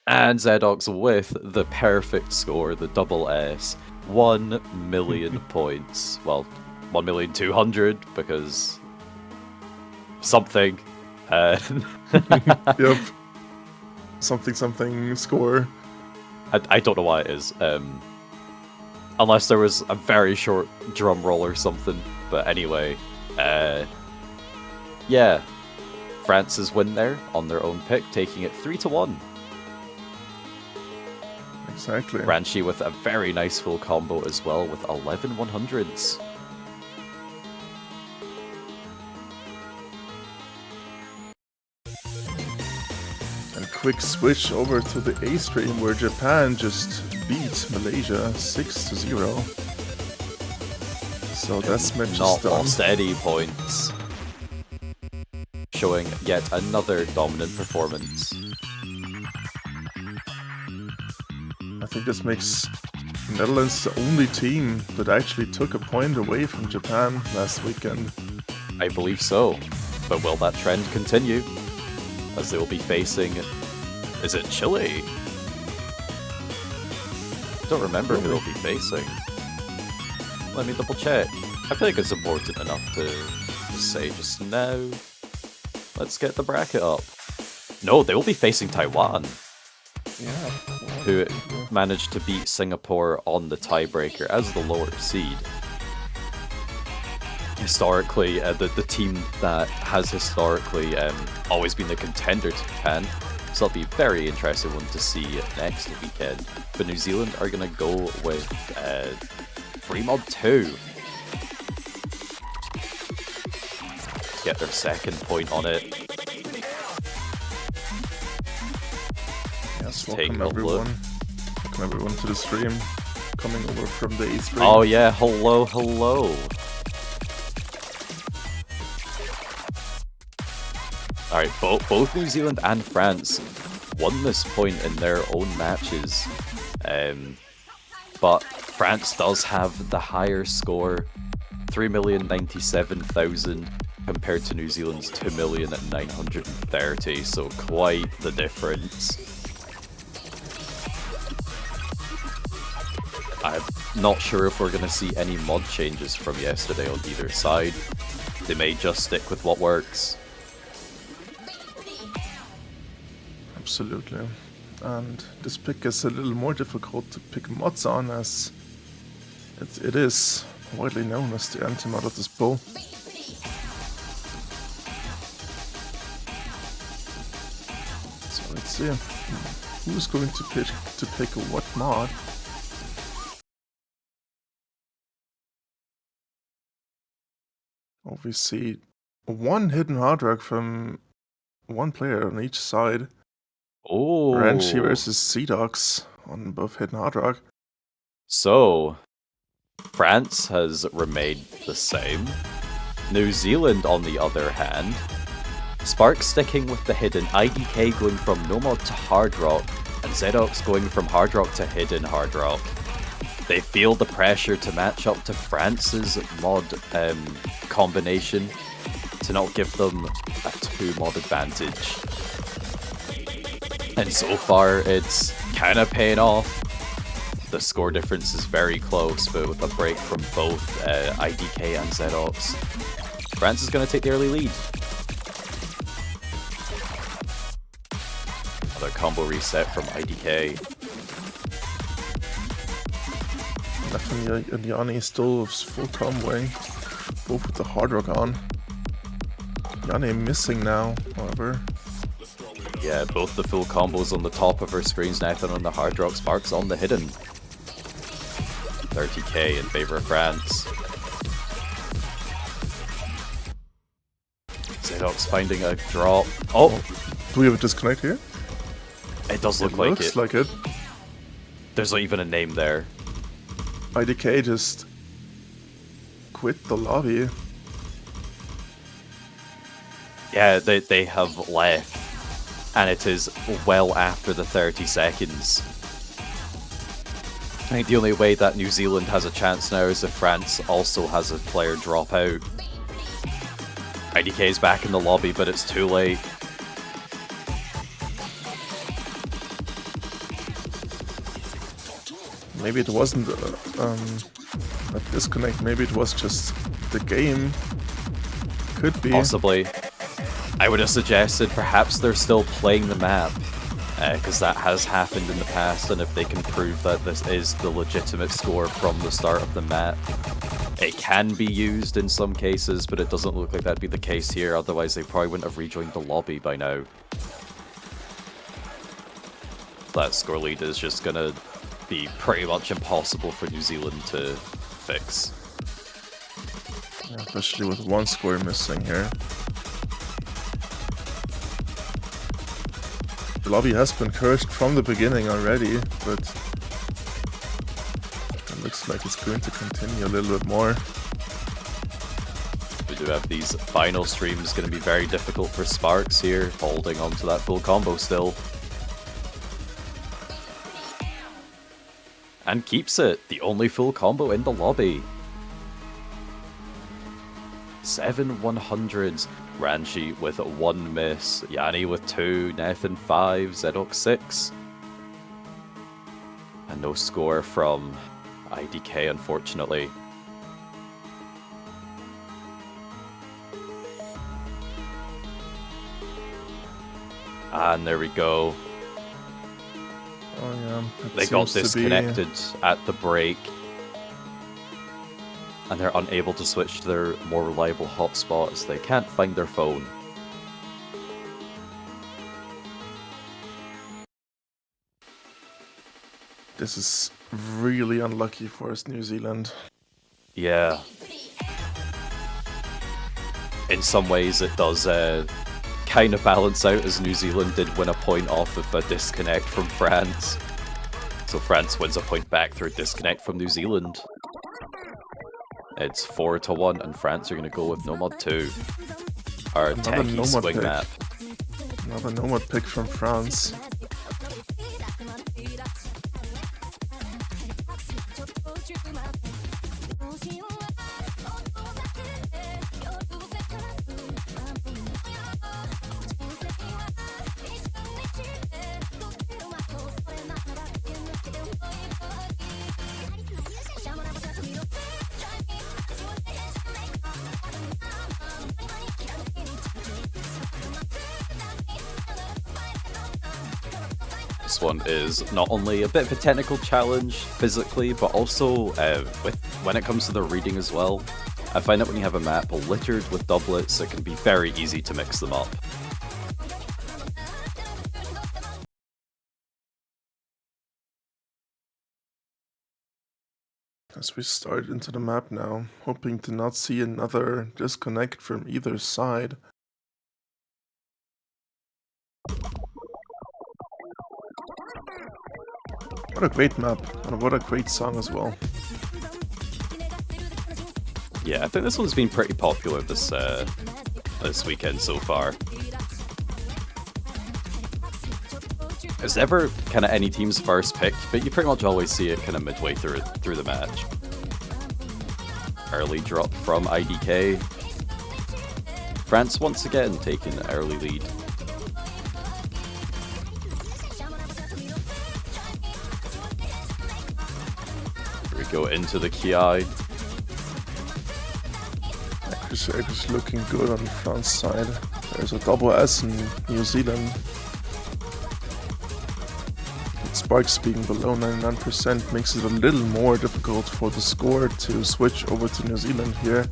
And Zedox with the perfect score, the double S. 1 million points. Well, 1,200,000 because something. Yep. Something score. I don't know why it is. Unless there was a very short drum roll or something. But anyway, yeah. France's win there on their own pick, taking it 3-1. Exactly. Ranchi with a very nice full combo as well with 11 100s. And quick switch over to the A stream where Japan just beat Malaysia 6-0. So that's match is Not done. lost any points. Showing yet another dominant performance. I think this makes Netherlands the only team that actually took a point away from Japan last weekend. I believe so. But will that trend continue? As they will be facing... Is it Chile? Don't remember who they'll be facing. Let me double check. I feel like it's important enough to say just now. Let's get the bracket up. No, they will be facing Taiwan. Yeah. Who managed to beat Singapore on the tiebreaker as the lower seed. Historically, the team that has historically always been the contender to Japan. So it'll be a very interesting one to see next weekend. But New Zealand are going to go with free mod 2. Get their second point on it. Yes, Take welcome a everyone. look. Welcome everyone to the stream. Coming over from the A stream. Oh yeah, hello, hello. Alright, both New Zealand and France won this point in their own matches. But France does have the higher score, 3,097,000 compared to New Zealand's 2,930,000, so quite the difference. I'm not sure if we're going to see any mod changes from yesterday on either side. They may just stick with what works. Absolutely. And this pick is a little more difficult to pick mods on, as it is widely known as the anti-mod of this bull. So let's see who's going to pick what mod. Oh, we see one hidden hard rock from one player on each side. Oh. Ranchi versus Seedox on both hidden hard rock. So, France has remained the same. New Zealand, on the other hand, Spark sticking with the hidden, IDK going from no mod to hard rock, and Zedox going from hard rock to hidden hard rock. They feel the pressure to match up to France's mod combination to not give them a 2-mod advantage. And so far, it's kind of paying off. The score difference is very close, but with a break from both IDK and Zedox, France is going to take the early lead. Another combo reset from IDK. Nathan and Yanni still full comboing, both with the hard rock on. Yanni missing now, however. Yeah, both the full combos on the top of her screens, Nathan on the hard rock, Sparks on the hidden. 30k in favor of France. Zedox finding a drop. Oh! Do we have a disconnect here? It does look like it. Looks like it. There's not even a name there. IDK just quit the lobby. Yeah, they have left. And it is well after the 30 seconds. I think the only way that New Zealand has a chance now is if France also has a player drop out. IDK is back in the lobby, but it's too late. Maybe it wasn't a disconnect, maybe it was just the game. Could be. Possibly. I would have suggested perhaps they're still playing the map. because that has happened in the past, and if they can prove that this is the legitimate score from the start of the map, it can be used in some cases, but it doesn't look like that'd be the case here, otherwise they probably wouldn't have rejoined the lobby by now. That score lead is just gonna be pretty much impossible for New Zealand to fix. Yeah, especially with one score missing here. The lobby has been cursed from the beginning already, but it looks like it's going to continue a little bit more. We do have these final streams, going to be very difficult for Sparks here, holding onto that full combo still. And keeps it, the only full combo in the lobby. 7 100s, Ranchi with 1 miss, Yanni with 2, Nathan 5, Zedok 6. And no score from IDK, unfortunately. And there we go. Oh yeah, They got disconnected at the break. And they're unable to switch to their more reliable hotspots. They can't find their phone. This is really unlucky for us, New Zealand. Yeah. In some ways it does kind of balance out, as New Zealand did win a point off of a disconnect from France. So France wins a point back through a disconnect from New Zealand. It's 4-1, and France are going to go with Nomad 2. Our techie swing pick. map. Another Nomad pick from France. This one is not only a bit of a technical challenge physically, but also when it comes to the reading as well. I find that when you have a map littered with doublets, it can be very easy to mix them up. As we start into the map now, hoping to not see another disconnect from either side. What a great map, and what a great song as well. Yeah, I think this one's been pretty popular this weekend so far. It's never kind of any team's first pick, but you pretty much always see it kind of midway through the match. Early drop from IDK. France once again taking an early lead. Here we go into the Kiai. Actually looking good on the France side. There's a double S in New Zealand. Sparks being below 99% makes it a little more difficult for the score to switch over to New Zealand here.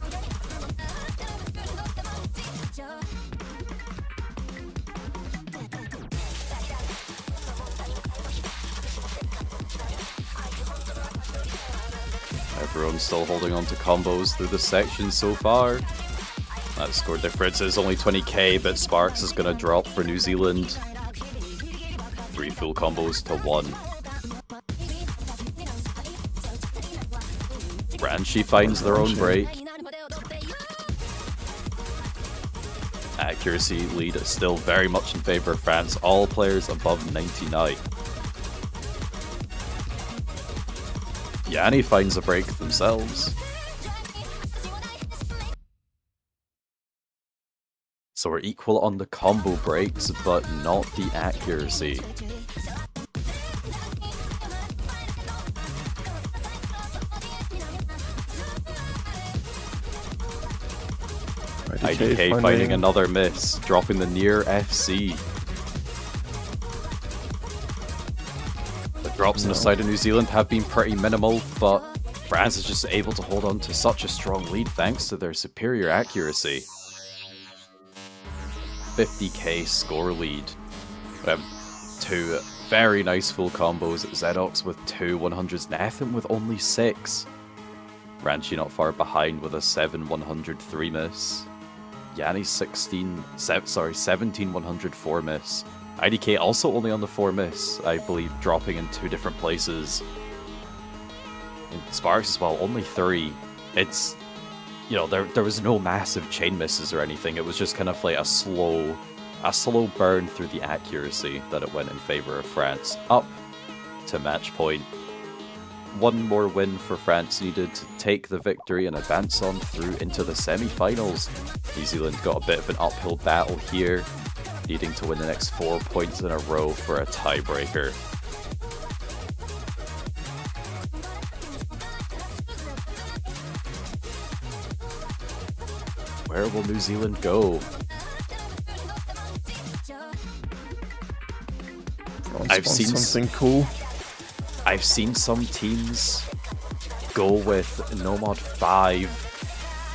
Everyone's still holding on to combos through the section so far. That score difference is only 20k, but Sparks is going to drop for New Zealand. 3 full combos to 1. Ranchi finds their own break. Accuracy lead is still very much in favor of France. All players above 99. Yanni finds a break themselves. So we're equal on the combo breaks, but not the accuracy. IDK finding another miss, dropping the near FC. Drops on the side of New Zealand have been pretty minimal, but France is just able to hold on to such a strong lead thanks to their superior accuracy. 50k score lead. We have two very nice full combos. Zedox with 2 100s, Nathan with only 6. Ranchi not far behind with a 7 103 miss. Yanni 17 104 miss. IDK also only on the 4 miss, I believe, dropping in 2 different places. And Sparks as well, only 3. It's, you know, there was no massive chain misses or anything. It was just kind of like a slow burn through the accuracy that it went in favor of France. Up to match point. 1 more win for France needed to take the victory and advance on through into the semi-finals. New Zealand got a bit of an uphill battle here, needing to win the next 4 points in a row for a tiebreaker. Where will New Zealand go? I've seen something cool. I've seen some teams go with Nomad 5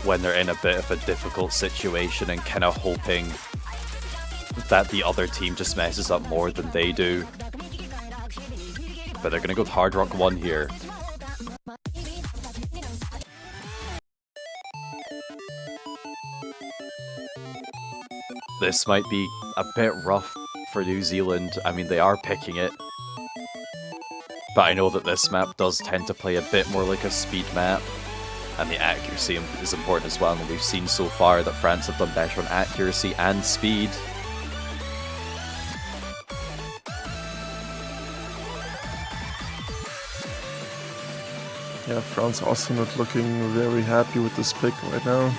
when they're in a bit of a difficult situation and kind of hoping that the other team just messes up more than they do. But they're going to go with Hard Rock 1 here. This might be a bit rough for New Zealand. I mean, they are picking it. But I know that this map does tend to play a bit more like a speed map, and the accuracy is important as well, and we've seen so far that France have done better on accuracy and speed. Yeah, France also not looking very happy with this pick right now.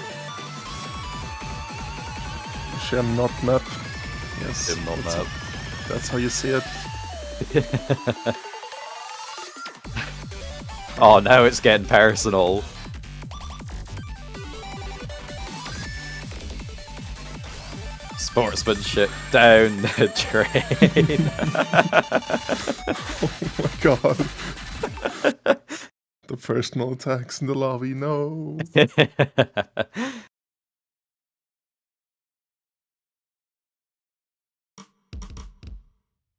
Share not map. Yes, not map. That's how you see it. Oh, now it's getting personal. Sportsmanship down the drain. Oh my god. The personal attacks in the lobby, no.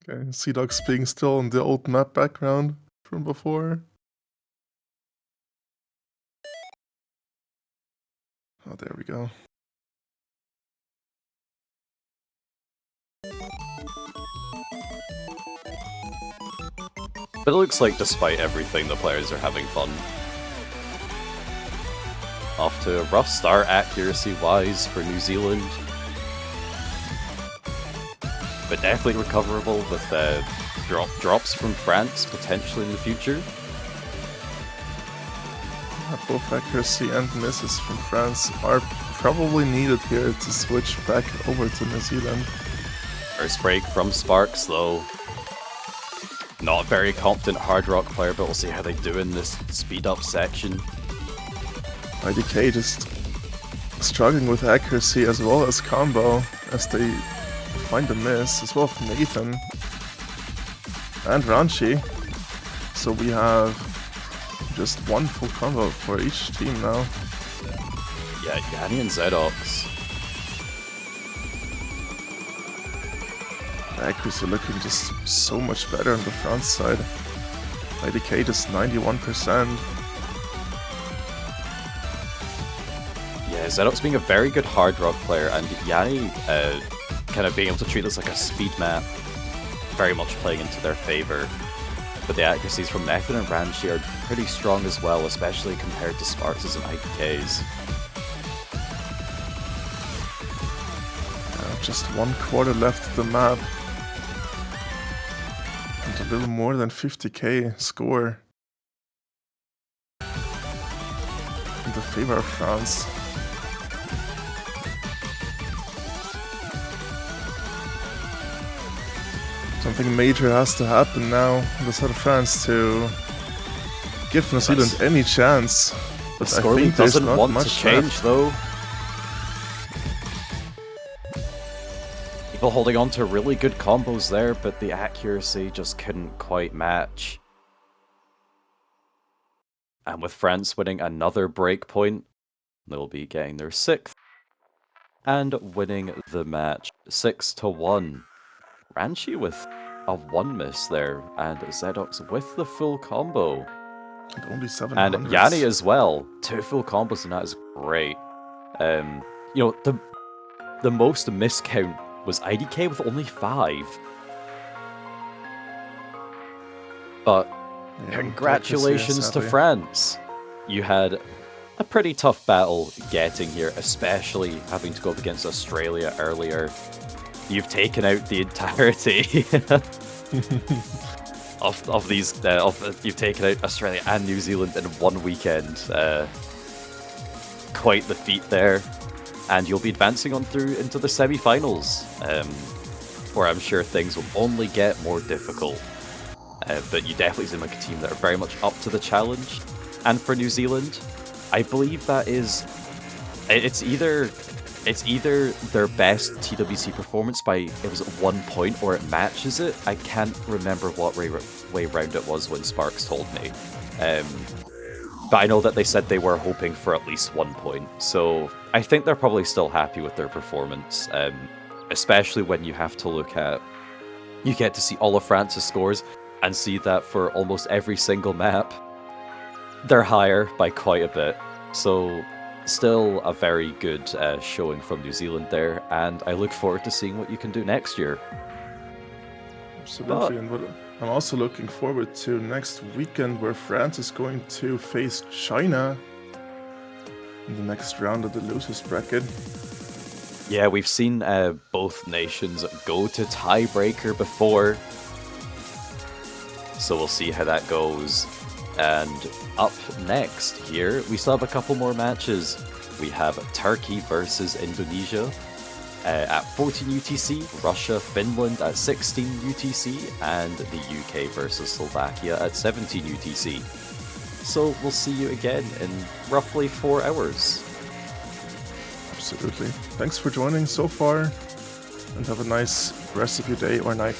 Okay, Sea Dogs being still on the old map background from before. Oh, there we go. But it looks like despite everything, the players are having fun. Off to a rough start accuracy-wise for New Zealand. But definitely recoverable with drops from France potentially in the future. Both accuracy and misses from France are probably needed here to switch back over to New Zealand. First break from Sparks though. Not a very confident Hard Rock player, but we'll see how they do in this speed up section. IDK just struggling with accuracy as well as combo as they find a miss, as well from Nathan and Ranchi. So we have just 1 full combo for each team now. Yeah, Yanni and Zedox. Accuracy looking just so much better on the front side. IDK just 91%. Yeah, Zedox being a very good Hard Rock player, and Yanni kind of being able to treat this like a speed map, very much playing into their favor. But the accuracies from Nathan and Ranchi are pretty strong as well, especially compared to Sparks' and IDK's. Just 1/4 left of the map. And a little more than 50k score in the favor of France. Something major has to happen now on the side of France to give New Zealand any chance. But the scoreline doesn't want to change though. People holding on to really good combos there, but the accuracy just couldn't quite match. And with France winning another break point, they'll be getting their 6th and winning the match 6-1. Ranchi with a 1 miss there, and Zedox with the full combo. And only 700s. And Yanni as well. 2 full combos, and that is great. You know, the most miscount was IDK with only 5. But Yeah, congratulations to sadly. France. You had a pretty tough battle getting here, especially having to go up against Australia earlier. You've taken out the entirety of these. You've taken out Australia and New Zealand in one weekend. Quite the feat there, and you'll be advancing on through into the semi-finals, where I'm sure things will only get more difficult. But you definitely seem like a team that are very much up to the challenge. And for New Zealand, I believe that is, it's either their best TWC performance by, it was at 1 point, or it matches it. I can't remember what way round it was when Sparks told me. But I know that they said they were hoping for at least 1 point. So I think they're probably still happy with their performance, especially when you have to look at, you get to see all of France's scores and see that for almost every single map, they're higher by quite a bit. So still a very good showing from New Zealand there, and I look forward to seeing what you can do next year. Absolutely, and what I'm also looking forward to next weekend, where France is going to face China in the next round of the losers bracket. Yeah, we've seen both nations go to tiebreaker before, so we'll see how that goes. And up next here, we still have a couple more matches. We have Turkey versus Indonesia at 14 UTC, Russia, Finland at 16 UTC, and the UK versus Slovakia at 17 UTC. So we'll see you again in roughly 4 hours. Absolutely. Thanks for joining so far, and have a nice rest of your day or night.